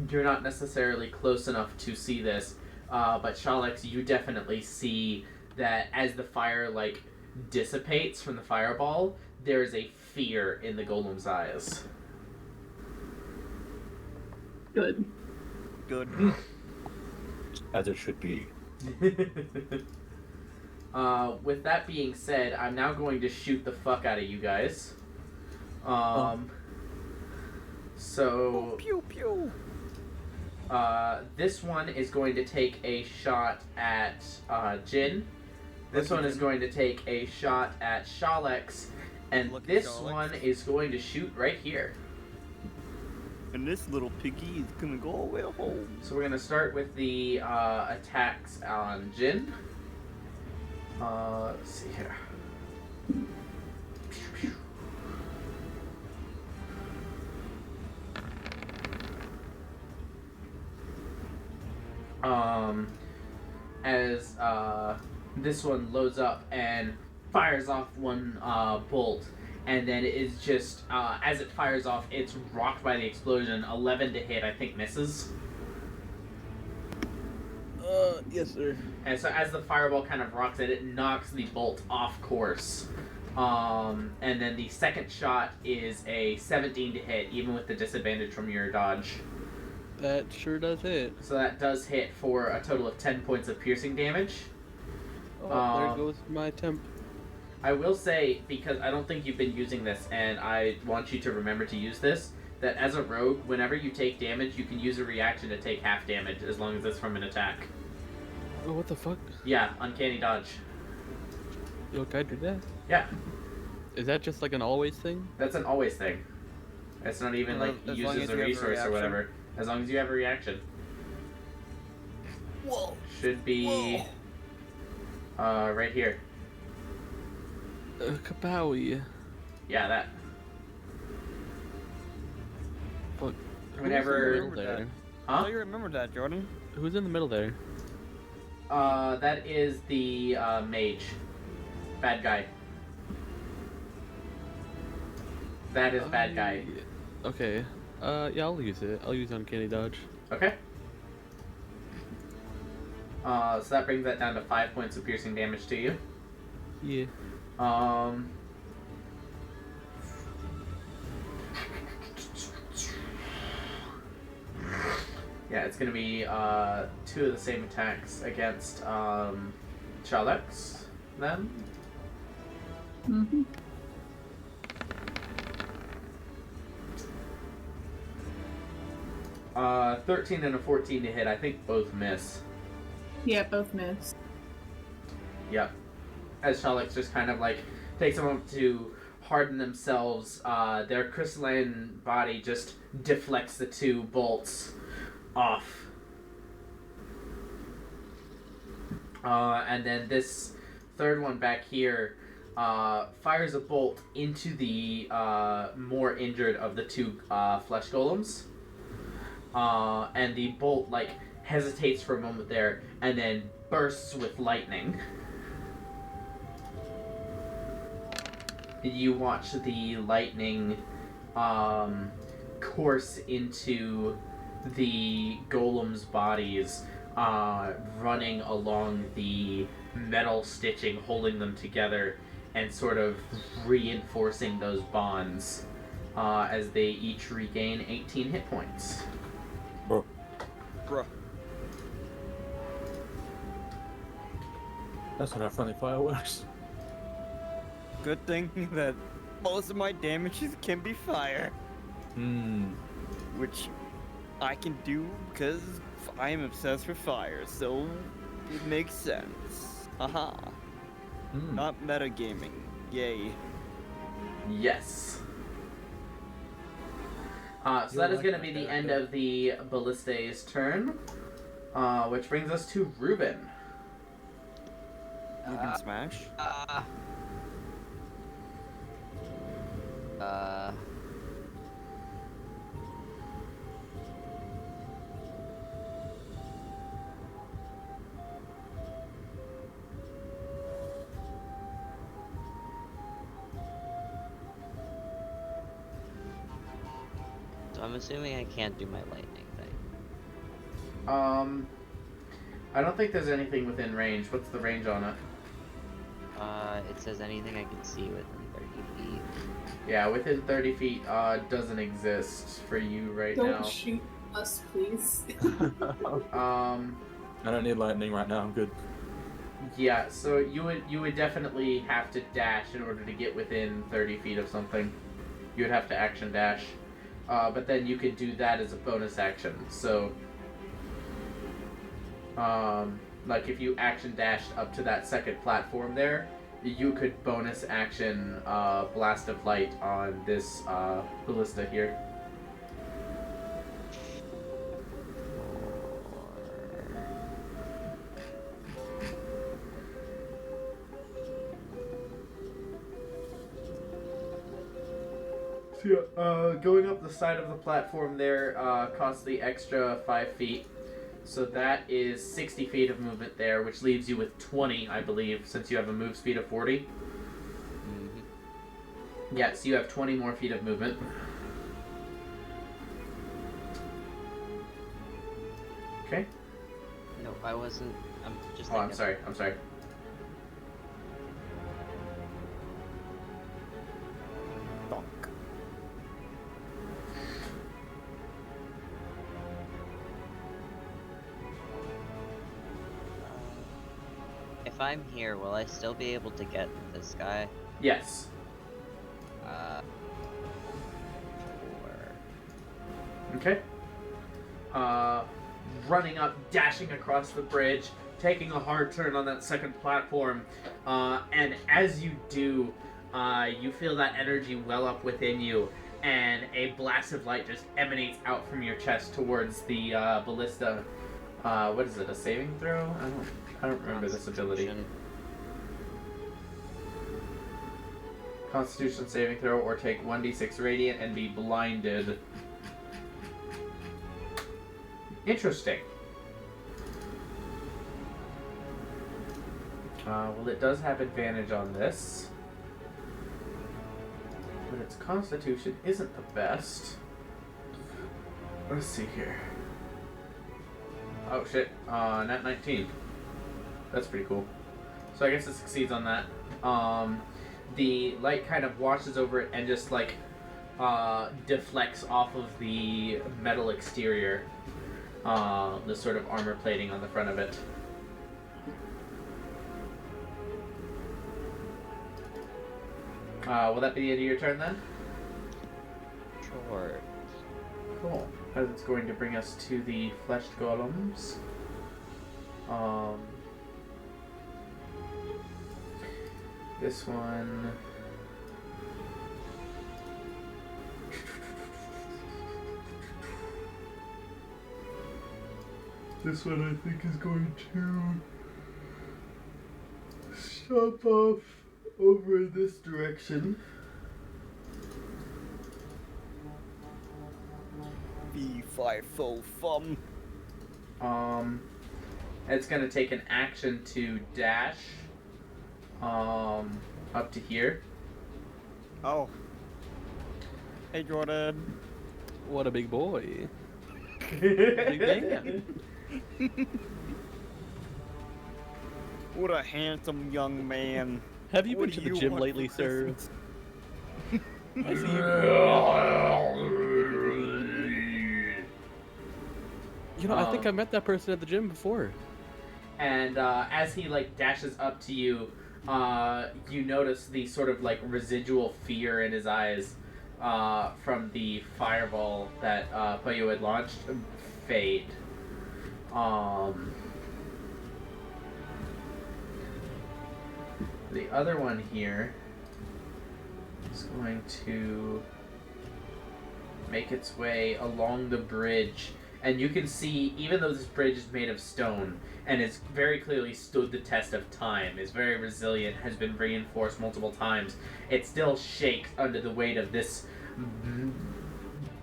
You're not necessarily close enough to see this, but Shalex, you definitely see that as the fire dissipates from the fireball, there's a fear in the golem's eyes. Good. Good. As it should be. With that being said, I'm now going to shoot the fuck out of you guys. So Pew pew. This one is going to take a shot at Jin. This one is going to take a shot at Shalex, and this one is going to shoot right here. And this little piggy is gonna go away home. So we're gonna start with the attacks on Jin. Let's see here. As this one loads up and fires off one bolt, and then it is just as it fires off, it's rocked by the explosion. 11 to hit, I think, misses. Yes, sir. And so as the fireball kind of rocks it, it knocks the bolt off course. And then the second shot is a 17 to hit, even with the disadvantage from your dodge. That sure does hit. So that does hit for a total of 10 points of piercing damage. Oh, there goes my temp. I will say, because I don't think you've been using this, and I want you to remember to use this, that as a rogue, whenever you take damage, you can use a reaction to take half damage, as long as it's from an attack. Oh, what the fuck? Yeah, uncanny dodge. Yo, can I do that? Yeah, Is that just like an always thing? that's an always thing. It's not even like As used long as as a you have a resource or reaction. whatever. As long as you have a reaction. Whoa. Should be right here. Kapowie. Yeah, that. Fuck. Whenever- Who's in the middle there? Huh? Oh, you remember that, Jordan? Who's in the middle there? That is the mage. Bad guy. That is bad guy. Okay. Yeah, I'll use it. I'll use uncanny dodge. Okay. So that brings that down to 5 points of piercing damage to you. Yeah. Yeah, it's gonna be 2 of the same attacks against Chalex then. Mm-hmm. Uh, 13 and a 14 to hit. I think both miss. Yeah, both miss. Yep. As Chalex just kind of like takes a moment to harden themselves, their crystalline body just deflects the 2 bolts off. And then this third one back here fires a bolt into the more injured of the 2 flesh golems. And the bolt like hesitates for a moment there and then bursts with lightning. You watch the lightning course into the golems' bodies, running along the metal stitching holding them together and sort of reinforcing those bonds as they each regain 18 hit points. Bruh. That's not how friendly fire works. Good thing that most of my damages can be fire. Which I can do because I am obsessed with fire, so it makes sense. Haha. Not metagaming. Yay. Yes. So that is going to be the end of the Ballistae's turn, which brings us to Ruben. Ruben smash. So I'm assuming I can't do my lightning thing. I don't think there's anything within range. What's the range on it? It says anything I can see within 30 feet. Yeah, within 30 feet doesn't exist for you right Don't now. shoot us, please. I don't need lightning right now. I'm good. Yeah, so you would definitely have to dash in order to get within 30 feet of something. You would have to action dash. But then you could do that as a bonus action. So, like if you action dashed up to that second platform there, you could bonus action Blast of Light on this ballista here. So yeah, going up the side of the platform there costs the extra 5 feet. So that is 60 feet of movement there, which leaves you with 20, I believe, since you have a move speed of 40. Mm-hmm. Yeah, so you have 20 more feet of movement. Okay. No, I wasn't. I'm just. Oh, I'm sorry. if I'm here, will I still be able to get this guy? Yes. Or... Okay. Running up, dashing across the bridge, taking a hard turn on that second platform, and as you do, you feel that energy well up within you, and a blast of light just emanates out from your chest towards the ballista. What is it? A saving throw? I don't remember this ability. Constitution saving throw, or take 1d6 radiant and be blinded. Interesting. Well, it does have advantage on this, but its constitution isn't the best. Let's see here. Oh shit, nat 19. That's pretty cool. So I guess it succeeds on that. The light kind of washes over it and just like deflects off of the metal exterior, the sort of armor plating on the front of it. Will that be the end of your turn then? Sure. Cool. As it's going to bring us to the fleshed golems. This one. This one I think is going to shove off over in this direction. B5 It's gonna take an action to dash up to here. Oh. Hey, Jordan. What a big boy. Big man. What a handsome young man. Have you What been to do the you gym want lately, for sir? Christmas? I see you know, I think I met that person at the gym before. And as he like dashes up to you, you notice the sort of like residual fear in his eyes from the fireball that Poyo had launched fade. The other one here is going to make its way along the bridge. And you can see, even though this bridge is made of stone and it's very clearly stood the test of time, is very resilient, has been reinforced multiple times, it still shakes under the weight of this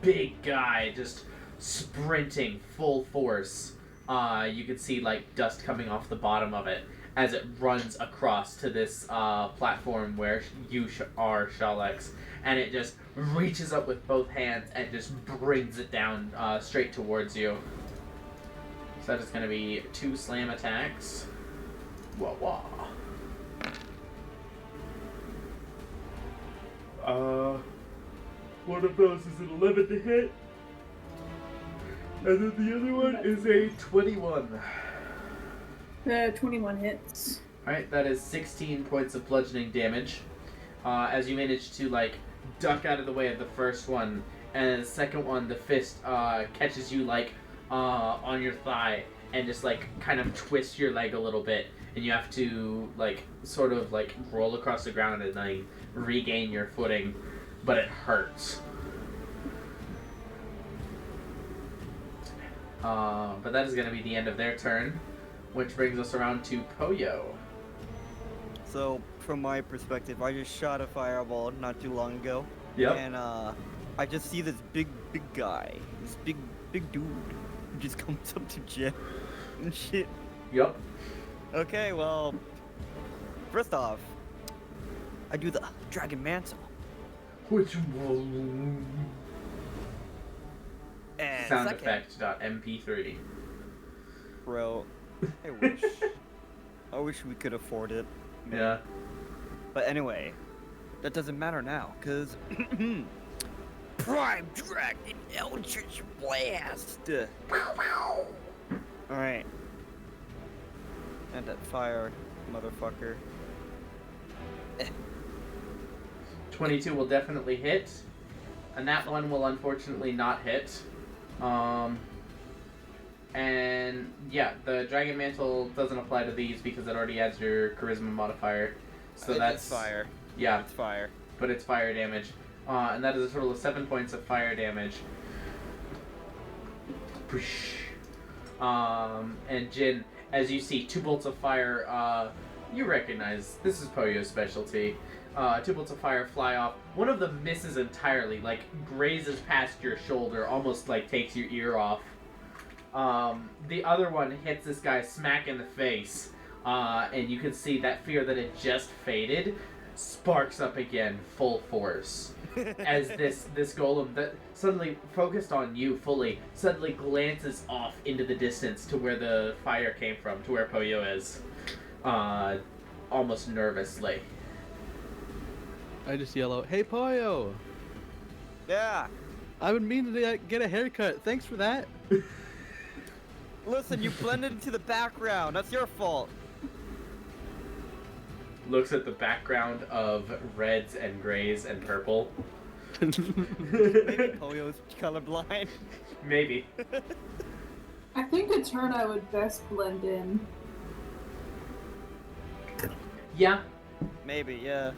big guy just sprinting full force. You can see like dust coming off the bottom of it as it runs across to this platform where you are, Shalex, and it just reaches up with both hands and just brings it down straight towards you. So that is going to be 2 slam attacks. Wah wah. One of those is an 11 to hit, and then the other one is a 21. 21 hits. Alright, that is 16 points of bludgeoning damage. As you manage to, like, duck out of the way of the first one, and the second one, the fist, catches you, like, on your thigh, and just, like, kind of twists your leg a little bit, and you have to, like, sort of, like, roll across the ground and, like, regain your footing, but it hurts. But that is going to be the end of their turn. Which brings us around to Poyo. So, from my perspective, I just shot a fireball not too long ago. Yep. And I just see this big guy, this big dude, who just comes up to Jeff and shit. Yep. Okay, well, first off, I do the dragon mantle. Which one? And Sound second, effect.mp3. bro, I wish we could afford it. Man. Yeah. But anyway, that doesn't matter now, cause Prime Dragon Eldritch Blast. All right. And that fire motherfucker. 22 will definitely hit, and that one will unfortunately not hit. And yeah, the Dragon Mantle doesn't apply to these because it already adds your Charisma modifier. So that's It's fire. Yeah, It's fire. but it's fire damage. And that is a total of 7 points of fire damage. And Jin, as you see 2 bolts of fire, you recognize this is Poyo's specialty. 2 bolts of fire fly off. One of them misses entirely, like grazes past your shoulder, almost like takes your ear off. The other one hits this guy smack in the face, and you can see that fear that had just faded sparks up again, full force. As this golem that suddenly focused on you fully suddenly glances off into the distance to where the fire came from, to where Poyo is, almost nervously. I just yell out, "Hey, Poyo! Yeah. I've been meaning to get a haircut. Thanks for that." Listen, you blended into the background. That's your fault. Looks at the background of reds and grays and purple. Maybe Polio's colorblind. Maybe. I think Eterna would best blend in. Yeah. Maybe, yeah.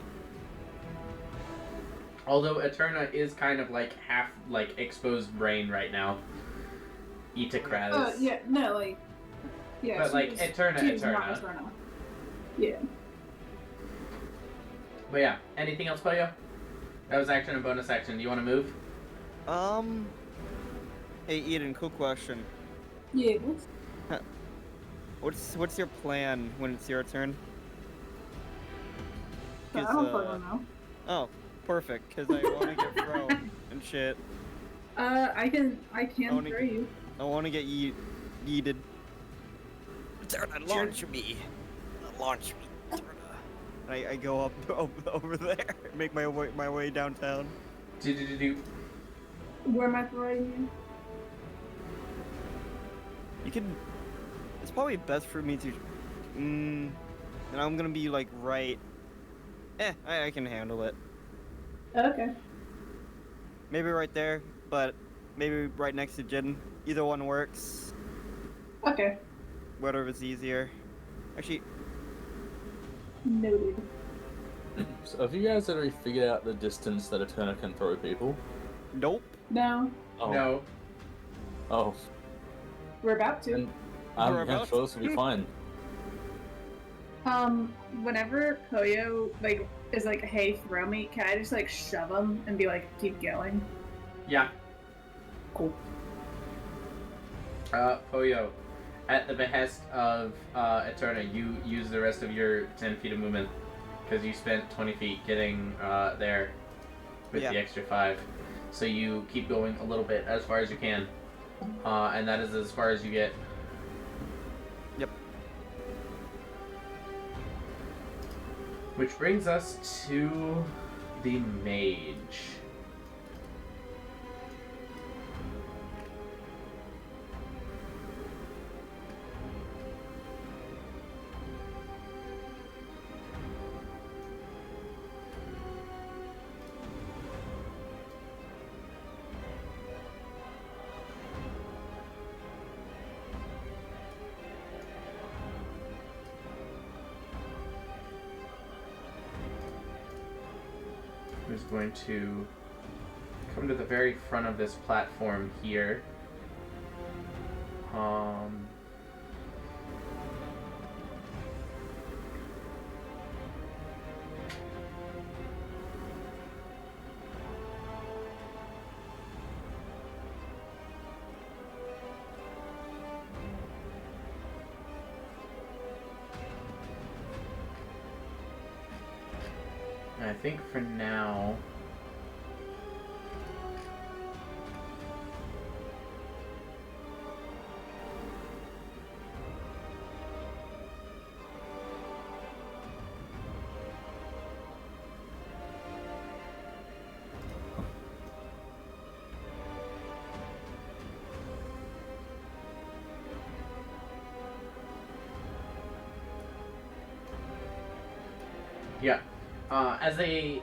Although Eterna is kind of like half like exposed brain right now. Itakraz. Yeah, no, like, yeah. But like she's Eterna. not Eterna. Yeah. But yeah, anything else, Poyo? That was action and bonus action. Do you want to move? Hey Eden, cool question. Yeah. What's your plan when it's your turn? I 'Cause, don't fucking know. Oh, perfect. Cause I want to get thrown and shit. I can Only- throw you. I want to get yeeted. Turna, launch me. Launch me. Turna. I go up over there. Make my way downtown. Do. Where am I throwing you? You can. It's probably best for me to. And I'm gonna be like right. I can handle it. Okay. Maybe right there, but maybe right next to Jin. Either one works. Okay. Whatever's easier. Actually, Noted. So have you guys already figured out the distance that a Turner can throw people? nope. No, Oh. No. Oh. we're about to. And We're I'm about sure this will be fine. Whenever Poyo like is like, "Hey, throw me," can I just like shove him and be like, "Keep going"? Yeah. Cool. Poyo, at the behest of Eterna, you use the rest of your 10 feet of movement because you spent 20 feet getting there with Yeah. the extra 5. So you keep going a little bit as far as you can, and that is as far as you get. Yep. Which brings us to the mage. Who's going to come to the very front of this platform here. I think for now, As they,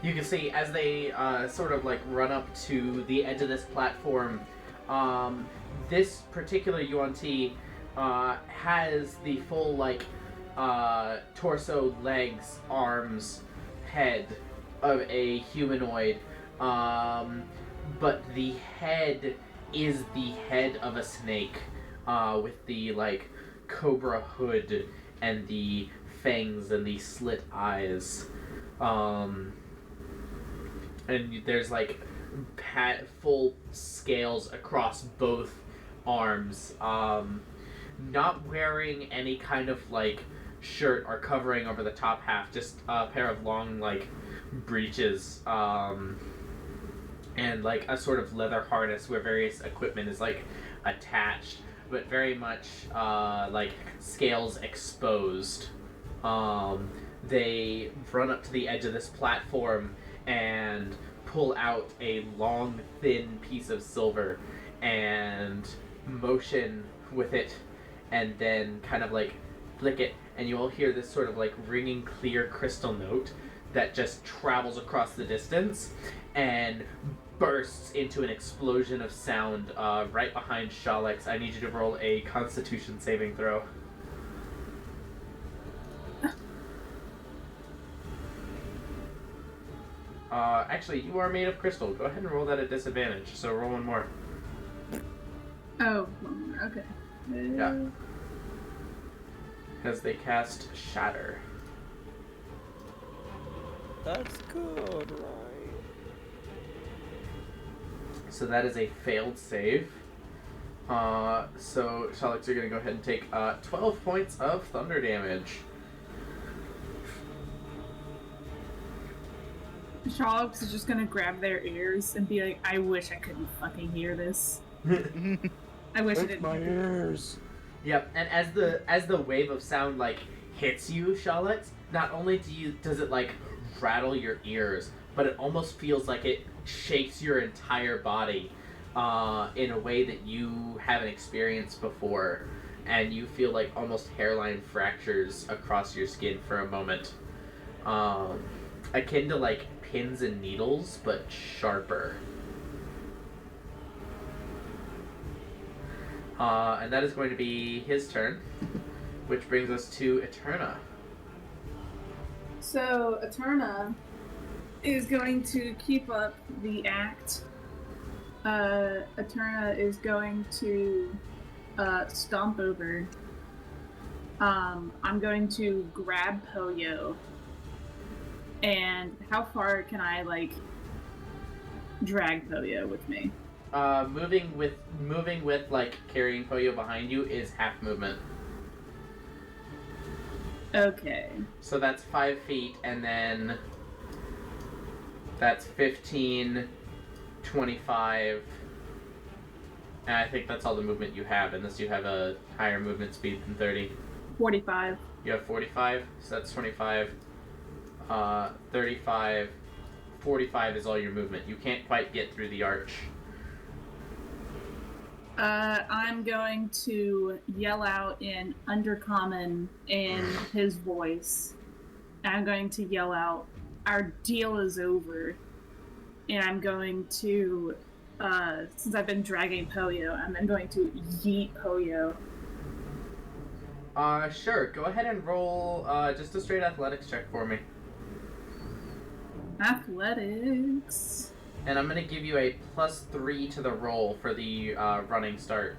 you can see as they sort of like run up to the edge of this platform, this particular UNT has the full like torso, legs, arms, head of a humanoid, but the head is the head of a snake, with the like cobra hood and the fangs and the slit eyes, and there's like full scales across both arms, not wearing any kind of like shirt or covering over the top half, just a pair of long like breeches, and like a sort of leather harness where various equipment is like attached, but very much like scales exposed. They run up to the edge of this platform and pull out a long, thin piece of silver and motion with it, and then kind of like flick it, and you all hear this sort of like ringing, clear crystal note that just travels across the distance and bursts into an explosion of sound right behind Shalix. I need you to roll a Constitution saving throw. Actually, you are made of crystal. Go ahead and roll that at disadvantage. So roll one more. Oh, one more. Okay. Yeah. Because they cast Shatter. That's good, right? So that is a failed save. So Shalix, you're going to go ahead and take 12 points of thunder damage. Shalix is just gonna grab their ears and be like, I wish I couldn't fucking hear this. I wish I didn't. My ears. Yep, and as the wave of sound like hits you, Shalix, not only does it like rattle your ears, but it almost feels like it shakes your entire body in a way that you haven't experienced before, and you feel like almost hairline fractures across your skin for a moment, akin to like pins and needles, but sharper. And that is going to be his turn, which brings us to Eterna. So Eterna is going to keep up the act. Eterna is going to stomp over. I'm going to grab Poyo. And how far can I like drag Poyo with me? Moving with like carrying Poyo behind you is half movement. Okay. So that's 5 feet, and then that's 15, 25, and I think that's all the movement you have, unless you have a higher movement speed than 30. 45. You have 45, so that's 25. 35, 45 is all your movement. You can't quite get through the arch. I'm going to yell out in Undercommon in his voice. I'm going to yell out, our deal is over. And I'm going to, since I've been dragging Poyo, I'm going to yeet Poyo. Sure. Go ahead and roll just a straight athletics check for me. Athletics. And I'm going to give you a +3 to the roll for the running start.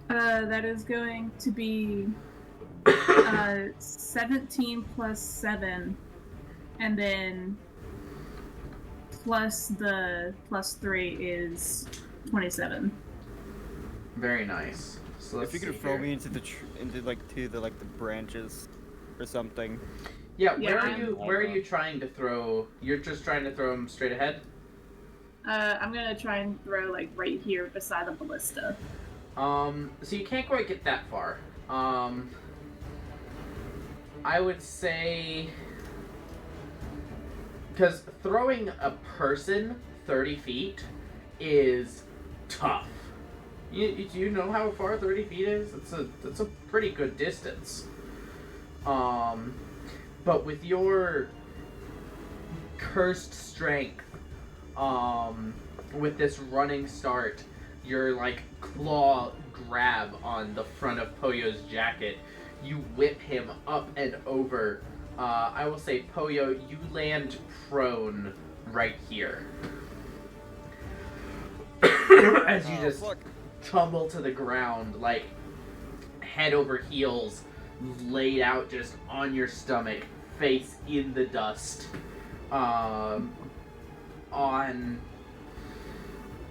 That is going to be 17 plus 7, and then plus the +3 is 27. Very nice. So If you could throw me into the branches or something. Yeah, Yeah, where are you trying to throw? You're just trying to throw him straight ahead? I'm gonna try and throw like right here beside the ballista. So you can't quite get that far. I would say, because throwing a person 30 feet is tough. Do you know how far 30 feet is? It's a pretty good distance. But with your cursed strength, with this running start, your like claw grab on the front of Poyo's jacket, you whip him up and over. I will say, Poyo, you land prone right here. As you just tumble to the ground, like head over heels, laid out just on your stomach, face in the dust, on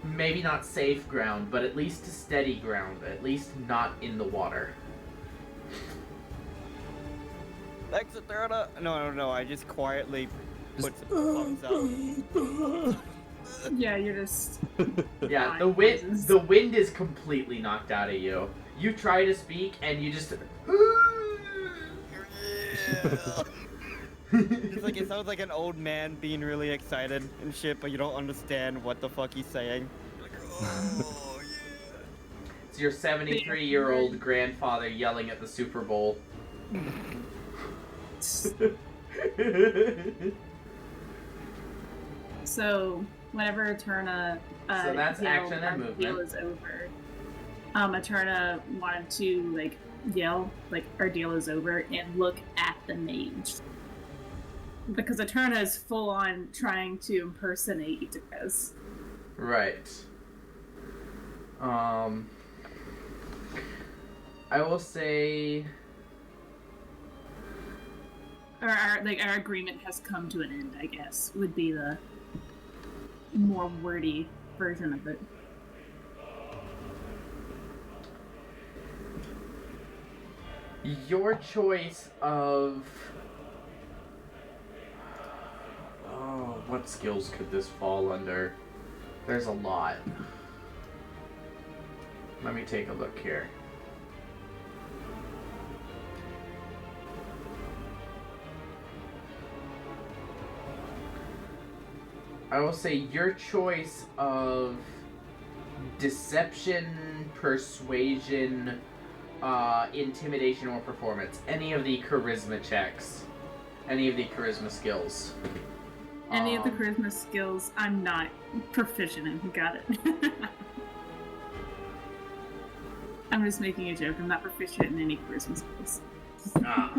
maybe not safe ground, but at least steady ground, at least not in the water. Exit Terra. No. I just quietly put some thumbs up. Yeah, you're just. Yeah, the wind is completely knocked out of you. You try to speak and you just. It's like it sounds like an old man being really excited and shit, but you don't understand what the fuck he's saying. Like, oh yeah. It's your 73-year-old grandfather yelling at the Super Bowl. So whenever Eterna So that's action and movement. Deal is over. Eterna wanted to like yell like our deal is over and look at the mage. Because Eterna is full on trying to impersonate Itakas. Right. I will say our agreement has come to an end, I guess, would be the more wordy version of it. Your choice of... Oh, what skills could this fall under? There's a lot. Let me take a look here. I will say your choice of deception, persuasion, intimidation, or performance. Any of the charisma checks. Any of the charisma skills. Any of the charisma skills I'm not proficient in. Got it. I'm just making a joke. I'm not proficient in any charisma skills. Ah.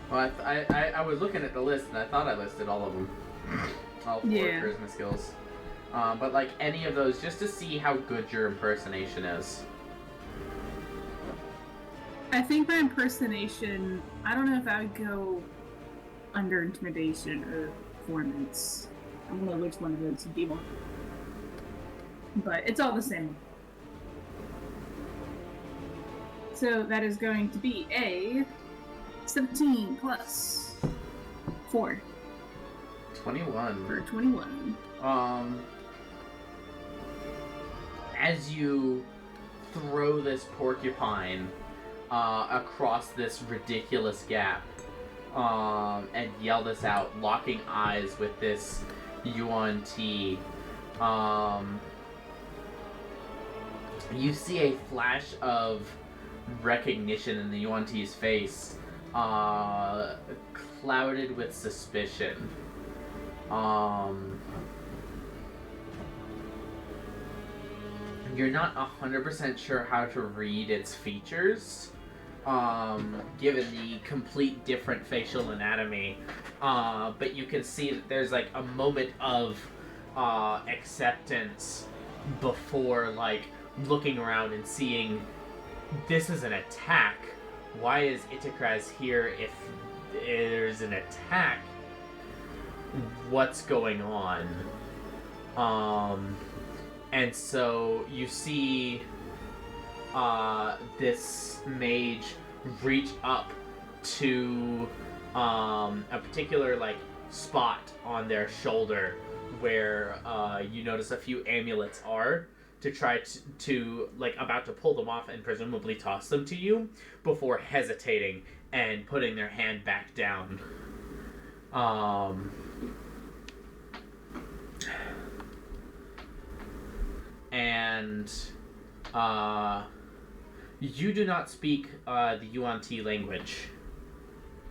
Well, I was looking at the list and I thought I listed all of them. All 4 charisma skills. But like any of those, just to see how good your impersonation is. I think my impersonation, I don't know if I would go under intimidation or performance. I don't know which one of those would be more. But it's all the same. So that is going to be a 17 plus 4. 21. For 21. As you throw this porcupine across this ridiculous gap and yell this out, locking eyes with this Yuan Ti, you see a flash of recognition in the Yuan Ti's face, clouded with suspicion. You're not 100% sure how to read its features, given the complete different facial anatomy, but you can see that there's like a moment of acceptance before like looking around and seeing this is an attack. Why is Itikraz here if there's an attack? What's going on? And so you see this mage reach up to a particular like spot on their shoulder where you notice a few amulets are, to try to like about to pull them off and presumably toss them to you before hesitating and putting their hand back down. And you do not speak the Yuan Ti language.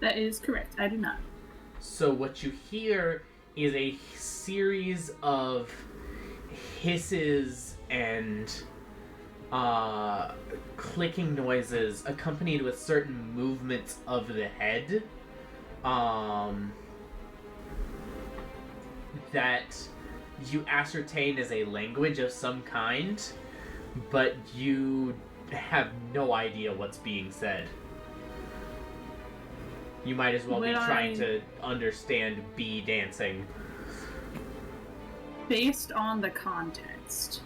That is correct. I do not. So what you hear is a series of hisses and clicking noises accompanied with certain movements of the head that you ascertain as a language of some kind, but you have no idea what's being said. You might as well be trying to understand bee dancing. Based on the context,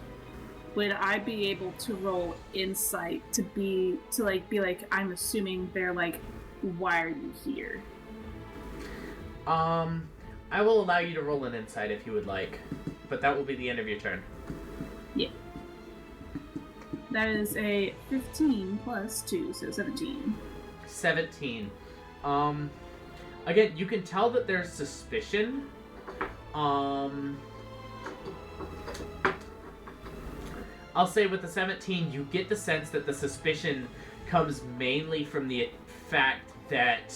would I be able to roll insight to be like, I'm assuming they're like, why are you here? I will allow you to roll an insight if you would like, but that will be the end of your turn. Yeah. That is a 15 plus 2, so 17. 17. Again, you can tell that there's suspicion. I'll say with the 17, you get the sense that the suspicion comes mainly from the fact that,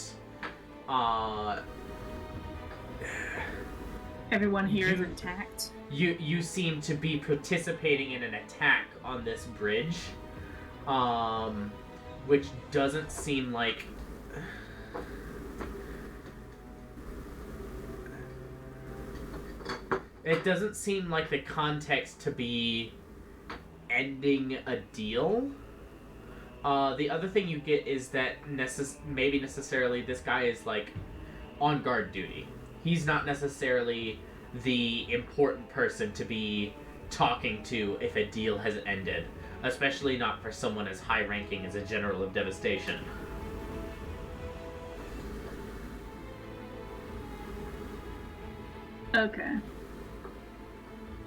Everyone here is attacked. You seem to be participating in an attack on this bridge, which doesn't seem like... It doesn't seem like the context to be ending a deal. The other thing you get is that maybe necessarily this guy is like on guard duty. He's not necessarily the important person to be talking to if a deal has ended, especially not for someone as high-ranking as a General of Devastation. Okay.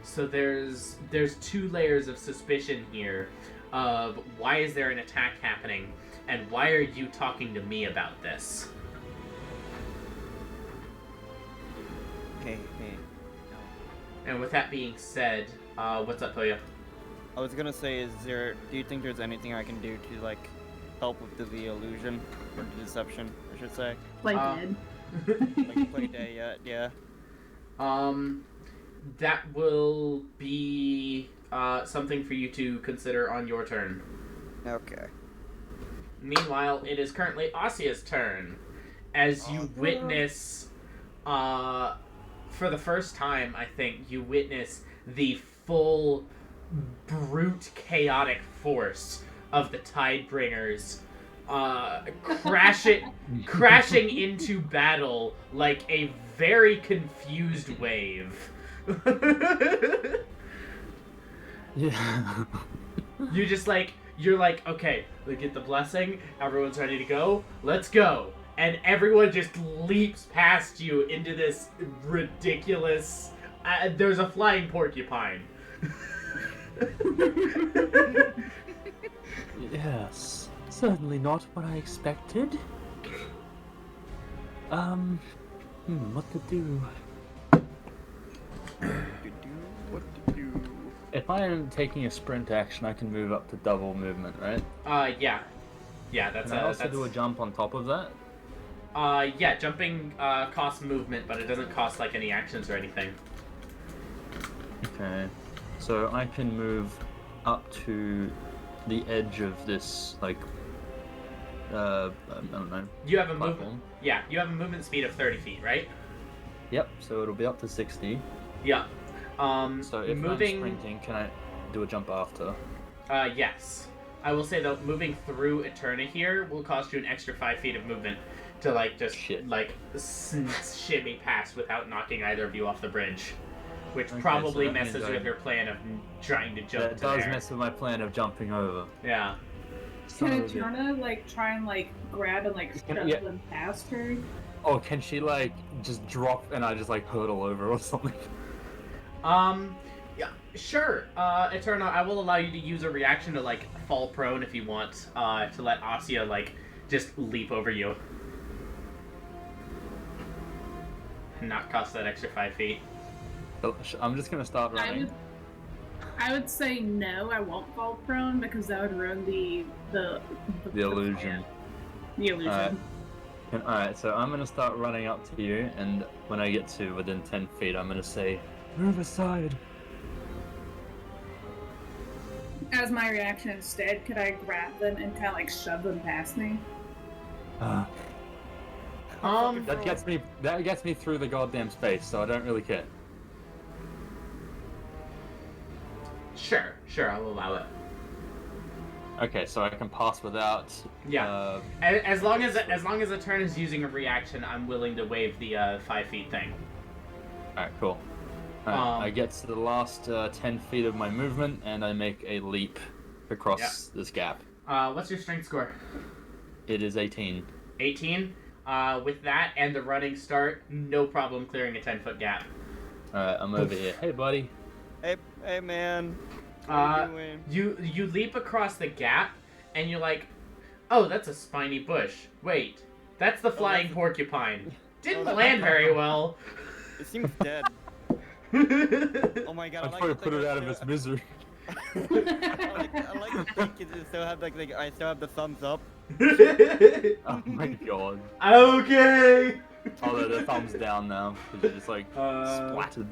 So there's two layers of suspicion here of why is there an attack happening and why are you talking to me about this? Hey. And with that being said, what's up, Toya? I was gonna say, do you think there's anything I can do to, like, help with the illusion? Or the deception, I should say. Play dead. Like, play dead, yeah. That will be something for you to consider on your turn. Okay. Meanwhile, it is currently Asia's turn. As you witness, for the first time, I think, you witness the full, brute, chaotic force of the Tidebringers crashing into battle like a very confused wave. Yeah. You're like, okay, we get the blessing, everyone's ready to go, let's go. And everyone just leaps past you into this ridiculous... there's a flying porcupine. Yes, certainly not what I expected. What to do? If I am taking a sprint action, I can move up to double movement, right? Yeah. Yeah, that's Can I also do a jump on top of that? Yeah, jumping costs movement, but it doesn't cost, like, any actions or anything. Okay. So I can move up to the edge of this, like, I don't know. You have a platform. movement. Yeah, you have a movement speed of 30 feet, right? Yep, so it'll be up to 60. Yeah. So if moving... I'm sprinting, can I do a jump after? Yes. I will say, though, moving through Eterna here will cost you an extra 5 feet of movement to, like, just, like, shimmy past without knocking either of you off the bridge. Which Okay, probably so that messes means with your plan of trying to jump That to does there. mess with my plan of jumping over. Yeah. Can Eterna, like, try and, like, grab and, like, shove them past her? Oh, can she, like, just drop and I just, like, hurtle over or something? Yeah, sure. Eterna, I will allow you to use a reaction to, like, fall prone if you want, to let Asia, like, just leap over you. And not cost that extra 5 feet. I'm just gonna start running. I would say no, I won't fall prone because that would ruin the illusion. The illusion. Alright, so I'm gonna start running up to you, and when I get to within 10 feet, I'm gonna say, move aside. As my reaction instead, could I grab them and kind of like shove them past me? That gets me through the goddamn space, so I don't really care. Sure, I'll allow it. Okay, so I can pass without. Yeah. As long as a turn is using a reaction, I'm willing to waive the 5 feet thing. Alright, cool. I get to the last 10 feet of my movement, and I make a leap across this gap. What's your strength score? It is 18. 18. With that and the running start, no problem clearing a 10-foot gap. Alright, I'm over here. Hey, buddy. Hey, man. What are you doing? You leap across the gap, and you're like, oh, that's a spiny bush. Wait, that's the flying porcupine. Didn't land very well. It seems dead. Oh my god, I'd probably put it out of its misery. I like to think it still have I still have the thumbs up. Oh my god. Okay. Although the thumb's down now, because it's just like splattered.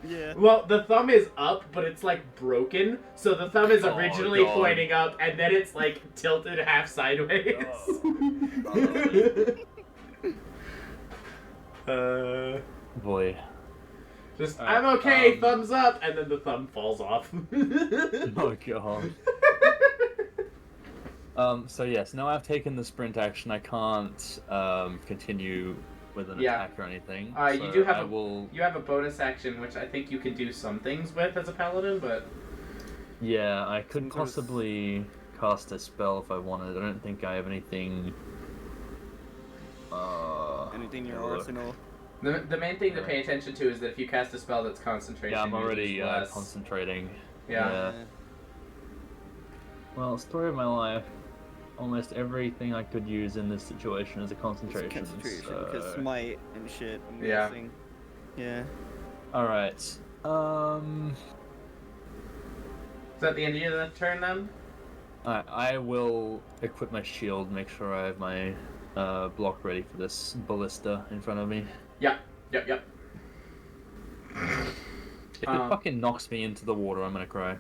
Yeah. Well, the thumb is up, but it's like broken. So the thumb is originally pointing up, and then it's like tilted half sideways. Boy. Just, I'm okay, thumbs up, and then the thumb falls off. Oh god. So yes, now I've taken the sprint action, I can't continue with an attack or anything. You do have you have a bonus action, which I think you can do some things with as a paladin, but... Yeah, I could possibly cast a spell if I wanted. I don't think I have anything... anything in your arsenal. The main thing to pay attention to is that if you cast a spell that's concentration, yeah, I'm already concentrating. Yeah. Well, story of my life. Almost everything I could use in this situation is a concentration. Because smite and shit. I'm Yeah. guessing. Yeah. Alright. Is that the end of your turn then? Alright, I will equip my shield, make sure I have my block ready for this ballista in front of me. Yep. If it fucking knocks me into the water, I'm gonna cry.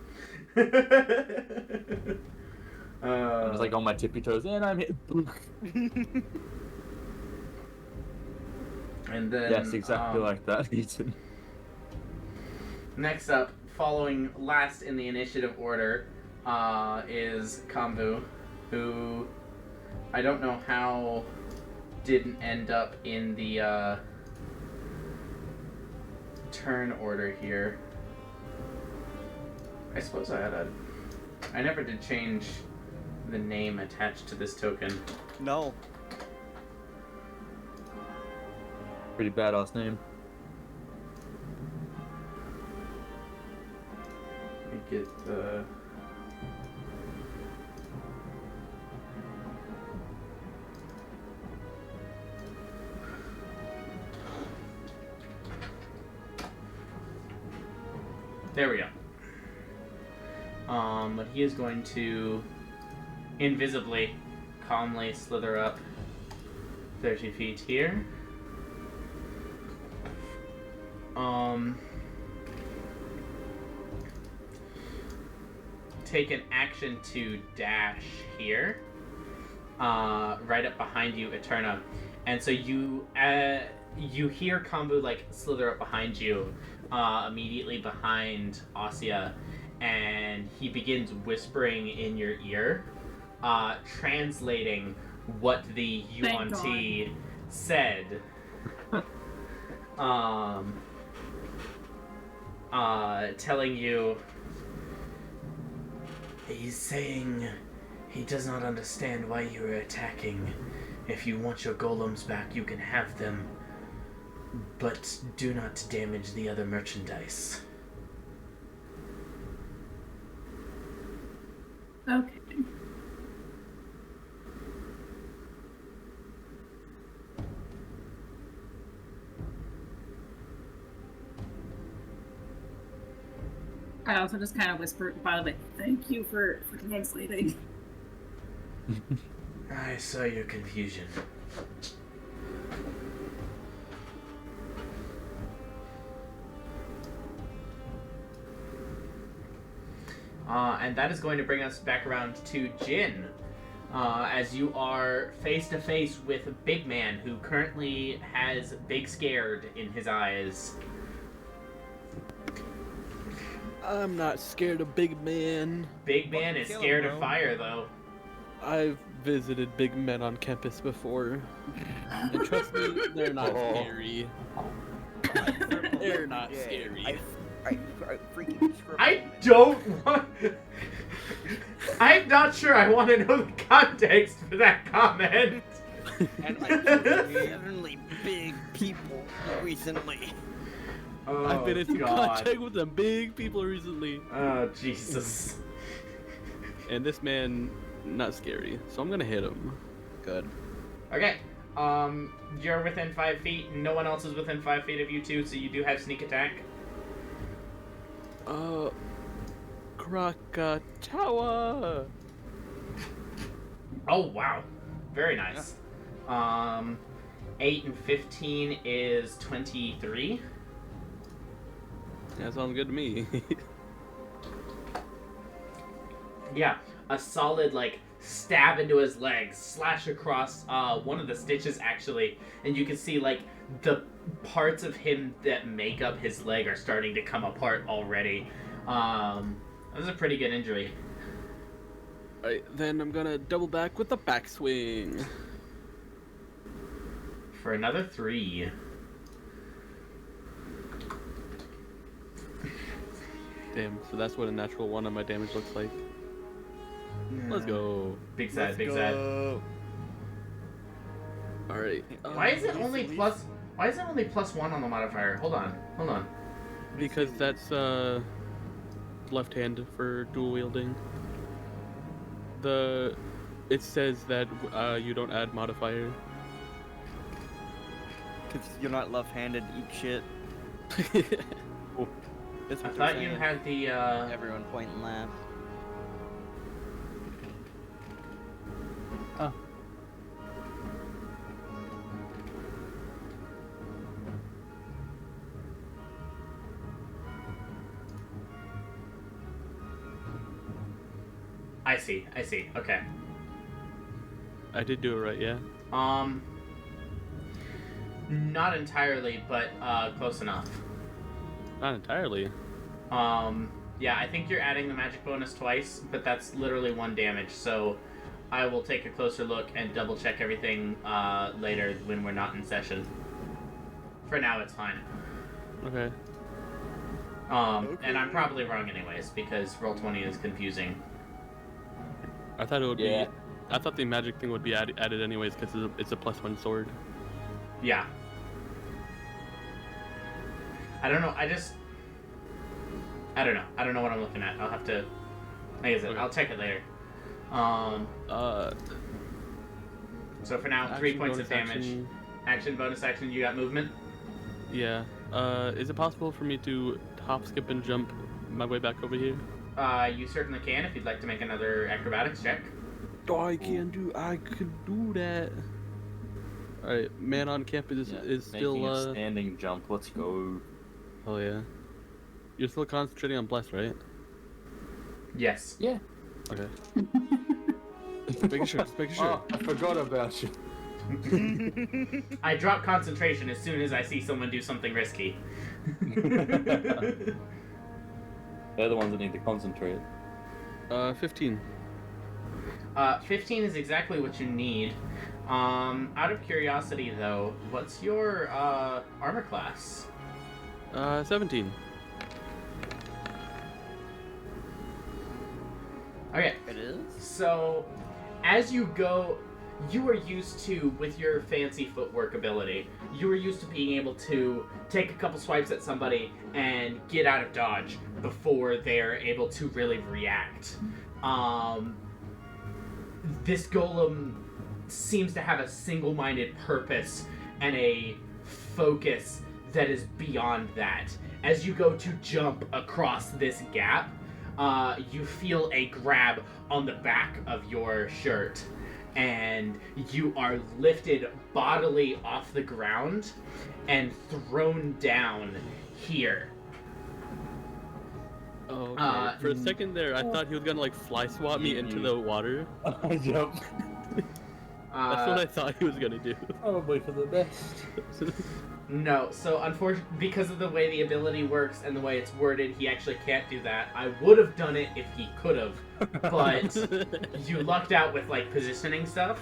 I'm just like on my tippy toes, and I'm hit. And then Yes, exactly like that, Ethan. Next up, following last in the initiative order, is Kambu, who I don't know how didn't end up in the turn order here. I suppose I never did change the name attached to this token. No. Pretty badass name. Let me get the... There we go. But he is going to invisibly, calmly slither up 30 feet here. Take an action to dash here, right up behind you, Eterna, and so you hear Kambu like slither up behind you, immediately behind Asya, and he begins whispering in your ear, translating what the Yuan-Ti said. Telling you, he's saying he does not understand why you are attacking. If you want your golems back, you can have them, but do not damage the other merchandise. Okay. I also just kind of whispered, by the way, thank you for translating. I saw your confusion. And that is going to bring us back around to Jin. As you are face to face with a big man who currently has big scared in his eyes. I'm not scared of big men. Big man is Kill him, scared bro. of fire, though. I've visited big men on campus before. And trust me, they're not scary. They're not Yeah, scary. I freaking scribbled I it. don't want. I'm not sure I want to know the context for that comment. And I killed 7 big people recently. Oh, I've been in God. contact with some big people recently. Oh, Jesus. And this man, not scary. So I'm gonna hit him. Good. Okay. You're within 5 feet. No one else is within 5 feet of you two, so you do have sneak attack. Krakatawa! Oh, wow. Very nice. 8 and 15 is 23. That sounds good to me. Yeah, a solid, like, stab into his legs, slash across one of the stitches, actually, and you can see, like, the parts of him that make up his leg are starting to come apart already. That was a pretty good injury. Alright, then I'm gonna double back with the backswing. For another 3. Damn, so that's what a natural 1 on my damage looks like. Let's go. Big sad, big sad. Alright. Why is it only plus... Why is it only +1 on the modifier? Hold on. Because that's left hand for dual wielding. It says that you don't add modifier. Because you're not left-handed, eat shit. That's I what they're thought you saying. had the, Everyone point and laugh. I see. Okay. I did do it right, yeah? Not entirely, but, close enough. Not entirely. Yeah, I think you're adding the magic bonus twice, but that's literally 1 damage, so I will take a closer look and double check everything, later when we're not in session. For now, it's fine. Okay. And I'm probably wrong anyways, because Roll20 is confusing. I thought it would Yeah. be... I thought the magic thing would be added anyways, because it's a +1 sword. Yeah. I don't know, I don't know. I don't know what I'm looking at. I'll have to... Like I said, Okay. I'll check it later. So for now, 3 action, points of bonus damage. action. Action, bonus action, you got movement? Yeah. Is it possible for me to hop, skip, and jump my way back over here? You certainly can if you'd like to make another acrobatics check. Oh, I could do that. Alright, man on campus is Making still, a standing jump. Let's go. Oh yeah. You're still concentrating on bless, right? Yes. Yeah. Okay. Just making sure, Oh, I forgot about you. I drop concentration as soon as I see someone do something risky. They're the ones that need to concentrate. 15. 15 is exactly what you need. Out of curiosity, though, what's your armor class? 17. Okay. It is? So, as you go, you are used to, with your fancy footwork ability, you are used to being able to take a couple swipes at somebody and get out of dodge before they're able to really react. This golem seems to have a single-minded purpose and a focus that is beyond that. As you go to jump across this gap, you feel a grab on the back of your shirt, and you are lifted bodily off the ground and thrown down here. Oh, okay. For a second there, I thought he was gonna like fly swat me into the water. Yep. That's what I thought he was gonna do. Probably for the best. No, so unfortunately, because of the way the ability works and the way it's worded, he actually can't do that. I would have done it if he could have, but you lucked out with like positioning stuff.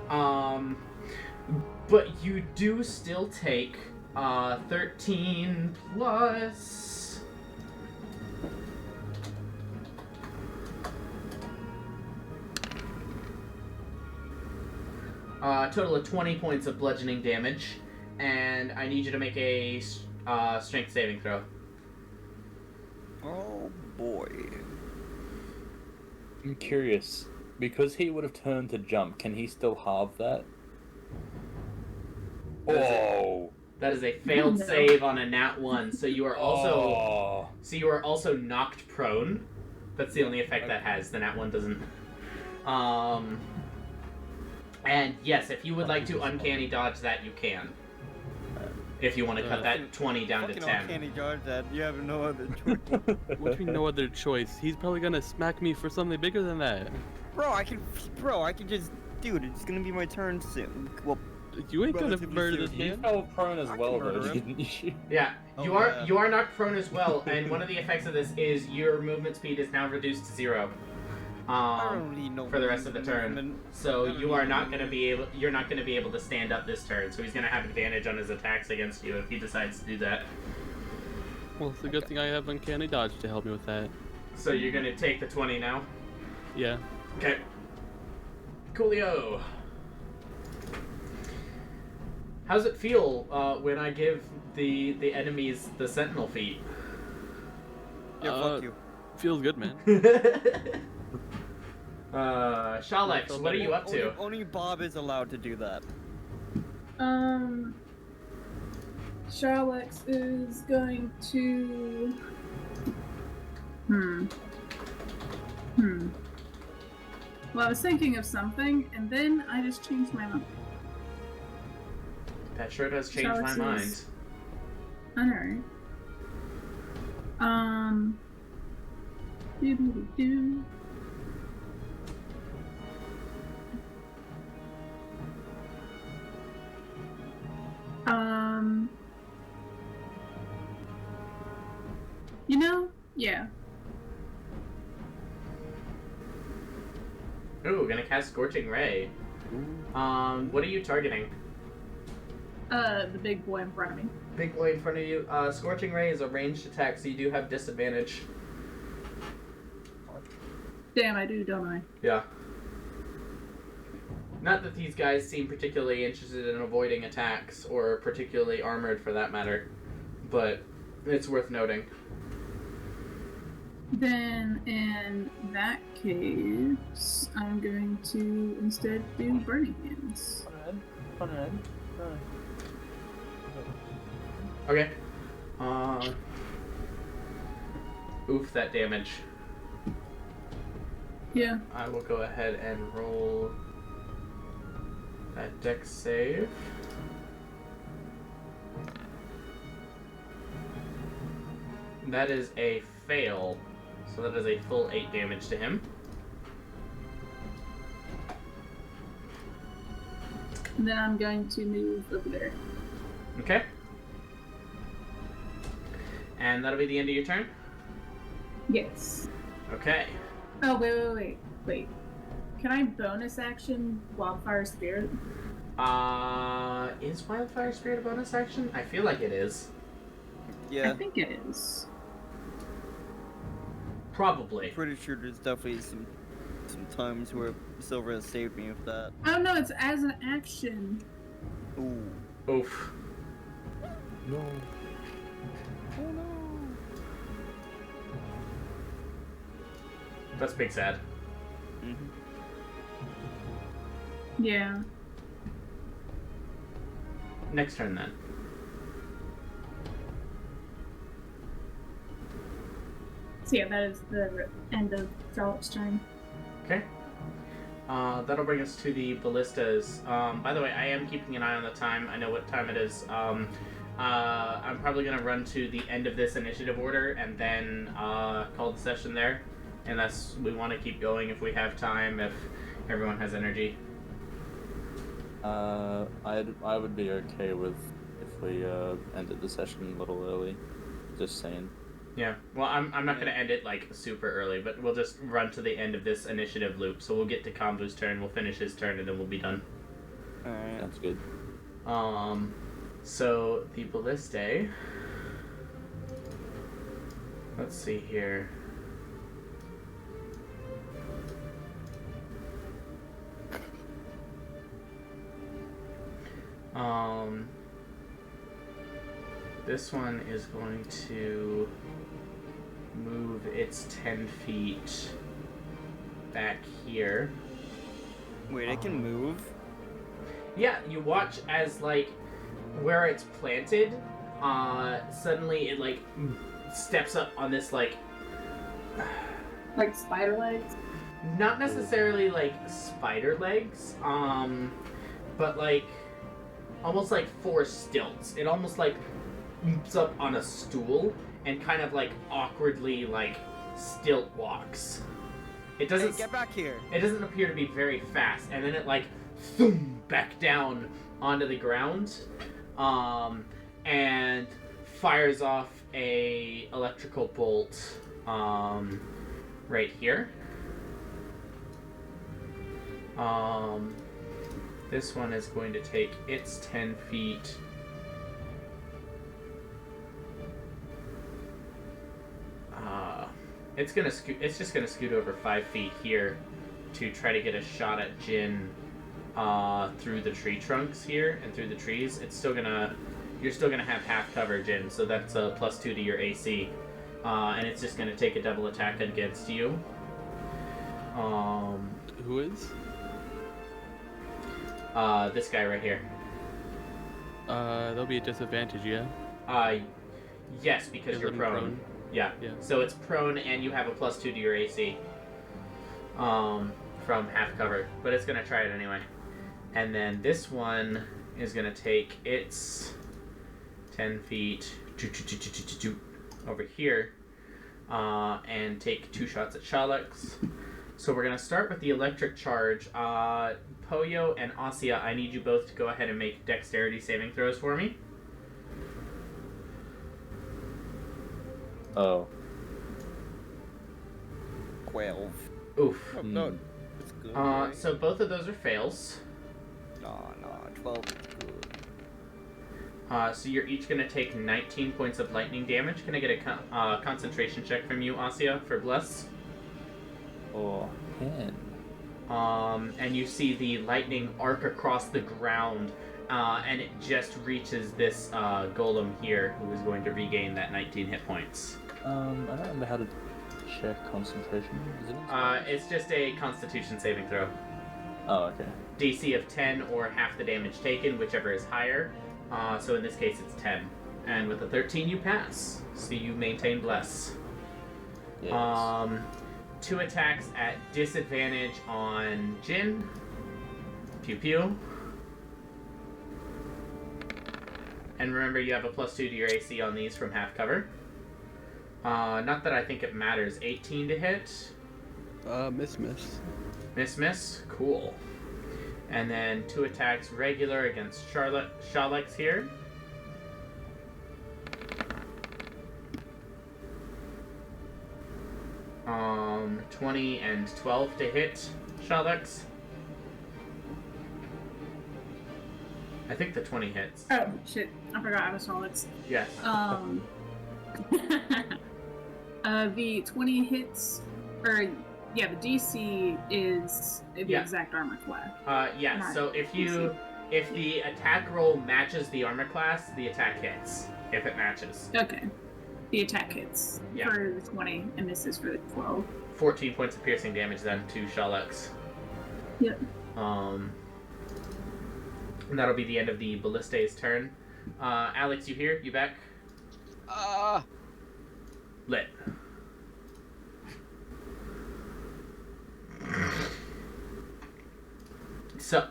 But you do still take 13 plus. A total of 20 points of bludgeoning damage, and I need you to make a strength saving throw. Oh boy. I'm curious, because he would have turned to jump, can he still halve that? Oh! That is a failed No. save on a nat 1, so you are also Oh. knocked prone. That's the only effect that has. The nat 1 doesn't. And yes, if you would like to uncanny dodge that, you can. If you want to cut that 20 down to Fucking 10. uncanny dodge that. You have no other choice. What do you mean no other choice? He's probably gonna smack me for something bigger than that. Bro, I can just, dude, it's gonna be my turn soon. Well, You ain't gonna Relatively murder this soon. You man. fell prone as I can well, murder though, him. didn't you? Yeah, Oh, you are knocked prone as well, and one of the effects of this is your movement speed is now reduced to 0. I don't need no For the rest of the turn. movement. So I don't you are need not movement. going to be able. You're not going to be able to stand up this turn. So he's going to have advantage on his attacks against you if he decides to do that. Well, it's a good thing I have uncanny dodge to help me with that. So you're going to take the 20 now. Yeah. Okay. Coolio. How's it feel when I give the enemies the sentinel feat? Yeah, fuck you. Feels good, man. Shalex, what are you up to? Only Bob is allowed to do that. Sharlex is going to. Well, I was thinking of something, and then I just changed my mind. That sure does change my Shalex mind. is- Alright. Doo-doo-doo-doo. You know, yeah. Ooh, gonna cast Scorching Ray. What are you targeting? The big boy in front of me. Big boy in front of you. Scorching Ray is a ranged attack, so you do have disadvantage. Damn, I do, don't I? Yeah. Not that these guys seem particularly interested in avoiding attacks, or particularly armored for that matter, but it's worth noting. Then, in that case, I'm going to instead do Burning Hands. Okay. Oof, that damage. Yeah. I will go ahead and roll that dex save. That is a fail, so that is a full 8 damage to him. And then I'm going to move over there. Okay. And that'll be the end of your turn? Yes. Okay. Oh, wait. Can I bonus action Wildfire Spirit? Is Wildfire Spirit a bonus action? I feel like it is. Yeah, I think it is. Probably. pretty sure there's definitely some times where Silver has saved me with that. Oh no, it's as an action. Ooh. Oof. No. Oh no. That's big sad. Mm-hmm. Yeah. Next turn then. So yeah, that is the end of Charlotte's turn. Okay. That'll bring us to the ballistas. By the way, I am keeping an eye on the time. I know what time it is. I'm probably gonna run to the end of this initiative order and then call the session there, unless we want to keep going if we have time, if everyone has energy. I would be okay with if we ended the session a little early. Just saying. Yeah. Well, I'm not gonna end it like super early, but we'll just run to the end of this initiative loop. So we'll get to Kambu's turn, we'll finish his turn, and then we'll be done. Alright. That's good. So the ballistae. Let's see here. This one is going to move its 10 feet back here. Wait, it can move? Yeah, you watch as, like, where it's planted, suddenly it, like, steps up on this, like... Like spider legs? Not necessarily, like, spider legs, but, like, almost like 4 stilts. It almost, like, moves up on a stool and kind of, like, awkwardly, like, stilt walks. It doesn't... Hey, get back here! It doesn't appear to be very fast, and then it, like, thum, back down onto the ground, and fires off a electrical bolt, right here. This one is going to take its 10 feet. It's just gonna scoot over 5 feet here to try to get a shot at Jin through the tree trunks here and through the trees. You're still gonna have half cover, Jin, so that's a +2 to your AC, and it's just gonna take a double attack against you. Who is? This guy right here. There'll be a disadvantage, yeah? Yes, because you're prone. Yeah. So it's prone, and you have a +2 to your AC. From half cover, but it's gonna try it anyway. And then this one is gonna take its 10 feet over here, and take 2 shots at Shalix. So we're gonna start with the electric charge. Poyo and Asia, I need you both to go ahead and make dexterity saving throws for me. Oh. 12. Oof. Oh, no, it's good. So both of those are fails. No, 12 is good. So you're each going to take 19 points of lightning damage. Can I get a concentration check from you, Asia, for Bless? Or 10. And you see the lightning arc across the ground, and it just reaches this golem here, who is going to regain that 19 hit points. I don't remember how to check concentration. Is it? It's just a Constitution saving throw. Oh, okay. DC of 10 or half the damage taken, whichever is higher. So in this case, it's 10. And with a 13, you pass. So you maintain Bless. Yes. 2 attacks at disadvantage on Jin. Pew pew. And remember, you have a +2 to your AC on these from half cover. Not that I think it matters. 18 to hit. Miss. Miss. Cool. And then 2 attacks regular against Shalix here. Um, 20 and 12 to hit Shalix. I think the 20 hits. Oh, shit. I forgot I was solids. Yes. The 20 hits, or, yeah, the DC is the exact armor class. Yeah, Not so if the attack roll matches the armor class, the attack hits. If it matches. Okay. The attack hits for the 20, and this is for the 12. 14 points of piercing damage then to Shalix. Yep. And that'll be the end of the Ballistae's turn. Alex, you here? You back? Lit. So.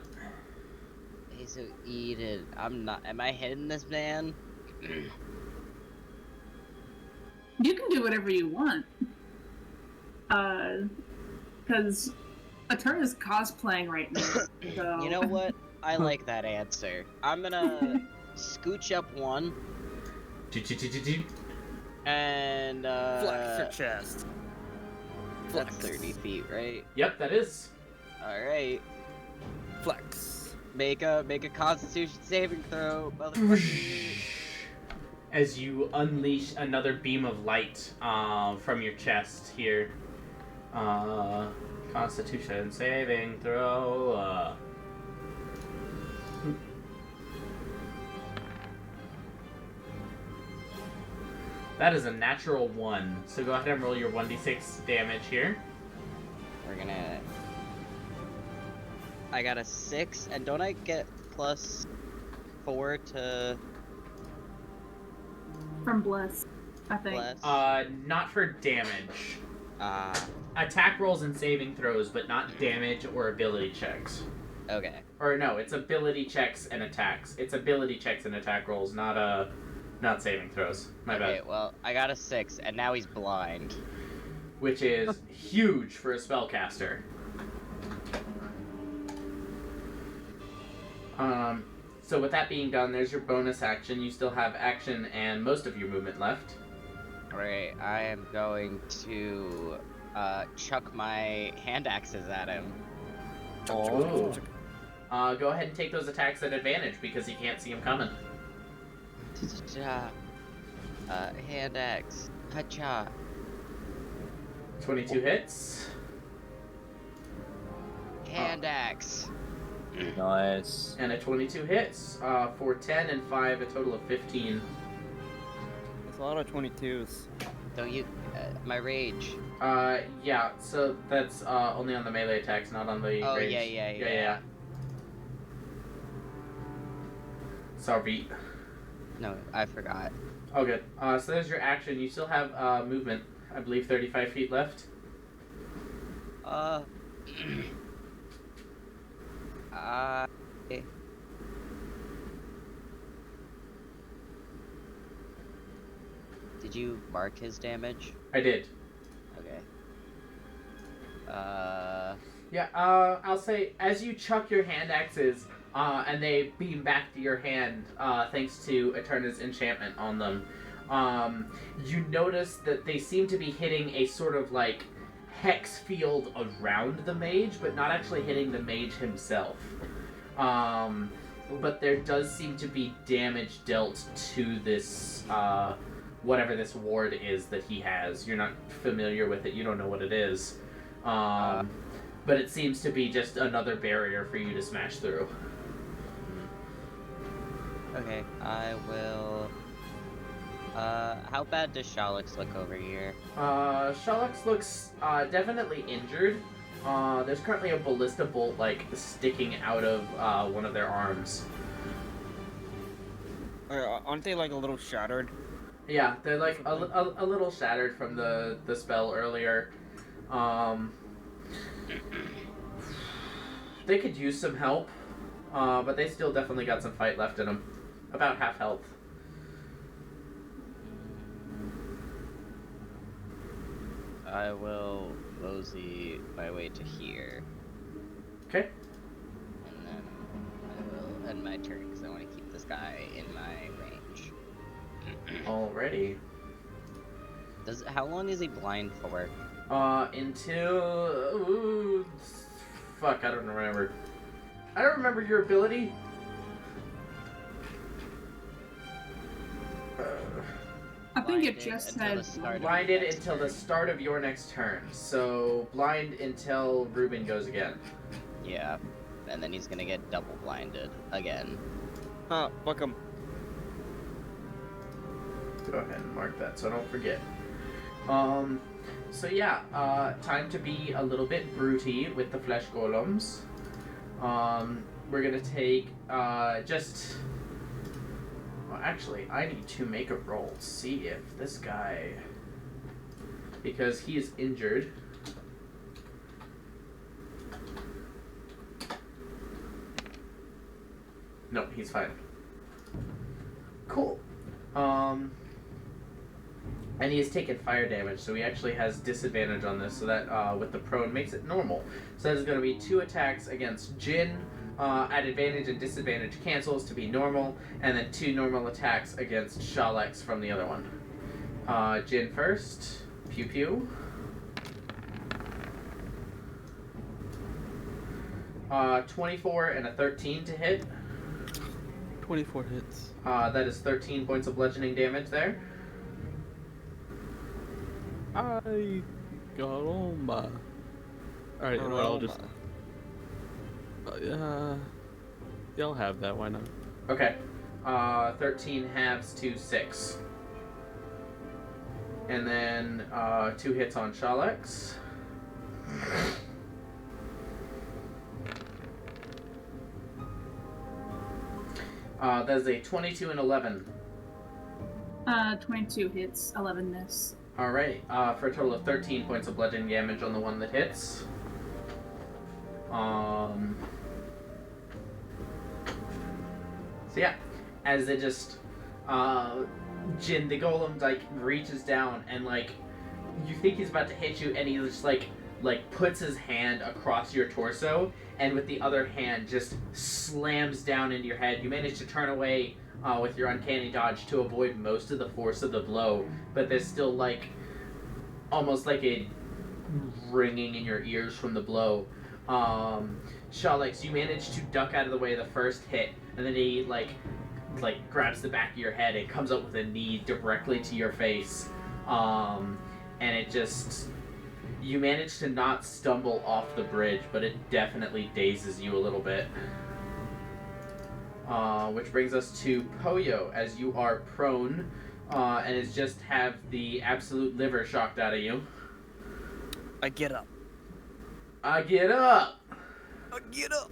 Hey, so Eden, am I hitting this man? You can do whatever you want. Because Eterna's cosplaying right now. So. You know what? I like that answer. I'm gonna scooch up one and Flex your chest. that's Flex. 30 feet, right? Yep, that is. Alright. Flex. Make a constitution saving throw, motherfucker. As you unleash another beam of light from your chest here. Constitution saving throw. That is a natural 1. So go ahead and roll your 1d6 damage here. We're gonna... I got a 6, and don't I get plus 4 to From Bliss, I think. bless? Not for damage. Ah, Attack rolls and saving throws, but not damage or ability checks. okay. Or no, it's ability checks and attacks. It's ability checks and attack rolls, not saving throws. My Okay, bad. well, I got a 6, and now he's blind. Which is huge for a spellcaster. So with that being done, there's your bonus action. You still have action and most of your movement left. Alright, I am going to chuck my hand axes at him. Oh. Go ahead and take those attacks at advantage because you can't see him coming. Hand axe. Hacha. 22 hits. Hand axe. Nice. And a 22 hits for 10 and 5, a total of 15. That's a lot of 22s. So you, my rage. Yeah, so that's only on the melee attacks, not on the Oh, range. yeah. Sorry. No, I forgot. Oh, good. So there's your action. You still have movement. I believe 35 feet left. Did you mark his damage? I did. Okay. Yeah, I'll say, as you chuck your hand axes, and they beam back to your hand, thanks to Eterna's enchantment on them, you notice that they seem to be hitting a sort of, like, hex field around the mage, but not actually hitting the mage himself. But there does seem to be damage dealt to this, whatever this ward is that he has. You're not familiar with it, you don't know what it is. But it seems to be just another barrier for you to smash through. Okay, I will... how bad does Shalix look over here? Shalix looks definitely injured. There's currently a ballista bolt, like, sticking out of one of their arms. Aren't they like a little shattered? Yeah, they're like a little shattered from the spell earlier. They could use some help, but they still definitely got some fight left in them. About half health. I will mosey my way to here. Okay. And then I will end my turn because I want to keep this guy in my range. Alrighty. How long is he blind for? Until... Ooh, fuck, I don't remember. I don't remember your ability. I think it Blinded just until the said start of Blinded your next until the turn. start of your next turn. So, blind until Ruben goes again. Yeah, and then he's gonna get double blinded again. Huh, fuck him. Go ahead and mark that so I don't forget. So yeah, time to be a little bit brutey with the flesh golems. We're gonna take, just... Well, actually, I need to make a roll to see if this guy... Because he is injured. No, he's fine. Cool. And he has taken fire damage, so he actually has disadvantage on this, so that with the prone makes it normal. So that is going to be 2 attacks against Jin, at advantage and disadvantage cancels to be normal, and then 2 normal attacks against Shalex from the other one. Jin first. Pew pew. 24 and a 13 to hit. 24 hits. That is 13 points of bludgeoning damage there. I got on my. Alright, you know what, I'll just. Yeah, I'll have that, why not? Okay. 13 halves to 6. And then 2 hits on Shalex. That is a 22 and 11. 22 hits, 11 miss. Alright, for a total of 13 points of bludgeoning damage on the one that hits. So yeah, as it just, Jin, the golem, like, reaches down and, like, you think he's about to hit you, and he just, like puts his hand across your torso, and with the other hand just slams down into your head. You manage to turn away with your uncanny dodge to avoid most of the force of the blow, but there's still, like, almost like a ringing in your ears from the blow. Shalex, you manage to duck out of the way of the first hit, and then he, like grabs the back of your head and comes up with a knee directly to your face. And it just... You manage to not stumble off the bridge, but it definitely dazes you a little bit. Which brings us to Poyo, as you are prone, and is just have the absolute liver shocked out of you. I get up. I get up! I get up!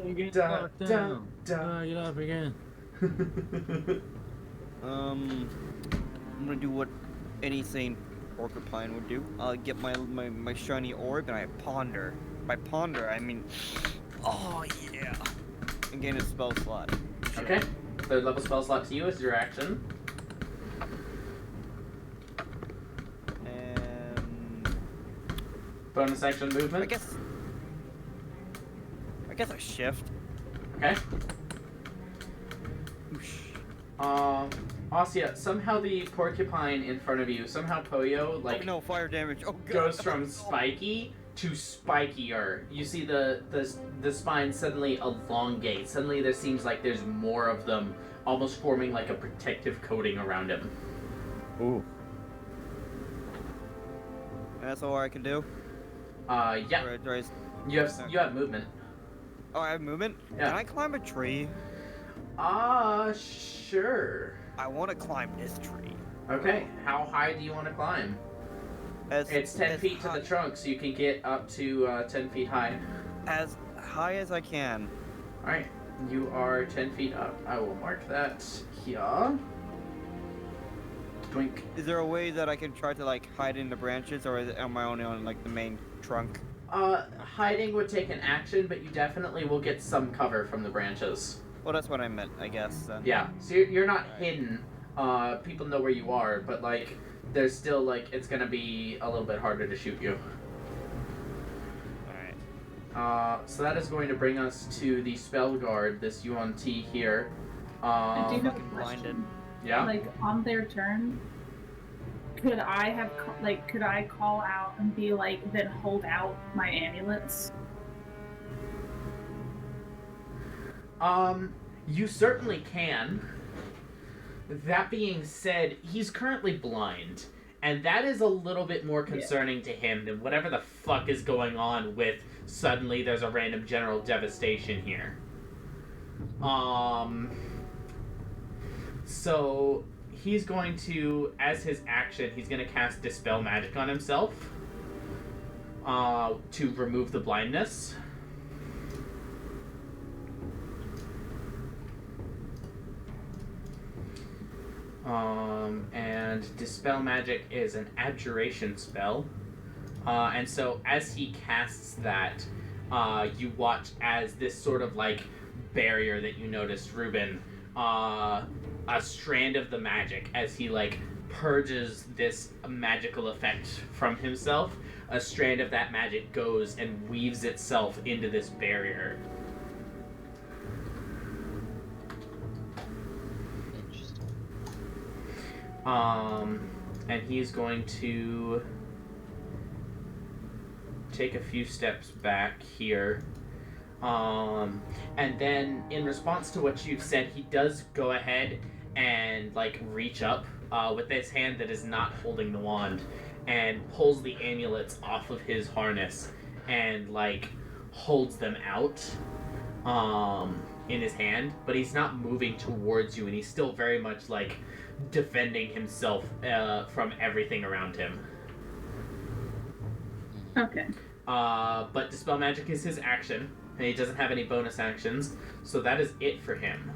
You get Dun, knocked dun, down. dun. Get up again. I'm gonna do what any sane porcupine would do. I'll get my shiny orb and I ponder. By ponder, I mean, oh yeah, and gain a spell slot. Shit. Okay. 3rd level spell slot to you is your action. And Bonus action movement. I guess a shift. Okay. Whoosh. Asya, somehow the porcupine in front of you, somehow Poyo, like, Oh no, fire damage. Oh god. goes from spiky to spikier. You see the spine suddenly elongate. Suddenly there seems like there's more of them, almost forming like a protective coating around him. Ooh. That's all I can do. Yeah. Or do I- You have movement. Oh, I have movement? Yeah. Can I climb a tree? Sure. I want to climb this tree. Okay. How high do you want to climb? It's 10 feet to the trunk, so you can get up to 10 feet high. As high as I can. Alright. You are 10 feet up. I will mark that here. Twink. Is there a way that I can try to like hide in the branches, or am I only on like the main trunk? Hiding would take an action, but you definitely will get some cover from the branches. Well, that's what I meant, I guess. Then. Yeah, so you're not Alright. hidden. People know where you are, but, like, there's still, like, it's gonna be a little bit harder to shoot you. Alright. So that is going to bring us to the spell guard, this UNT here. I do have a fucking blinded. question. Yeah? Like, on their turn, could I call out and be like, then hold out my amulets? You certainly can. That being said, he's currently blind, and that is a little bit more concerning to him than whatever the fuck is going on with suddenly there's a random general devastation here. So he's going to, as his action, he's going to cast Dispel Magic on himself to remove the blindness. And Dispel Magic is an abjuration spell. And so as he casts that, you watch as this sort of like barrier that you noticed, Ruben, a strand of the magic as he like purges this magical effect from himself. A strand of that magic goes and weaves itself into this barrier. Interesting. And he's going to take a few steps back here. And then in response to what you've said, he does go ahead and like reach up with his hand that is not holding the wand and pulls the amulets off of his harness and like holds them out in his hand, but he's not moving towards you, and he's still very much like defending himself from everything around him. Okay. But Dispel Magic is his action, and he doesn't have any bonus actions, so that is it for him.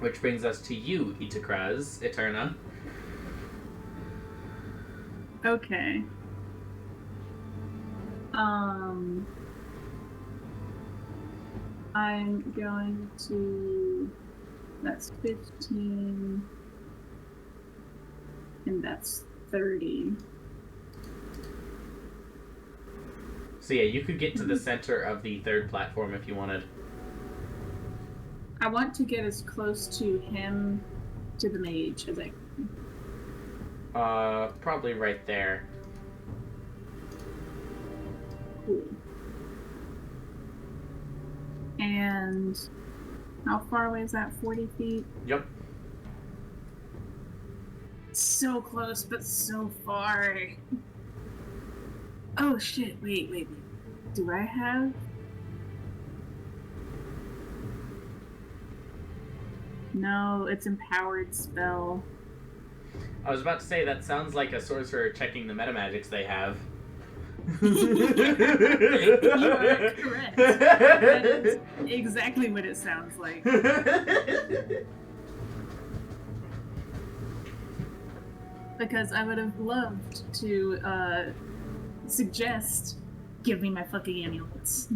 Which brings us to you, Eterna. Okay. I'm going to... That's 15. And that's 30. So yeah, you could get to the center of the third platform if you wanted. I want to get as close to him, to the mage, as I can. Probably right there. Cool. And how far away is that? 40 feet? Yep. So close, but so far. Oh shit, wait. Do I have... No, it's empowered spell. I was about to say, that sounds like a sorcerer checking the metamagics they have. You are correct. That is exactly what it sounds like. Because I would have loved to suggest, give me my fucking amulets.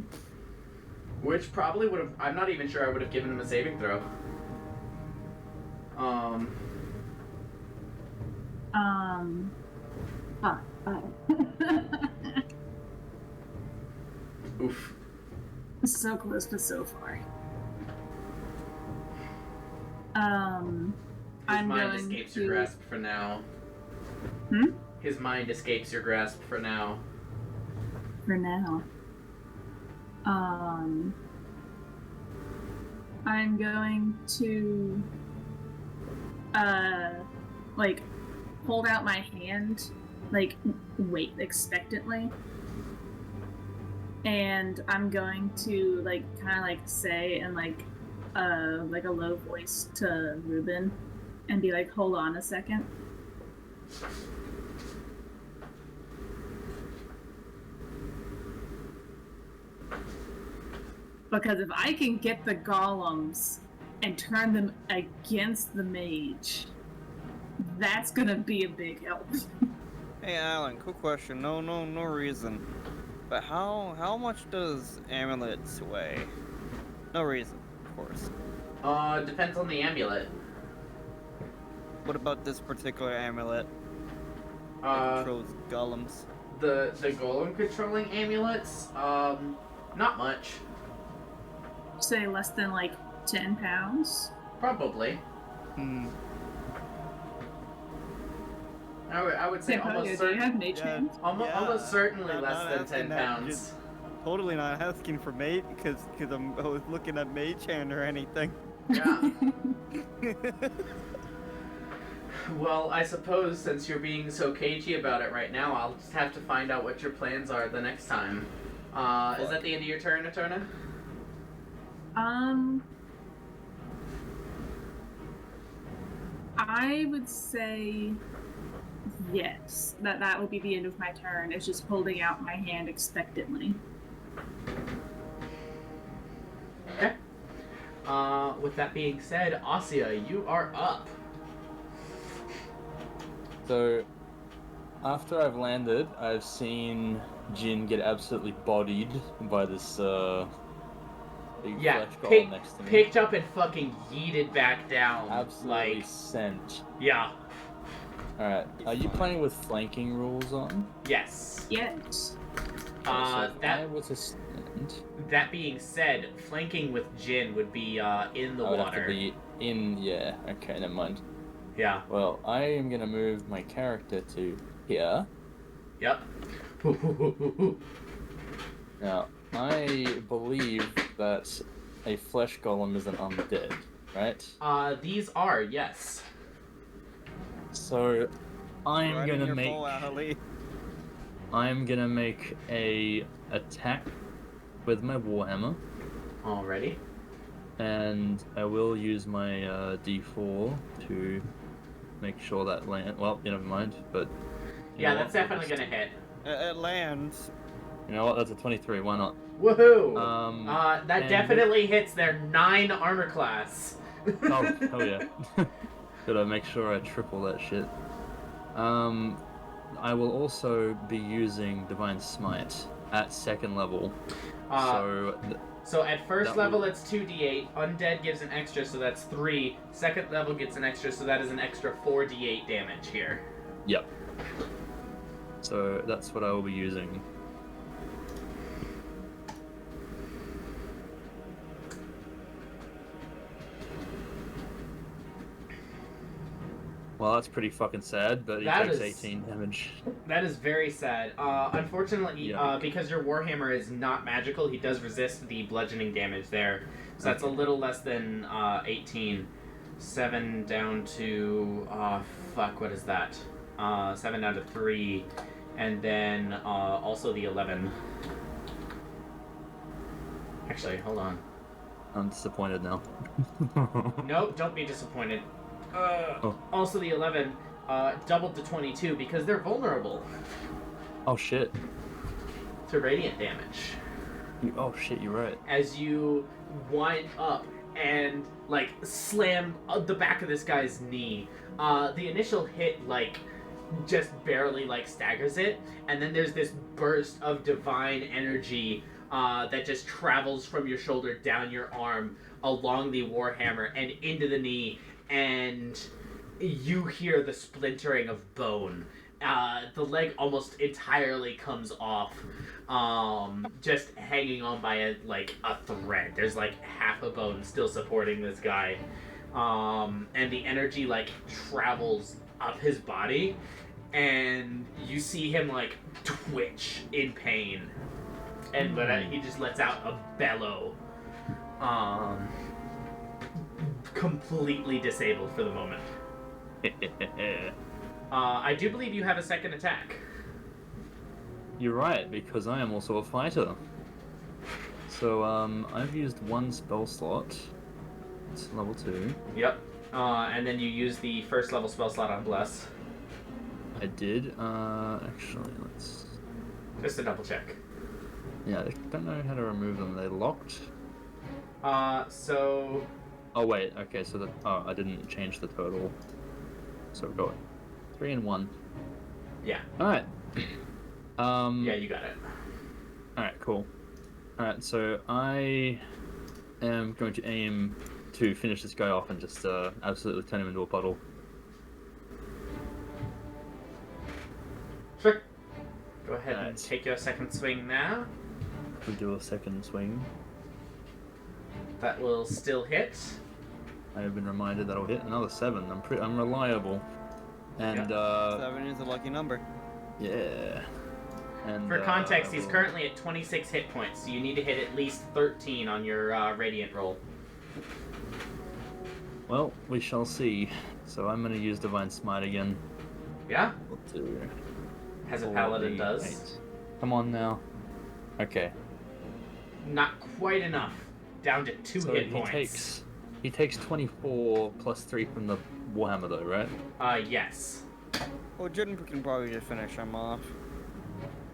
Which probably would have... I'm not even sure I would have given him a saving throw. Oof. So close, but so far. His I'm mind going escapes to... your grasp for now. His mind escapes your grasp for now. For now. I'm going to like hold out my hand, like wait expectantly, and I'm going to like kind of like say in like a low voice to Ruben and be like, hold on a second. Because if I can get the golems and turn them against the mage, that's gonna be a big help. Hey Alan, quick question. No reason. But how much does amulets weigh? No reason, of course. Depends on the amulet. What about this particular amulet? That controls golems. The golem controlling amulets, not much. Say less than like 10 pounds? Probably. I would say almost Do you certainly. have mage hands? Almost certainly less than 10 that, pounds. just totally not asking for mage because I was looking at mage hand or anything. Yeah. Well, I suppose since you're being so cagey about it right now, I'll just have to find out what your plans are the next time. Is that the end of your turn, Eterna? I would say yes. That would be the end of my turn. It's just holding out my hand expectantly. Okay. With that being said, Asya, you are up. So, after I've landed, I've seen Jin get absolutely bodied by this big Yeah, flesh golem next to me. picked up and fucking yeeted back down. Absolutely Like, sent. yeah. Alright, are you playing with flanking rules on? Yes. Yes. So if That I were to stand, that being said, flanking with Jin would be in the I would water. have to be in. Yeah. Okay, never mind. Yeah. Well, I am gonna move my character to here. Yep. Now, I believe that a flesh golem is an undead, right? These are, yes. So, I'm Riding gonna your make. bull, Ali. I'm gonna make a attack with my warhammer, Already. and I will use my D4 to make sure that land. Well, you never mind, but. you Yeah, know that's what? definitely gonna hit. It lands. You know what? That's a 23. Why not? Woohoo! That and definitely hits their 9 armor class. Oh, hell yeah. Gotta make sure I triple that shit. I will also be using Divine Smite at 2nd level. So at first that level would- it's 2d8, undead gives an extra, so that's 3. Second level gets an extra, so that is an extra 4d8 damage here. Yep. So that's what I will be using. Well, that's pretty fucking sad, but he That takes is- 18 damage. That is very sad. Unfortunately, Yeah. because your Warhammer is not magical, he does resist the bludgeoning damage there. So that's a Okay. little less than 18. 7 down to... fuck, what is that? 7 down to 3. And then also the 11. Actually, hold on. I'm disappointed now. Nope, don't be disappointed. Oh. Also the 11 doubled to 22 because they're vulnerable Oh shit. to radiant damage. Oh shit, you're right. As you wind up and like slam the back of this guy's knee, the initial hit like just barely like staggers it, and then there's this burst of divine energy that just travels from your shoulder down your arm along the warhammer and into the knee, and you hear the splintering of bone. The leg almost entirely comes off, just hanging on by a thread. There's like half a bone still supporting this guy, and the energy like travels up his body, and you see him like twitch in pain, and he just lets out a bellow. Completely disabled for the moment. I do believe you have a second attack. You're right, because I am also a fighter. So, I've used one spell slot. It's level 2. Yep. And then you use the first level spell slot on Bless. I did. Actually, let's... Just to double check. Yeah, I don't know how to remove them. Are they locked? So... Oh, wait. Okay, so I didn't change the total. So, go 3 and 1. Yeah. Alright. Yeah, you got it. Alright, cool. Alright, so I am going to aim to finish this guy off and just absolutely turn him into a puddle. Sure. Go ahead and Alright. take your second swing now. We do a second swing. That will still hit. I have been reminded that I'll hit another 7. I'm reliable. And 7 is a lucky number. yeah. And For context, I he's will- currently at 26 hit points, so you need to hit at least 13 on your radiant roll. Well, we shall see. So I'm gonna use Divine Smite again. Yeah? We'll do As a 4, paladin 8, does. 8. Come on now. Okay. Not quite enough. Down to 2 So hit he points. takes 24 plus 3 from the Warhammer though, right? Yes. Well, Jin can probably just finish him off.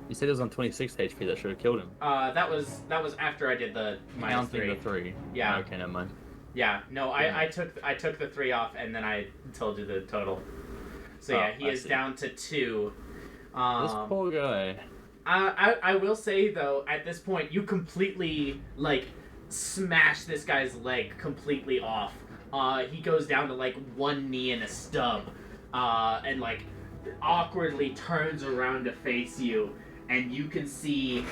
You said he was on 26 HP, that should have killed him. That was after I did the minus Counting 3. the 3. Yeah. Okay, never mind. Yeah. No, I took the 3 off, and then I told you the total. So yeah, Oh, he I is see. down to 2. This poor guy. I will say though, at this point, you completely like smash this guy's leg completely off. He goes down to like one knee and a stub, and like awkwardly turns around to face you, and you can see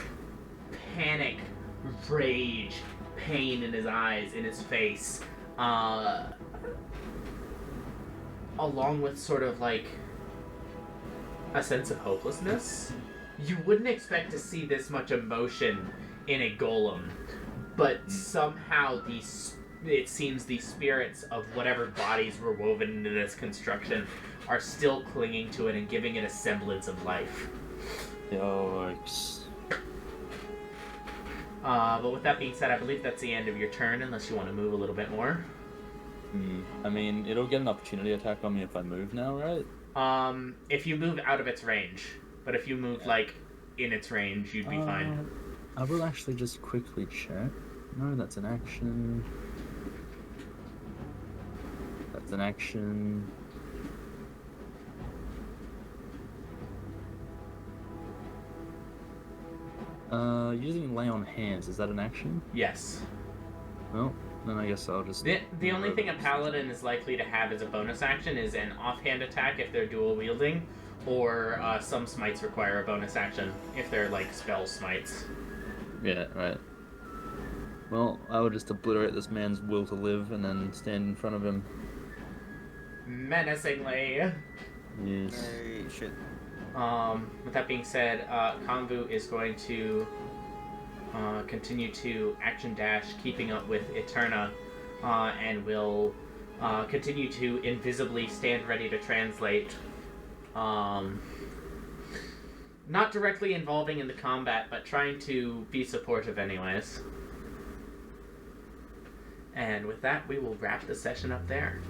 panic, rage, pain in his eyes, in his face, along with sort of like a sense of hopelessness. You wouldn't expect to see this much emotion in a golem, but somehow it seems the spirits of whatever bodies were woven into this construction are still clinging to it and giving it a semblance of life. Yikes. But with that being said, I believe that's the end of your turn, unless you want to move a little bit more. I mean, it'll get an opportunity attack on me if I move now, right? If you move out of its range. But if you move, like, in its range, you'd be fine. I will actually just quickly check. No, that's an action. That's an action. Using lay on hands, is that an action? Yes. Well, then I guess I'll just... The only thing a paladin is likely to have as a bonus action is an offhand attack if they're dual wielding, or some smites require a bonus action if they're like spell smites. Yeah, right. Well, I would just obliterate this man's will to live and then stand in front of him. Menacingly. Yes. Hey, shit. With that being said, Konvu is going to continue to action dash, keeping up with Eterna, and will continue to invisibly stand ready to translate. Not directly involving in the combat, but trying to be supportive anyways. And with that, we will wrap the session up there.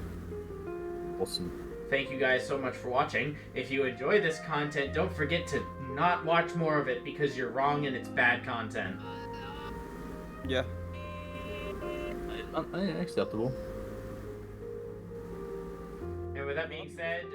Awesome. Thank you guys so much for watching. If you enjoy this content, don't forget to not watch more of it because you're wrong and it's bad content. Yeah. Acceptable. And with that being said,